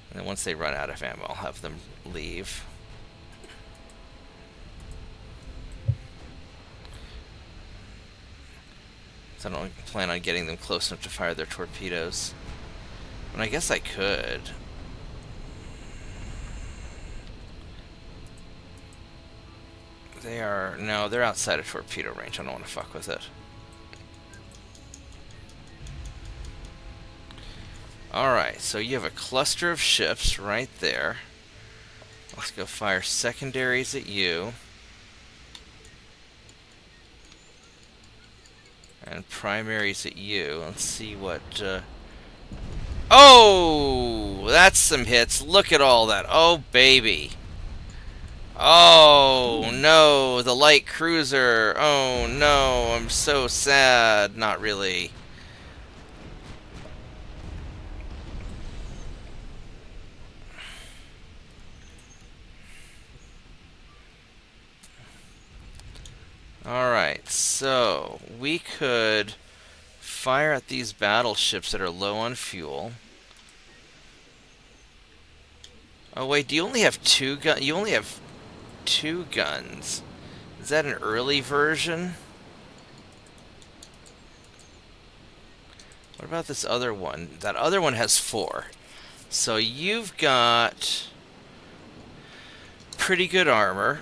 And then once they run out of ammo, I'll have them leave. So I don't plan on getting them close enough to fire their torpedoes. But I guess I could. They are... No, they're outside of torpedo range. I don't want to fuck with it. Alright, so you have a cluster of ships right there. Let's go fire secondaries at you. And primaries at you. Let's see what... Oh! That's some hits. Look at all that. Oh, baby. Oh, no. The light cruiser. Oh, no. I'm so sad. Not really. Alright, so we could fire at these battleships that are low on fuel. Oh wait, do you only have two guns? You only have two guns. Is that an early version? What about this other one? That other one has 4. So you've got pretty good armor.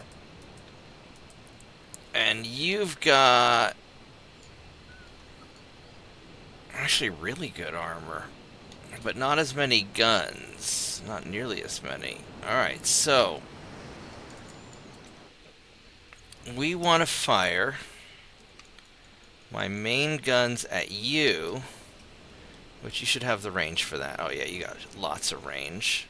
And you've got actually really good armor. but not as many guns. Not nearly as many. Alright, so we want to fire my main guns at you, which you should have the range for that. Oh yeah, you got lots of range.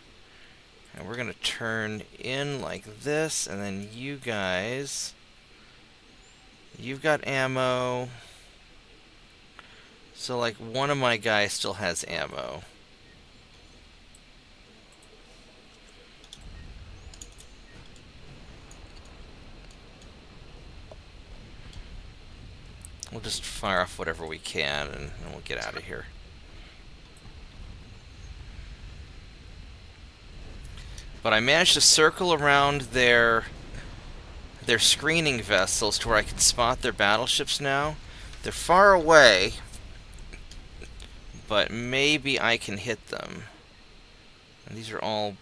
And we're going to turn in like this, and then you guys, you've got ammo. So like one of my guys still has ammo. We'll just fire off whatever we can, and we'll get out of here. But I managed to circle around their screening vessels to where I can spot their battleships now. They're far away, but maybe I can hit them. And these are all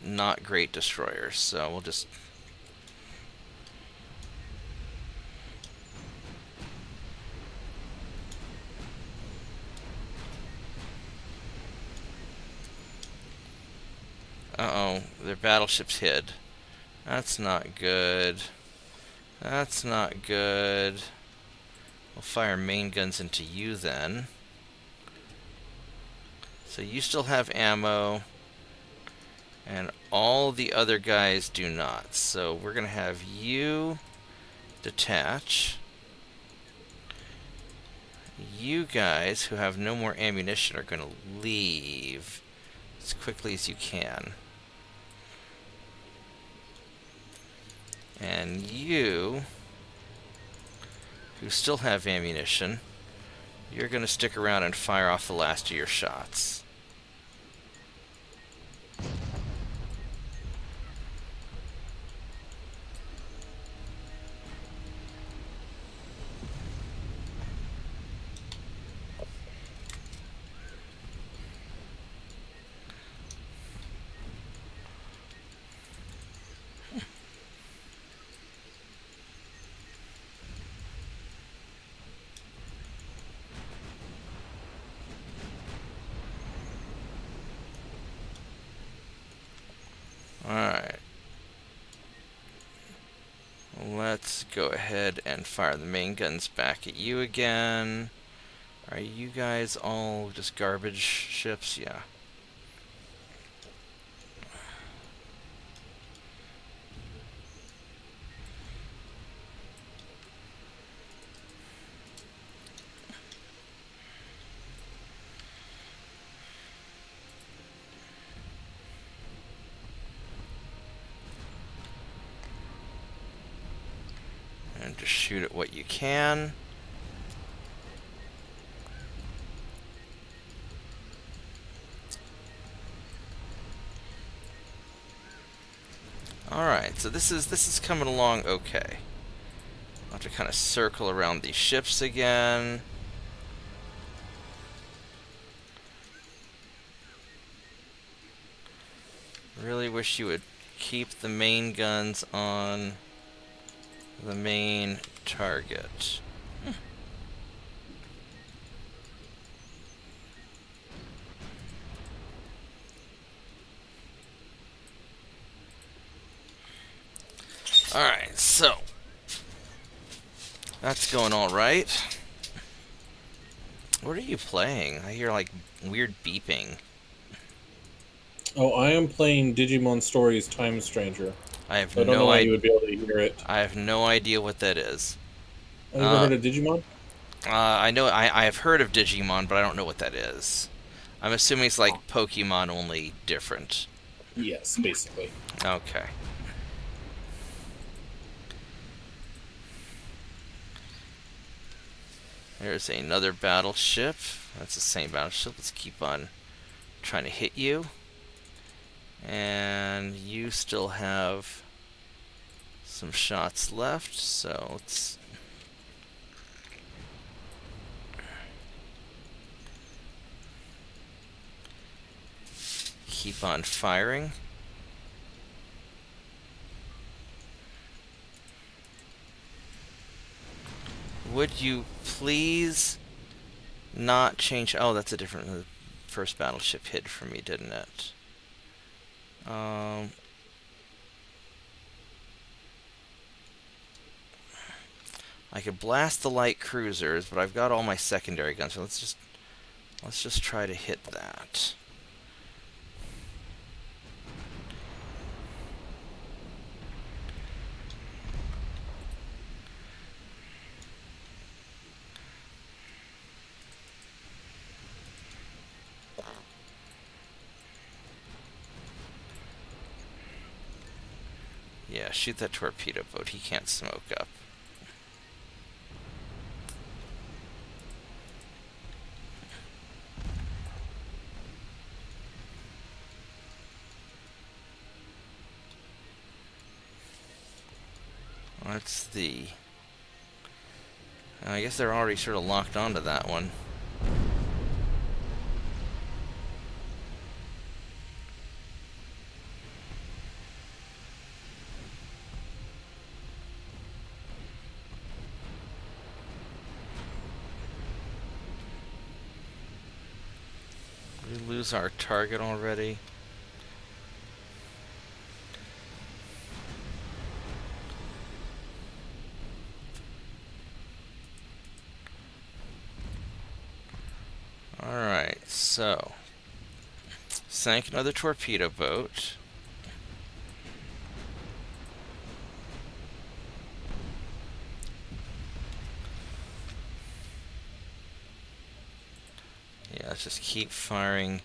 not great destroyers, so we'll just... Uh-oh, their battleship's hid. That's not good. That's not good. We'll fire main guns into you then. So you still have ammo, and all the other guys do not. So we're going to have you detach. You guys, who have no more ammunition, are going to leave as quickly as you can. And you, who still have ammunition, you're going to stick around and fire off the last of your shots. Alright. Let's go ahead and fire the main guns back at you again. Are you guys all just garbage ships? Yeah. And just shoot at what you can. Alright, so this is coming along okay. I'll have to kind of circle around these ships again. Really wish you would keep the main guns on the main target. Alright, so that's going all right. What are you playing? I hear like weird beeping. Oh, I am playing Digimon Stories Time Stranger. I have I don't know no why you idea. would be able to hear it. I have no idea what that is. Have you ever heard of Digimon? I know I have heard of Digimon, but I don't know what that is. I'm assuming it's like Pokemon, only different. Yes, basically. Okay. There's another battleship. That's the same battleship. Let's keep on trying to hit you. And you still have some shots left, so let's... keep on firing. Would you please not change... Oh, that's a different... first battleship hid from me, didn't it? I could blast the light cruisers, but I've got all my secondary guns, so let's just try to hit that. Yeah, shoot that torpedo boat. He can't smoke up. That's the... I guess they're already sort of locked onto that one. Did we lose our target already? Alright, so sank another torpedo boat. Yeah, let's just keep firing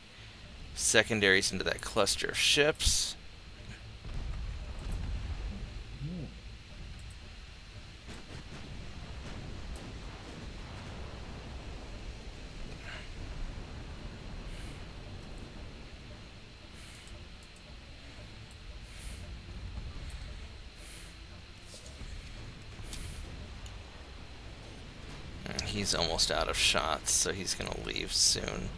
secondaries into that cluster of ships. He's almost out of shots, so he's gonna leave soon.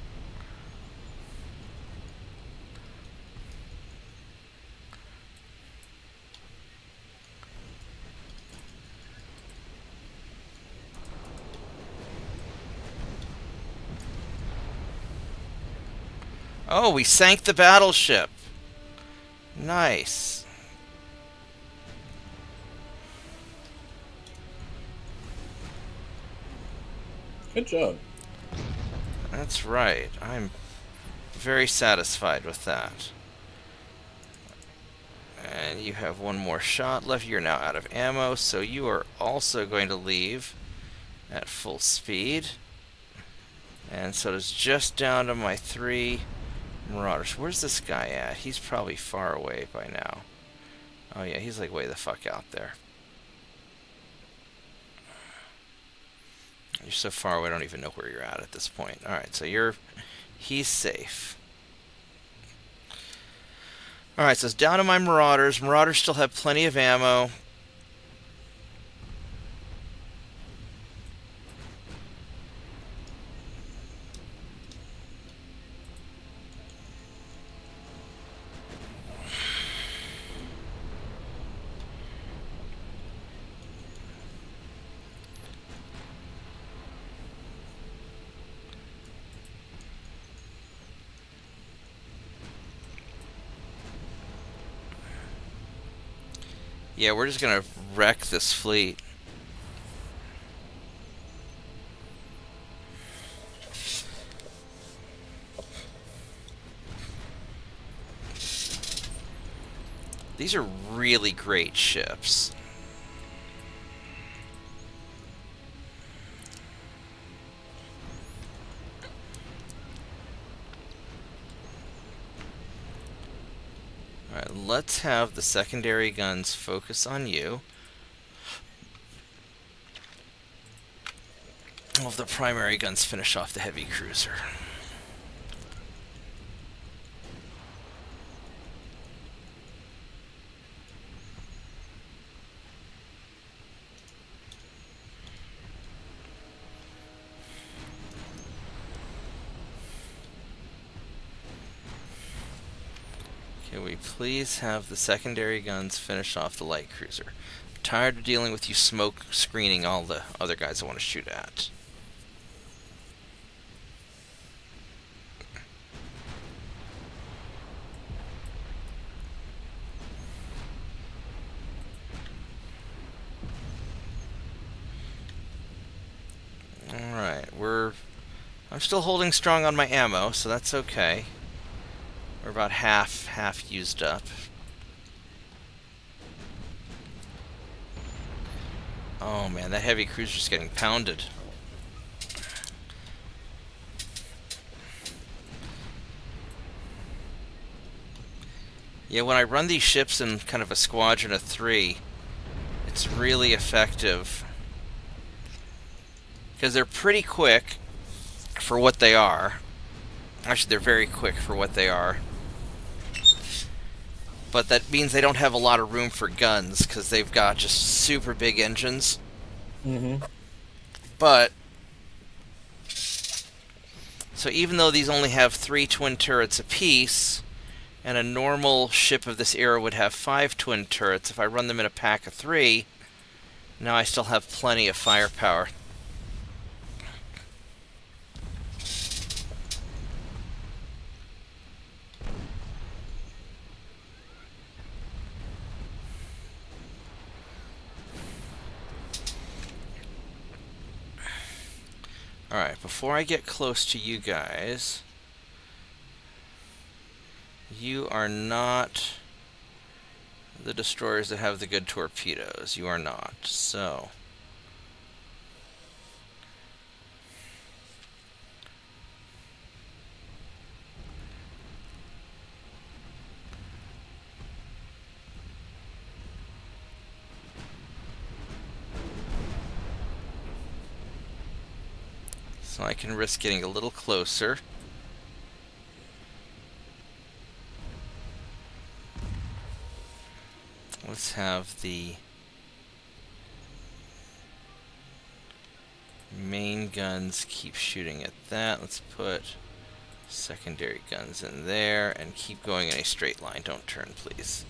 Oh, we sank the battleship. Nice. Good job. That's right. I'm very satisfied with that. And you have one more shot left. You're now out of ammo, so you are also going to leave at full speed. And so it's just down to my 3 Marauders. Where's this guy at? He's probably far away by now. Oh yeah, he's like way the fuck out there. You're so far away, I don't even know where you're at this point. Alright, so he's safe. Alright, so it's down to my Marauders. Marauders still have plenty of ammo. Yeah, we're just gonna wreck this fleet. These are really great ships. Alright, let's have the secondary guns focus on you. Well, if the primary guns finish off the heavy cruiser. Can we please have the secondary guns finish off the light cruiser? I'm tired of dealing with you smoke screening all the other guys I want to shoot at. I'm still holding strong on my ammo, so that's okay. We're about half used up. Oh man, that heavy cruiser's getting pounded. Yeah, when I run these ships in kind of a squadron of 3, it's really effective. Because they're pretty quick for what they are. Actually, they're very quick for what they are. But that means they don't have a lot of room for guns, because they've got just super big engines. But, so even though these only have 3 twin turrets apiece, and a normal ship of this era would have 5 twin turrets, if I run them in a pack of 3, now I still have plenty of firepower. Alright, before I get close to you guys, you are not the destroyers that have the good torpedoes. You are not. So I can risk getting a little closer. Let's have the main guns keep shooting at that. Let's put secondary guns in there and keep going in a straight line. Don't turn, please.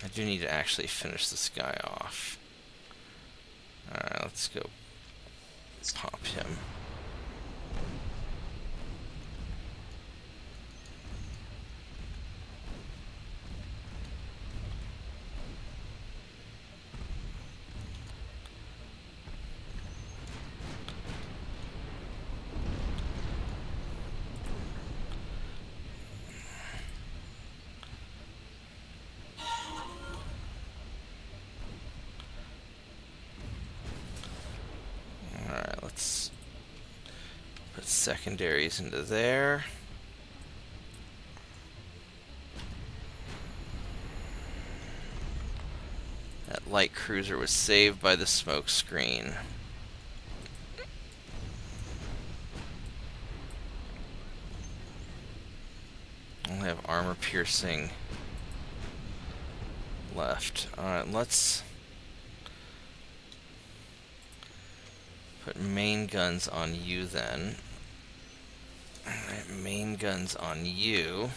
I do need to actually finish this guy off. Alright, let's go pop him. Let's put secondaries into there. That light cruiser was saved by the smoke screen. Only have armor piercing left. Alright, let's put main guns on you then. Alright, main guns on you.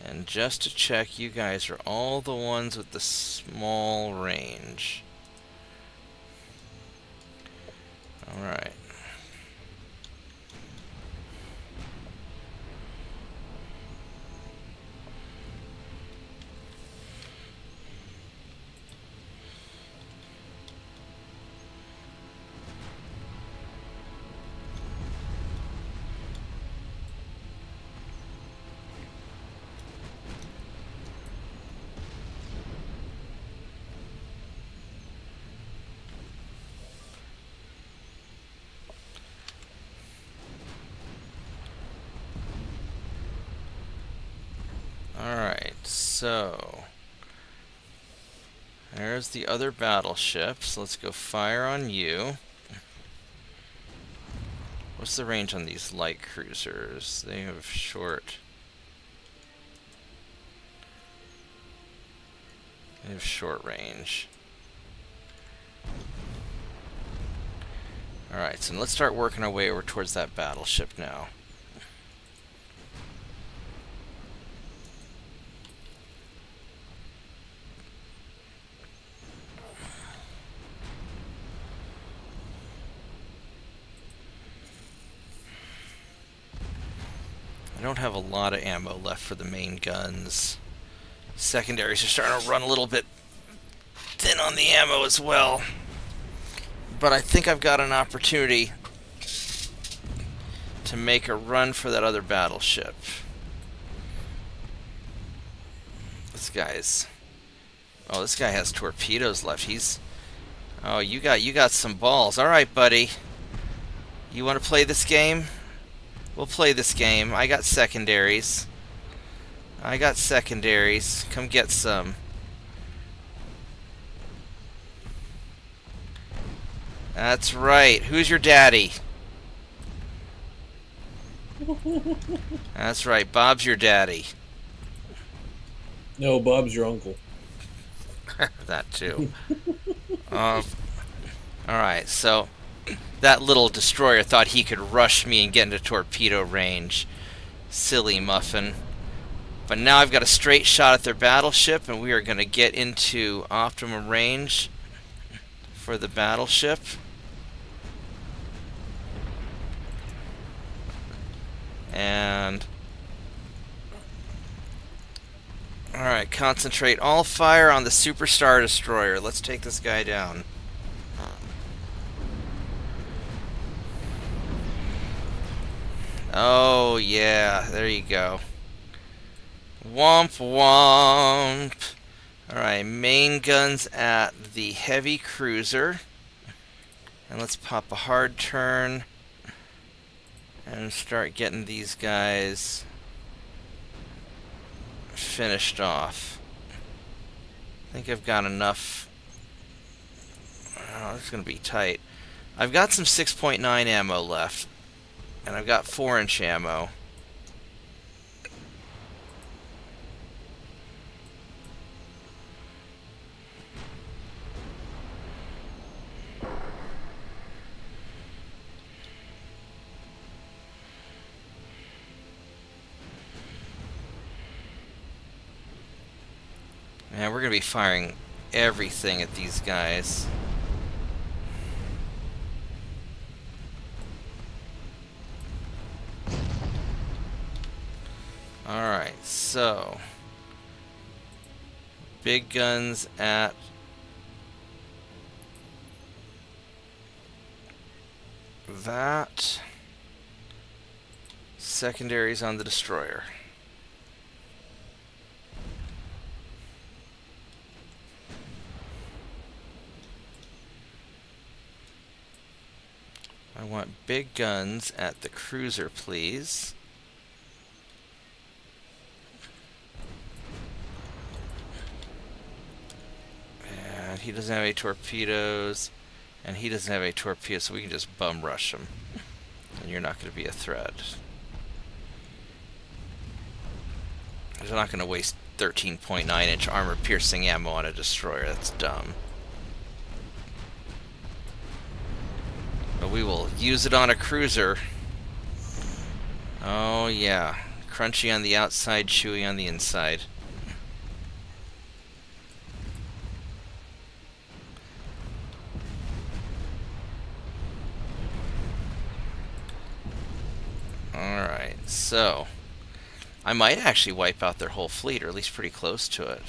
And just to check, you guys are all the ones with the small range. Alright. Alright, so there's the other battleships. Let's go fire on you. What's the range on these light cruisers? They have short. They have short range. Alright, so let's start working our way over towards that battleship now. don't have a lot of ammo left for the main guns. Secondaries are starting to run a little bit thin on the ammo as well. But I think I've got an opportunity to make a run for that other battleship. This guy's... Oh, this guy has torpedoes left. He's... Oh, you got some balls. All right, buddy. You want to play this game? We'll play this game. I got secondaries. Come get some. That's right. Who's your daddy? That's right. Bob's your daddy. No, Bob's your uncle. That too. Alright, so that little destroyer thought he could rush me and get into torpedo range. Silly muffin. But now I've got a straight shot at their battleship, and we are going to get into optimum range for the battleship. And... Alright, concentrate all fire on the Super Star Destroyer. Let's take this guy down. Oh, yeah, there you go. Womp womp. Alright, main guns at the heavy cruiser. And let's pop a hard turn and start getting these guys finished off. I think I've got enough. Oh, it's going to be tight. I've got some 6.9 ammo left, and I've got 4-inch ammo. Man, we're going to be firing everything at these guys. Alright, so... big guns at... that. Secondaries on the destroyer. I want big guns at the cruiser, please. And he doesn't have any torpedoes. And he doesn't have any torpedoes, so we can just bum rush him. And you're not going to be a threat. I'm not going to waste 13.9-inch armor-piercing ammo on a destroyer. That's dumb. But we will use it on a cruiser. Oh yeah. Crunchy on the outside, chewy on the inside. Alright, so... I might actually wipe out their whole fleet, or at least pretty close to it.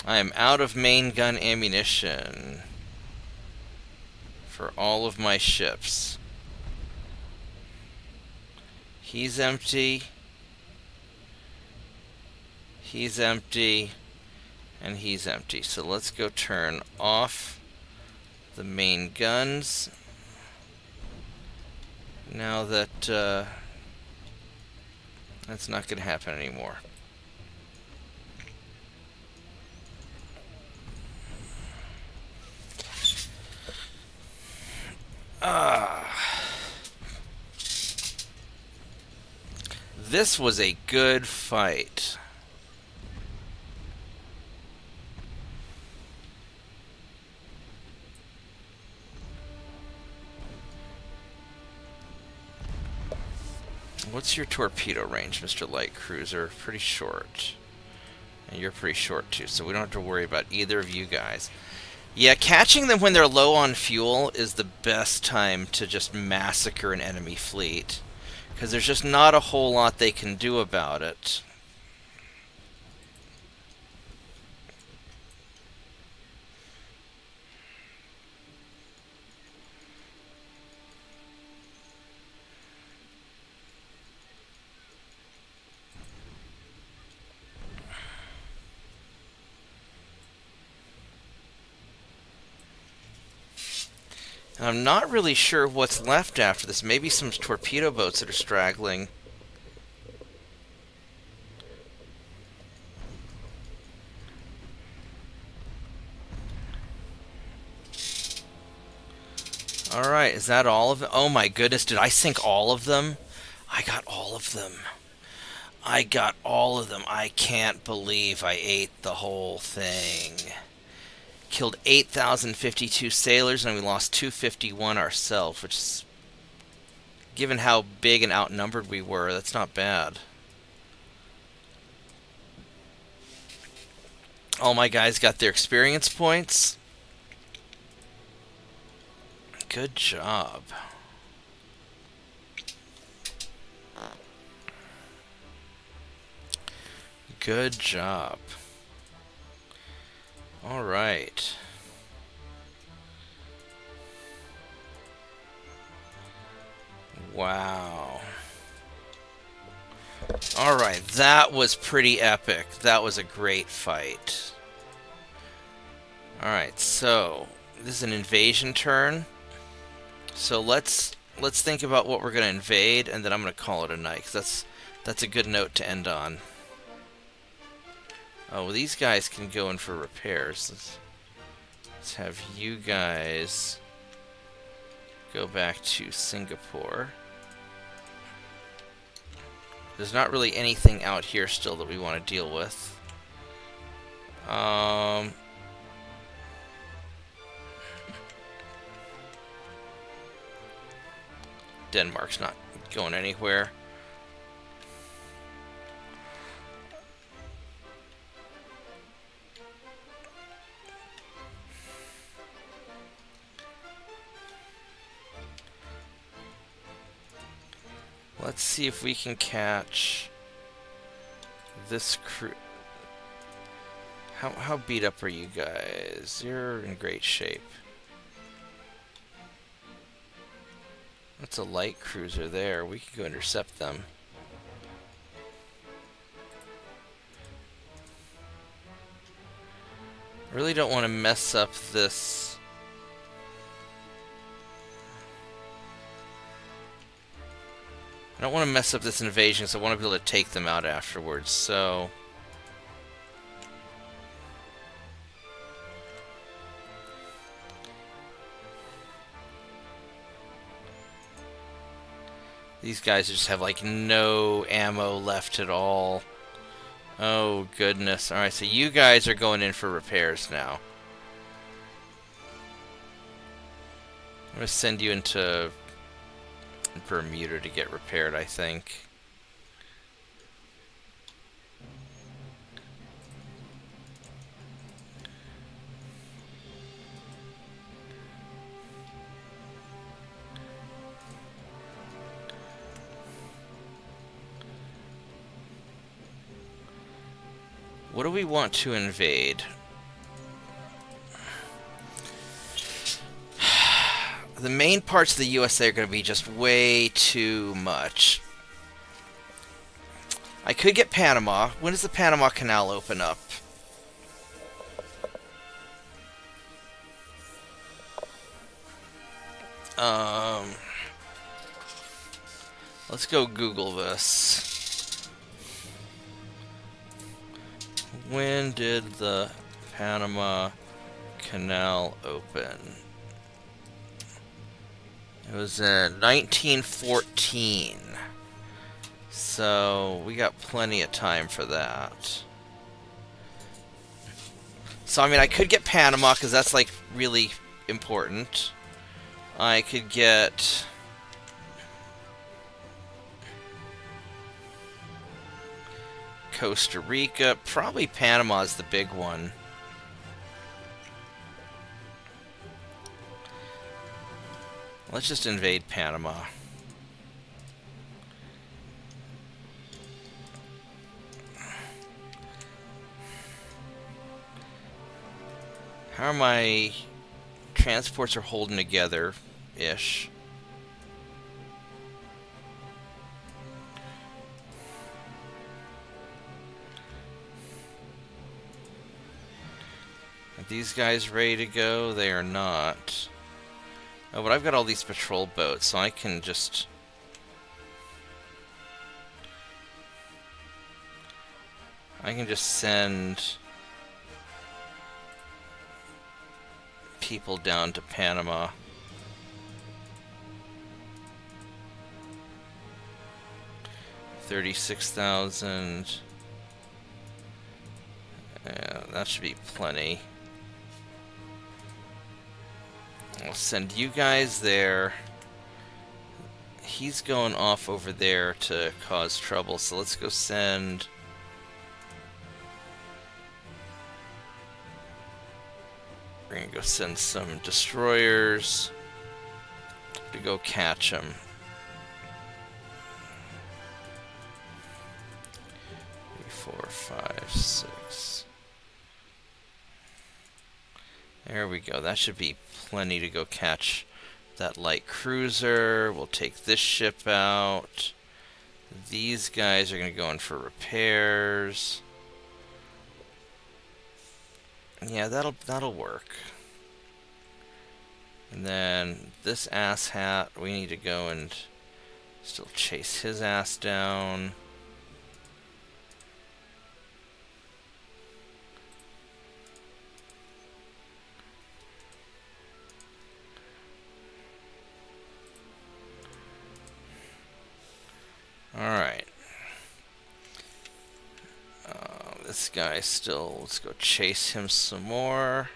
I am out of main gun ammunition for all of my ships. He's empty. He's empty. And he's empty. So let's go turn off the main guns. Now that that's not going to happen anymore. This was a good fight. What's your torpedo range, Mr. Light Cruiser? Pretty short. And you're pretty short too, so we don't have to worry about either of you guys. Yeah, catching them when they're low on fuel is the best time to just massacre an enemy fleet. Because there's just not a whole lot they can do about it. And I'm not really sure what's left after this. Maybe some torpedo boats that are straggling. Alright, is that all of them? Oh my goodness, did I sink all of them? I got all of them. I got all of them. I can't believe I ate the whole thing. Killed 8,052 sailors and we lost 251 ourselves, which is, given how big and outnumbered we were, that's not bad. All my guys got their experience points. Good job. Good job. All right. Wow. All right, that was pretty epic. That was a great fight. All right, so this is an invasion turn. So let's think about what we're going to invade, and then I'm going to call it a night, because that's a good note to end on. Oh, well, these guys can go in for repairs. Let's have you guys go back to Singapore. There's not really anything out here still that we want to deal with. Denmark's not going anywhere. Let's see if we can catch this crew. How beat up are you guys? You're in great shape. That's a light cruiser there. We can go intercept them. I really don't want to mess up this. I don't want to mess up this invasion, so I want to be able to take them out afterwards, so... These guys just have, like, no ammo left at all. Oh, goodness. Alright, so you guys are going in for repairs now. I'm going to send you into Bermuda to get repaired, I think. What do we want to invade? The main parts of the USA are going to be just way too much. I could get Panama. When does the Panama Canal open up? Let's go Google this. When did the Panama Canal open? It was in 1914. So we got plenty of time for that. So I mean, I could get Panama because that's like really important. I could get Costa Rica. Probably Panama's the big one. Let's just invade Panama. How are my transports are holding together-ish? Are these guys ready to go? They are not. Oh, but I've got all these patrol boats, so I can just... send people down to Panama. $36,000. Yeah, that should be plenty. I'll send you guys there. He's going off over there to cause trouble, so let's go send... We're gonna go send some destroyers to go catch him. Three, 4, 5, 6. There we go. That should be plenty to go catch that light cruiser. We'll take this ship out. These guys are gonna go in for repairs. Yeah, that'll work. And then this asshat, we need to go and still chase his ass down. Alright. This guy still, let's go chase him some more.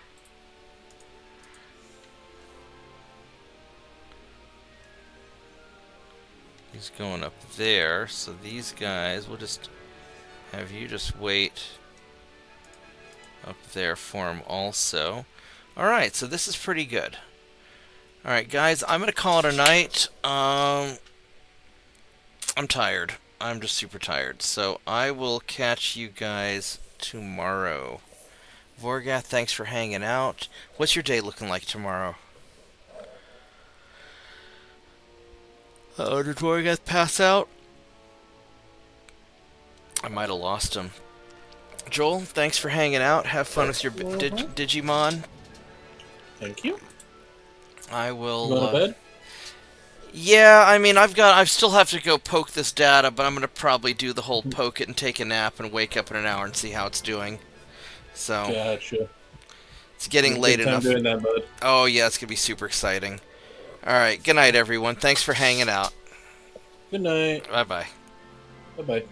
He's going up there, so these guys, we'll just have you just wait up there for him also. Alright, so this is pretty good. Alright guys, I'm going to call it a night. I'm tired. I'm just super tired. So I will catch you guys tomorrow. Vorgath, thanks for hanging out. What's your day looking like tomorrow? Did Vorgath pass out? I might have lost him. Joel, thanks for hanging out. Have fun with your Digimon. Thank you. I will. You going to bed? Yeah, I mean, I still have to go poke this data, but I'm gonna probably do the whole poke it and take a nap and wake up in an hour and see how it's doing. So. Gotcha. It's getting late enough. Doing that, bud. Oh yeah, it's gonna be super exciting. All right, good night, everyone. Thanks for hanging out. Good night. Bye bye. Bye bye.